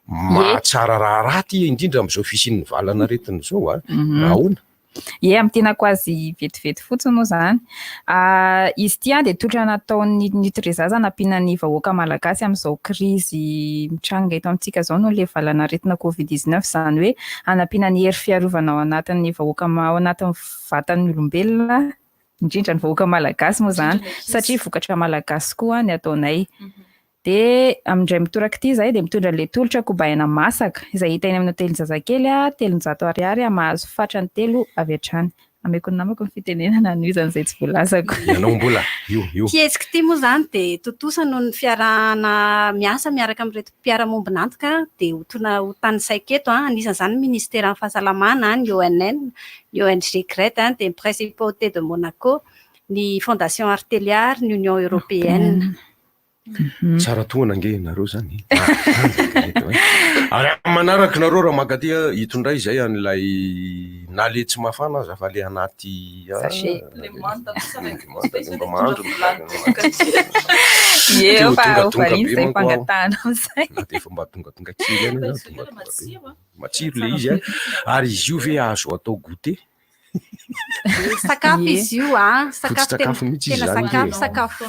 mahatsara raha raty indrindra amin'izao fisian'ny valana retina izao ahoana.
Ie, amin'ny tenako azy vetivety fotsiny moa zany. Izy ity dia totra nataon'ny Nutrizaza nampiana ny vahoaka malagasy amin'izao krizy mitranga eto amintsika izao noho ilay valana retina Covid-19, izany hoe hanampiana ny hery fiarovana ao anatin'ny vahoaka ao anatin'ny vatan'ny olombelona, indrindra ny vahoaka malagasy moa zany, satria vokatra malagasy koa ny ataonay. Dia amin'indray mitoraka ity izay dia mitondra ilay tolotra kobaina masaka izay hita eny amin'ny hotely Zazakely 300 ariary mahazo fatrany 3 avy hatrany. Ameko ny namako ny fitenenana ny izan'izay tsy voalazako.
Ianao mbola io.
Fihetsiky ity moa zany dia totosa noho ny fiarahana miasa miaraka amin'ireto mpiara-mombonantoka dia ho tany saika eto anisan'izany ministèren'ny fahasalamana, ny ONN, ny ONG Grete, dia ny Principauté de Monaco, ny Fondation Arteliar, ny Union Européenne.
Tsara toana ange nareo zany. Ary manaraka nareo raha magaty hitondray izay an'ilay nale tsy mafana aza fa le anaty efa mba tongatonga kely matsiro le izy ary izy io ve azo atao goûter.
Sakafo izy io sakafo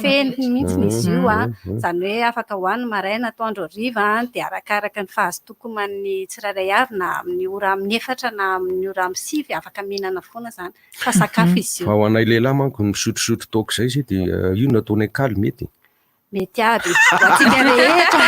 feny mihitsy izy io izany hoe afaka hohanina maraina, atoandro, hariva dia arakaraka ny fahazotokoman'ny tsirairay avy na amin'ny ora amin'ny 4 na amin'ny ora amin'ny 5 afaka mihinana foana zany fa sakafo izy io.
Fa ho anay lehilahy manko ny misotrosotro toaka izay dia io nataonay kaly mety.
mety aby atsika rehetra.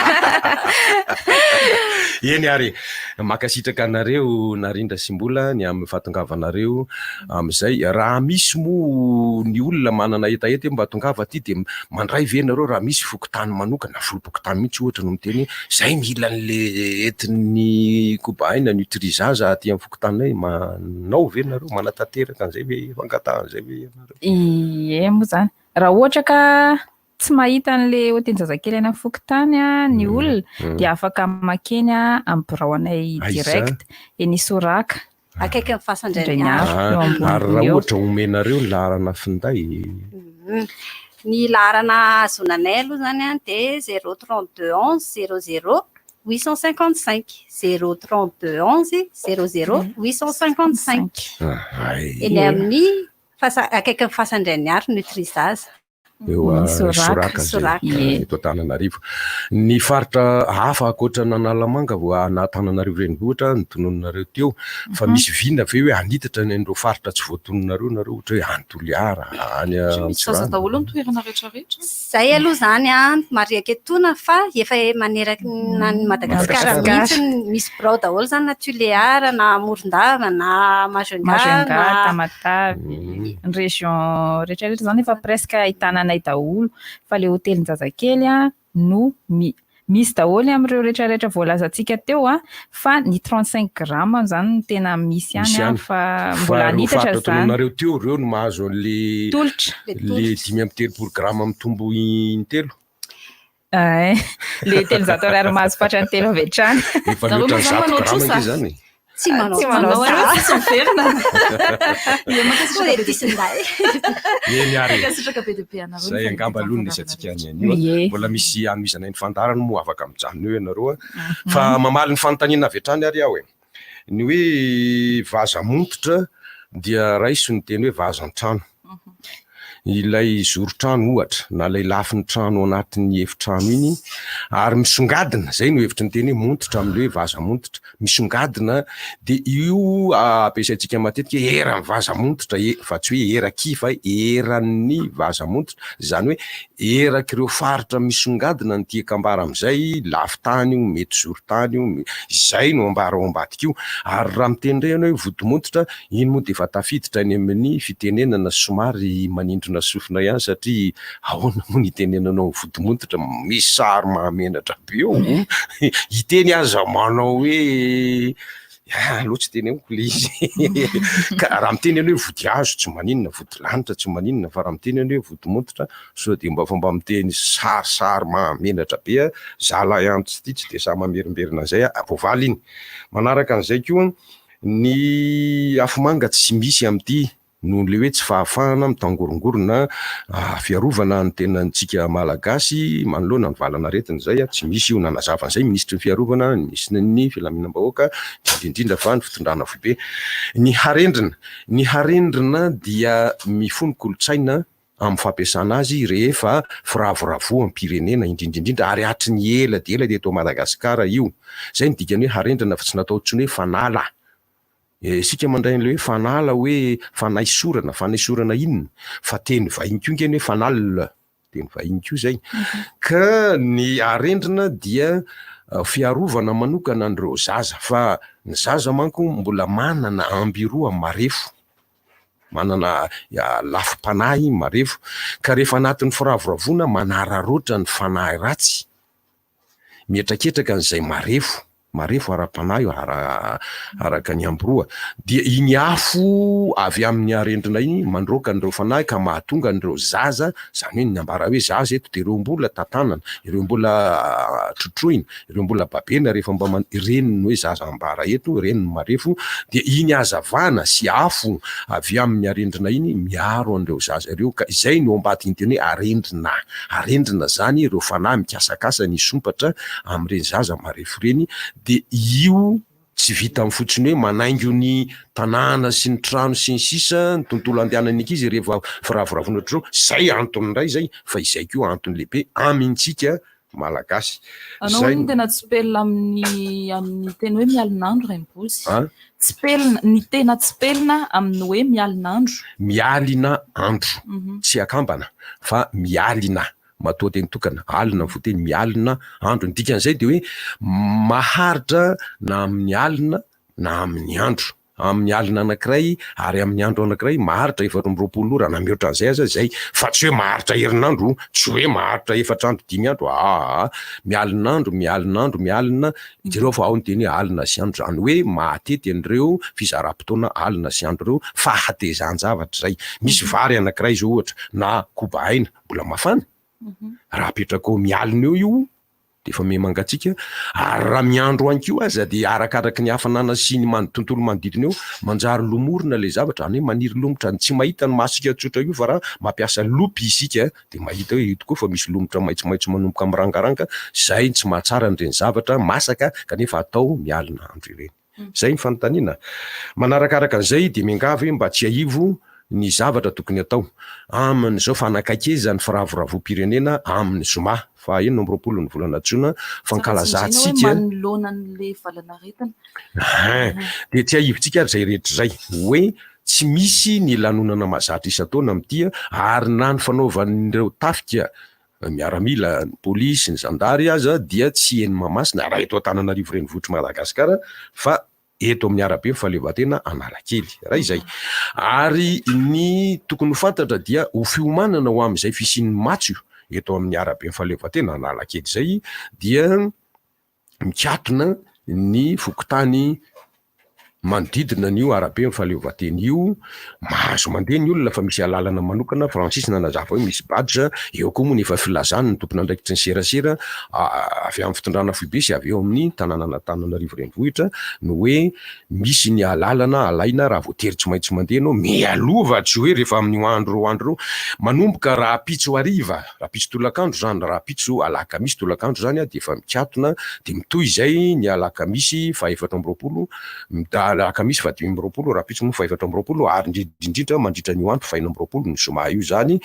Eny ary makasitraka anareo narindra sy mbola ny amin'ny fahatongavanareo amin'izay raha misy moa ny olona manana etaeta mba tongava aty dia mandray venareo raha misy fokotany manokana volom-pokotany mihitsy ohatra no miteny zay mila n'le entin'ny kobaina nutrizaza aty amin'ny fokotanay manao venareo manatanteraka an'izay ve fangatahana ve
ie moa zany raha ohatra ka tsy mahita an'le hotenjazakely any amin'ny fokotany ny olona dia afaka makeny amin'ny biraonay direct eny Soraka
akaiky ny fasandrainiaro
ary raha ohatra omenareo ny laharana finday
ny laharana azonanay aloha zany dia 032 11 00 855 032 11 00 855 eny amin'ny akaiky ny fasandrainiaro nutrizaza
eo Soraka eto Antananarivo. Ny faritra hafa akoatra n'Analamanga vo Antananarivo renivohitra nitononareo teo fa misy vina ve hoe anitatra ny andreo faritra tsy voatononareo nareo ohatra hoe Antoliara any
saza daholo ny toerana rehetrarehetra
zay aloha zany mariaka etona fa efa maneraka ny Madagasikara mihitsy misy birao daholo zany na Tuléara na Morondava na
Majunga Tamatavy ny région rehetrarehetra zany efa presque ahitana nay daholo fa le hotelin-jazakely no misy daholo amin'ireo rehetrarehetra voalazantsika teo fa ny 35 gramma zany no tena misy ihany fa mbola anitatra zany
nareo teo reo no mahazo le
tolotra
le 5 gramma mitombo intelo
le telonjato ariary mahazo fatra ny telo avy hatrany
efa loatra ny 7 gramma zany
tsy manao
zay angamba aloha ny isatsika any anio mbola misy anoizana ny fandarany moa afaka mijanona eo ianareo fa mamaly ny fanontaniana avy hatrany ary aho ny hoe vaza montotra dia raiso ny teny hoe vaza an-trano ilay zoro-trano ohatra na lay lafin'ny trano anatin'ny efitrano iny ary misongadina zay no hevitra ny teny hoe montotra amin'le hoe vaza montotra misongadina dia io ampiasaintsika matetika eran'ny vaza montotra fa tsy hoe eraky fa eran'ny vaza montotra zany hoe erak'ireo faritra misongadina ny tiakambara amin'izay lafitany io mety zoro-tany io izay no ambara ao ambadika io ary raha mitendrehana hoe vodimontotra iny moa dia efa tafiditra ny amin'ny fitenenana somary manindrona sofina ihany satria ahoana moa ny tenenanao vodimontotra misy sary mahamenatra be eo hiteny aza manao hoe loatra teny amiko le izy ka raha miteny hoe vodihazo tsy maninona vodilanitra tsy maninona fa raha miteny hoe vodimontotra so dia mba fomba miteny sarisary mahamenatra be zala ihany tsy dia sa mamerimberina zay voavaly iny manaraka an'izay koa ny afomanga tsy misy amin'ity noho le hoe tsy fahafahana mitangorongorona fiarovana ny tenantsika malagasy manoloana ny valana retiny zay tsy misy io nanazava an'izay ministry ny fiarovana misy ny filaminam-bahoaka indrindra fa ny fitondrana foibe ny harendrina dia mifono kolotsaina amin'ny fampiasana azy rehefa firavoravo amin'ny pirenena indrindrindrindra ary hatry ny ela dia ela dia eto Madagasikara io zay ny dikany hoe harendrina fa tsy natao tsony hoe fanala sika mandray an'le hoe fanala hoe fanaisorana inona fa teny vahiny koa ngeny hoe fanal teny vahiny koa zay ka ny arendrina dia fiarovana manokana andreo zaza fa ny zaza manko mbola manana ambiroa marefo manana lafim-panahy marefo ka rehefa anatin'ny firavoravona manararoatra ny fanahy ratsy mihetraketraka n'izay marefo ara-panahy araka ny amboroa dia iny afo avy amin'ny arendrina iny mandroaka an'ireo fanahy ka mahatonga an'ireo zaza zany hoe ny ambara hoe zaza eto dia ireo mbola tantanana ireo mbola trotroina ireo mbola babena rehefa mba reniny hoe zaza ambara eto reniny marefo dia iny azavana sy afo avy amin'ny arendrina iny miaro an'ireo zaza ireo ka izay no ambadika ny teny hoe arendrina zany ireo fanahy mikasakasa ny sompatra amin'ireny zaza marefo reny dia io tsy vita amin'ny fotsiny hoe manaingo ny tanàna sy ny trano sy ny sisa ny tontolo andehanany ankizy rehefa firavoravona ohatr'izao zay antony indray zay fa izay koa antony lehibe amintsika malagasy
anao ny tena tsipelina amin'ny teny hoe mialinandro raimbozy tsipelina ny tena tsipelina amin'ny hoe mialinandro
mialina andro tsy akambana fa mialina matoa teny tokana alina voteny mialina andro ny dikan'izay de hoe maharitra na amin'ny alina na amin'ny andro amin'ny alina anankiray ary amin'ny andro anankiray maharitra 420 ora na mihoatra an'izay aza zay fa tsy hoe maharitra herinandro tsy hoe maharitra 4 andro 5 andro mialina ireo fa ao ny teny alina sy andro zany hoe mahatety an'ireo fizaram-potoana alina sy andro ireo fahatezan-javatra zay misy vary anankiray zao ohatra na koba aina mbola mafana raha apetraka ao mialina eo io de efa mangatsika ary raha miandro anko aza de arakaraky ny hafanana sy ny tontolo manodidina eo manjary lomorona le zavatra any hoe maniry lomotra tsy mahita ny masika tsotra io fa raha mampiasa lopy isika de mahita hoe tokoa fa misy lomotra maitsomaitso manomboka mirangaranga zay tsy mahatsara n'ireny zavatra masaka kanefa atao mialina andro ireny zay ny fanontaniana manarakaraka an'izay de miangavy mba tsy aivo ny zavatra tokony atao amin'izao fanakakeza ny firavoravom-pirenena amin'ny zoma fa 20 ny volana jona fankalazantsika de tsy aivontsika ary zay rehetra zay hoe tsy misy ny lanonana mahazatra isan-taona amin'ity ary na ny fanaovan'ireo tafika miaramila ny polisy ny zandary aza dia tsy eny mamasina raha eto Antananarivo renivohitry Madagasikara fa eto amin'ny arabe fahaleovantena Analakely raha izay ary ny tokony ho fantatra dia ho fiomanana ho amin'izay fisian'ny matso eto amin'ny arabe fahaleovantena Analakely zay dia mikatona ny fokotany manodidina n'io arabe fahaleovantena io mahazo mandeha ny olona fa misy alalana manokana Francis nanazava hoe misy badge eo koa moa ny efa filazany ny tompona andraikitry ny serasera avy amin'ny fitondrana foibe sy avy eo amin'ny tanàna Antananarivo renivohitra no hoe misy ny alalana alaina raha voatery tsy maintsy mandeha anao mialova tsy hoe rehefa amin'ny andro manomboka raha pitso hariva raha pitso tolakandro zany raha pitso alakamisy tolakandro zany de efa mikatona de mitoy izay ny alakamisy fa 420 alakamisy fa 520 raha pitso moa fa 420 ary indrindra mandritra ny andro fa 520 ny zoma io zany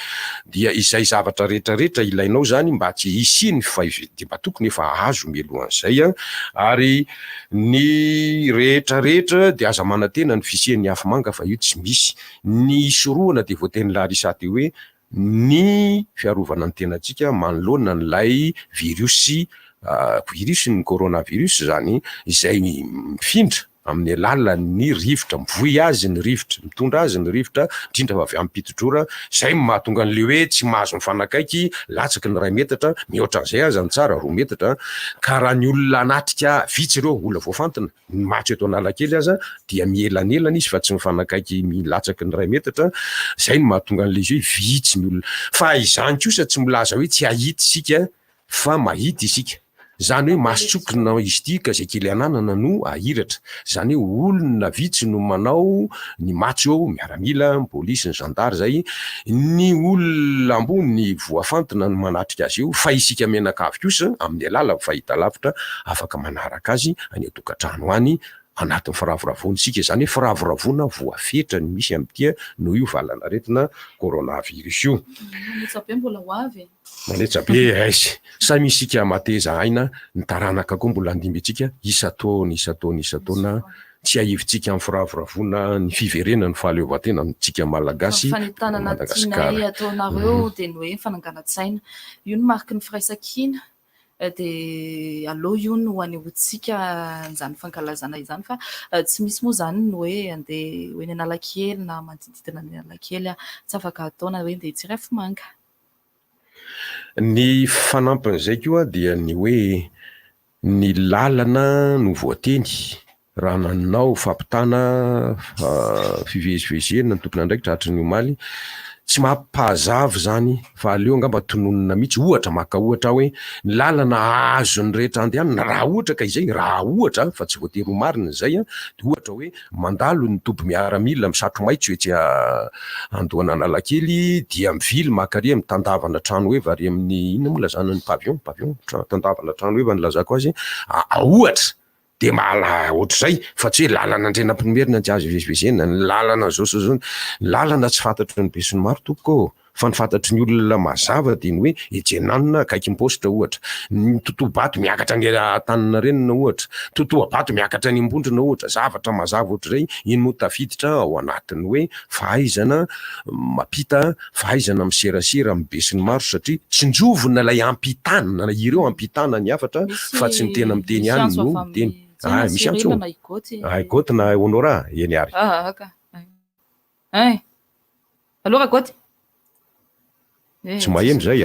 dia izay zavatra rehetrarehetra ilainao zany mba tsy hisiny de mba tokony efa azo mialohan'izay ary ny rehetrarehetra de aza manantena ny fisian'ny afomanga fa io tsy misy ny soroana de voateny larisate hoe ny fiarovana ny tenantsika manoloana n'ilay virusy ny coronavirus zany izay mifindra amin'ny alalan'ny rivotra mivoy azy ny rivotra mitondra azy ny rivotra indrindra fa avy amin'ny pitodrora zay mahatonga an'le hoe tsy mahazo mifanakaiky latsaky ny 2 metatra mihoatra an'izay aza ny tsara 2 metatra ka raha ny olona anatrika vitsy ireo olona voafantina ny matso eto Analakely aza dia mielanelana izy fa tsy mifanakaiky milatsaky ny 2 metatra zay no mahatonga an'le izy hoe vitsy ny olona fa izany kosa tsy milaza hoe tsy ahita isika fa mahita isika zany hoe masotsokina izy ity ka zay kely ananana no ahiratra zany hoe olona vitsy no manao ny matso eo miaramila ny polisy ny zandary zay ny olona ambony ny voafantina no manatrika azy io fa isika menakavy kosa amin'ny alala fahita lavitra afaka manaraka azy any tokantrano any anatin'ny firavoravony sika zany hoe firavoravona voafetra ny misy amin'ity no io valana retina coronavirus io maletsa be aizy sa misika mateza aina ny taranaka koa mbola andimby atsika isa-taona tsy aivontsika amin'ny firavoravona ny fiverenana ny fahaleovantena amintsika malagasy
Madagasikara ataonareo de ny hoe fananganan-tsaina io no mariky ny firaisan-kina de aleo io no anehoantsika n'izany fankalazana izany fa tsy misy moa zany no hoe andeha hoe ny Analakely na manodididina ny Analakely tsy afaka ataona hoe andeha hitsiry afomanga.
Ny fanampin'izay koa dia ny hoe ny lalana no voateny raha nanao fampitana fivezivezena ny tompona andraikitra hatry ny omaly tsy mampahazavy zany fa aleo angamba tononona mihitsy ohatra maka ohatra hoe ny lalana azo ny rehetra andehanana raha ohatra ka izay raha ohatra fa tsy voatery ho marina izay de ohatra hoe mandalo ny toby miaramila misatro maitso etsy andohana Analakely dia mivily makaria mitandavana trano eva ary amin'ny ina moa lazana ny pavillon tandavana trano eva ny lazako azy ohatra de mala ohatr'izay fa tsy hoe lalana andrenam-pinomerina tsy azo vezivezena ny lalana zao lalana tsy fantatry ny be sy ny maro toko fa ny fantatry ny olona mazava dia ny hoe ejenanina kaiky impositra ohatra, ny totobato miakatra ny tanana renina ohatra, totoabato miakatra ny imbondrina ohatra, zavatra mazava ohatra zay, iny mo tafiditra ao anatiny hoe fahaizana mapita, fahaizana miserasera mibesiny maro satria tsinjovina lay ampitana, ireo ampitana ny afatra fa tsy ny tena miteny ihany no miteny. Misy antso Igoty na Honora eny ary.
Allô Ragoty?
Tsy maheno zay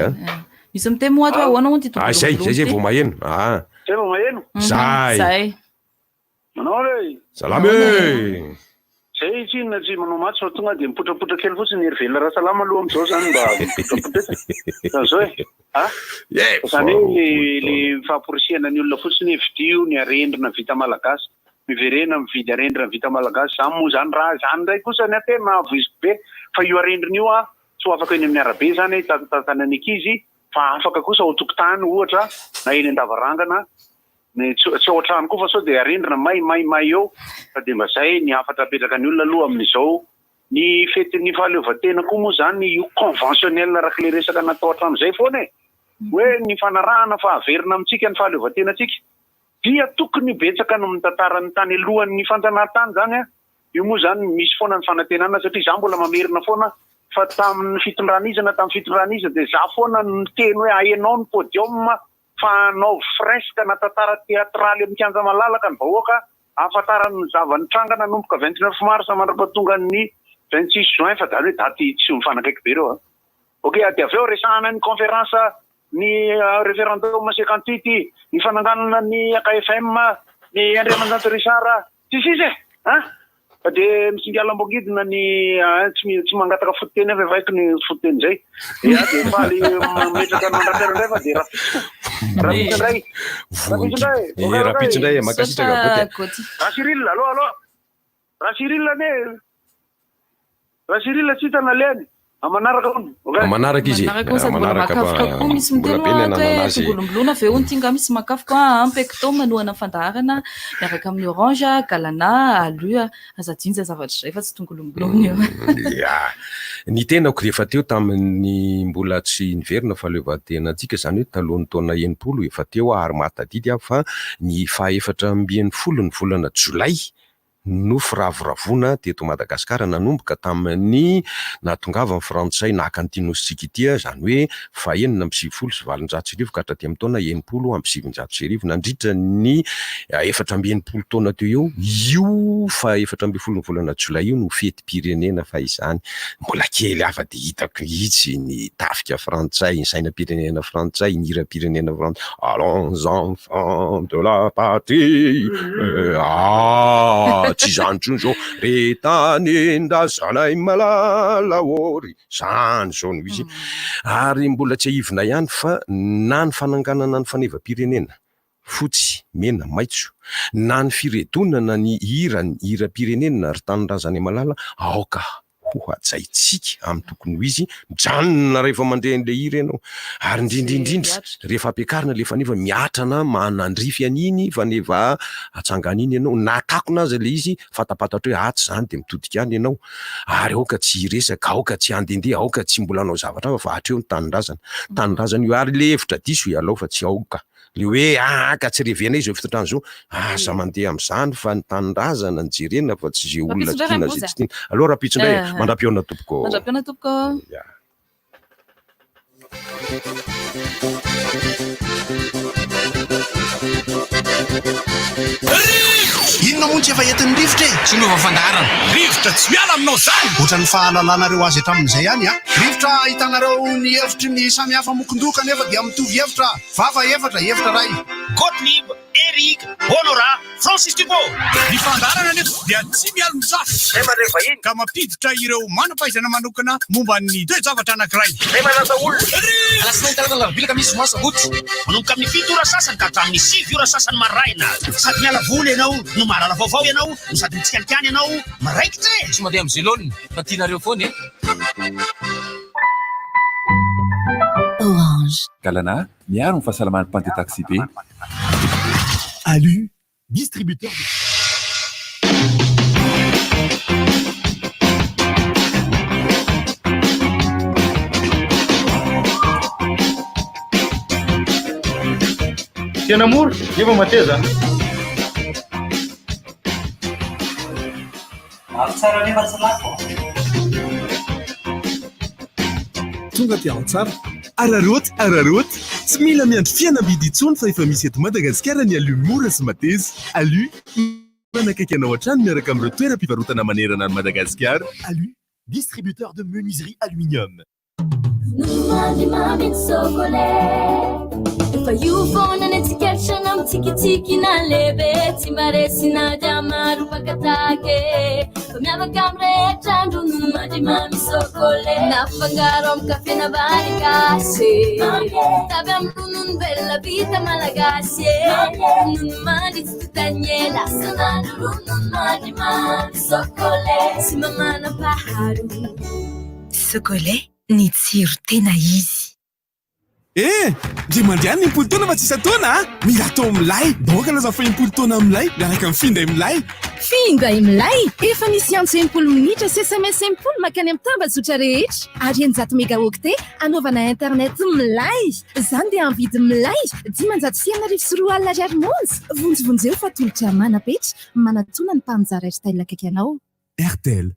misy miteny moa ato ahoana hono ty tongolo
zay vao maheno.
Zay vao maheno?
Zay.
Manao re?
Salame.
Zay tsinona tsy manao matso fa tonga dia mipotrapotra kely fotsiny ery velona raha salama aloha am'izao zany mba mipotrapotra zao zany hoe le fahamporisihana ny olona fotsiny vidio ny arendrina vita malagasy, miverena mividy arendrina vita malagasy, zany moa zany raha zany ndray kosa ny atena avoiziko be fa io arendrina io tsy afaka eny amin'ny arabe zany tatana ny ankizy fa afaka kosa ao tokotany ohatra na eny an-davarangana tsy ao an-trano koa fa sao dia arendrina may eo fa dia mba zay ny afatra apetraka ny olona aloha amin'izao. Ny fetin'ny fahaleovantena koa moa zany io conventionnel araka le resaka natao hatramin'izay foana hoe ny fanarahana fahaverina amintsika ny fahaleovantena tsika dia tokony betsaka no mitantarany tany alohan'ny fanjanahantany zany io moa zany misy foana ny fanantenana satria za mbola mamerina foana fa tamin'ny fitondran'izana dia za foana ny teny hoe ahenao ny podium fa hanao fresque na tantara teatraly amin'ny kianja malalaka ny vahoaka ahafantarany zavanitrangana nomboka 29 mars mandrapatonga ny 26 juin fa zany hoe daty tsy mifanakaiky be reo ok dia avy eo resahana ny conférence ny référendum 58 ny fananganana ny AKFM ny Andriamanjanto Risara tsisy fa dia misingalam-bongidina ny tsy mangataka fototeny avy vaiko ny fototeny zay dia faly metraka mandrapera ndray fa dia
rapitry ndray makasitraka
Cyril allo Cyril tsy hitana leny manaraka
manaraka izy
misy miteny tongolombolona avy eo ny tinga misy makafoka PECTO manohana fandaharana miaraka amin'ny Orange, GALANA, ALU azadinja zavatra zay fa tsy tongolombolona io.
Ny tenako rehefa teo tamin'ny mbola tsy niverina fahaleovantena antsika zany hoe talohan'ny taona 90 efa teo ary matadidy fa ny 14 ny volana Jolay no firavoravona teto Madagasikara nanomboka tamin'ny nahatongavany frantsay nakantinositsika ity zany hoe 1970 ka hatraty amin'ny taona 1970 nandritra ny 490 taona teo io 14 volana Jolay io no fety pirenena fa izany mbola kely afa dia hitako itsy ny tafika frantsay, ny sainam-pirenena frantsay, ny hira-pirenena frantsay, allons enfants de la patrie tsy zany tsony zao retanendazanay malala ory zany zao no izy ary mbola tsy ahivina ihany fa na ny fananganana ny fanevam-pirenena fotsy mena maitso na ny firedonana ny hira-pirenena ary tanindrazana malala aoka ho hajaitsika amin'ny tokony ho izy mijanona rehefa mandray an'ilay hira ianao ary indrindrindrindra rehefa ampiakarina le faneva miatrana manandrify an'iny faneva atsangana iny ianao natakona azy le izy fatapatatra hoe atsy zany dia mitodika any ianao ary aoka tsy resaka aoka tsy andendeha aoka tsy mbola anao zavatra fa hatreo ny tanindrazana io ary le hevitra diso ialao fa tsy aoka le hoe ka tsy revena izy fitotrano zao asa mandeha amin'izany fa ny tanindrazana ny jerena fa tsy zay olona tiana zay tsy tiana aloha rapitsindray mandram-piona tompoko
inona moa tsy efa entin'ny rivotra tsy nova fandaharana rivotra tsy miala aminao zany ohatran'ny fahalalanareo azy hatramin'izay ihany rivotra hitanareo ny hevitry ny samihafa mokondoka nefa dia mitovy hevitra vava hevitra ray Gottlieb, Eric, Honora, Francis Thibault ny fandaharana nefa dia tsy miala mizafa ka mampiditra ireo manam-pahaizana manokana momba ny toe-javatra anankiray alasinahitanana lavilaka misy moasa goty manomboka amin'ny 7 ora sasany ka hatramin'ny 7 ora sasany maraina sady miala voly ianao no mahalala vaovao ianao no sady mitsikanikany ianao maraikitra tsy mandeha amin'izay lony fa tianareo foana
Orange. Galana, miaro ny fahasalaman'ny mpandeha taxi be. ALU, distributeur de...
tena mora nefa mateza
tonga ty antsara araroty tsy mila miandry fianam-bidy intsony fa efa misy eto Madagasikara ny ALU mora sy mateza. ALU manakaiky anao an-trano miaraka amin'ireo toeram-pivarotana manerana ny Madagasikara. ALU, distributeur de menuiserie aluminium.
Efa io foana ny tsiketrana mitsikitsiki na lehibe tsy maresina dia maro pakatake fa miavaka amrehetra andro no mandrimamy sokole nafangaro amy kafe na vary gasy tavy amy ronono velona vita malagasy nono mandry tsy totanyela sanandro ronono mandrimamy sokole sy mamana paharo
sokole ny tsiro tena izy.
Ndre mandiany impolo taona fa tsy isa-taona mila atao milay donc laza fa impolo taona amilay miaraka amin'ny finday milay.
Finday milay efa nisy antso 10 minitra sy SMS 10 makany amin'ny tambazotra rehetra ary 900 mégaoctet anaovana internet milay. Zany dia anvidy milay 994 ariary monja vonjevonjeo fa tolotra manapetra manatona ny mpanjara hairstyle akaiky anao.
RTL.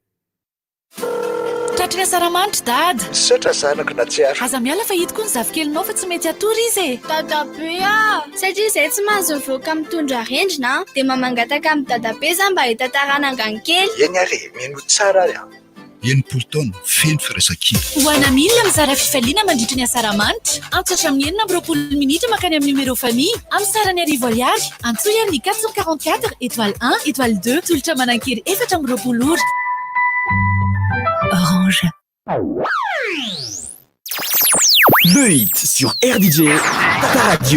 Tratrina saramanitra dada.
Satra zanako na tsy ary.
Aza miala fa hito koa ny zafikely fa tsy mety atory izy e.
Dadabe satria izay tsy mahazo mivoaka mitondra rendrina dia mamangataka amin'ny dadabe za mba hitantarana angankely.
Eny ary mino tsara ary enimpolo taona feno firaisan-kina.
Ho ana milina mizara fifaliana mandritra ny asaramanitra antsatra amin'ny 9 minitra makany amin'ny numéro famille amin'ny sarany arivo ariary antsoy amin'ny 444 étoile 1 étoile 2 tolotra manankery 420 ora.
Orange. Le hit sur RDJ, ta radio.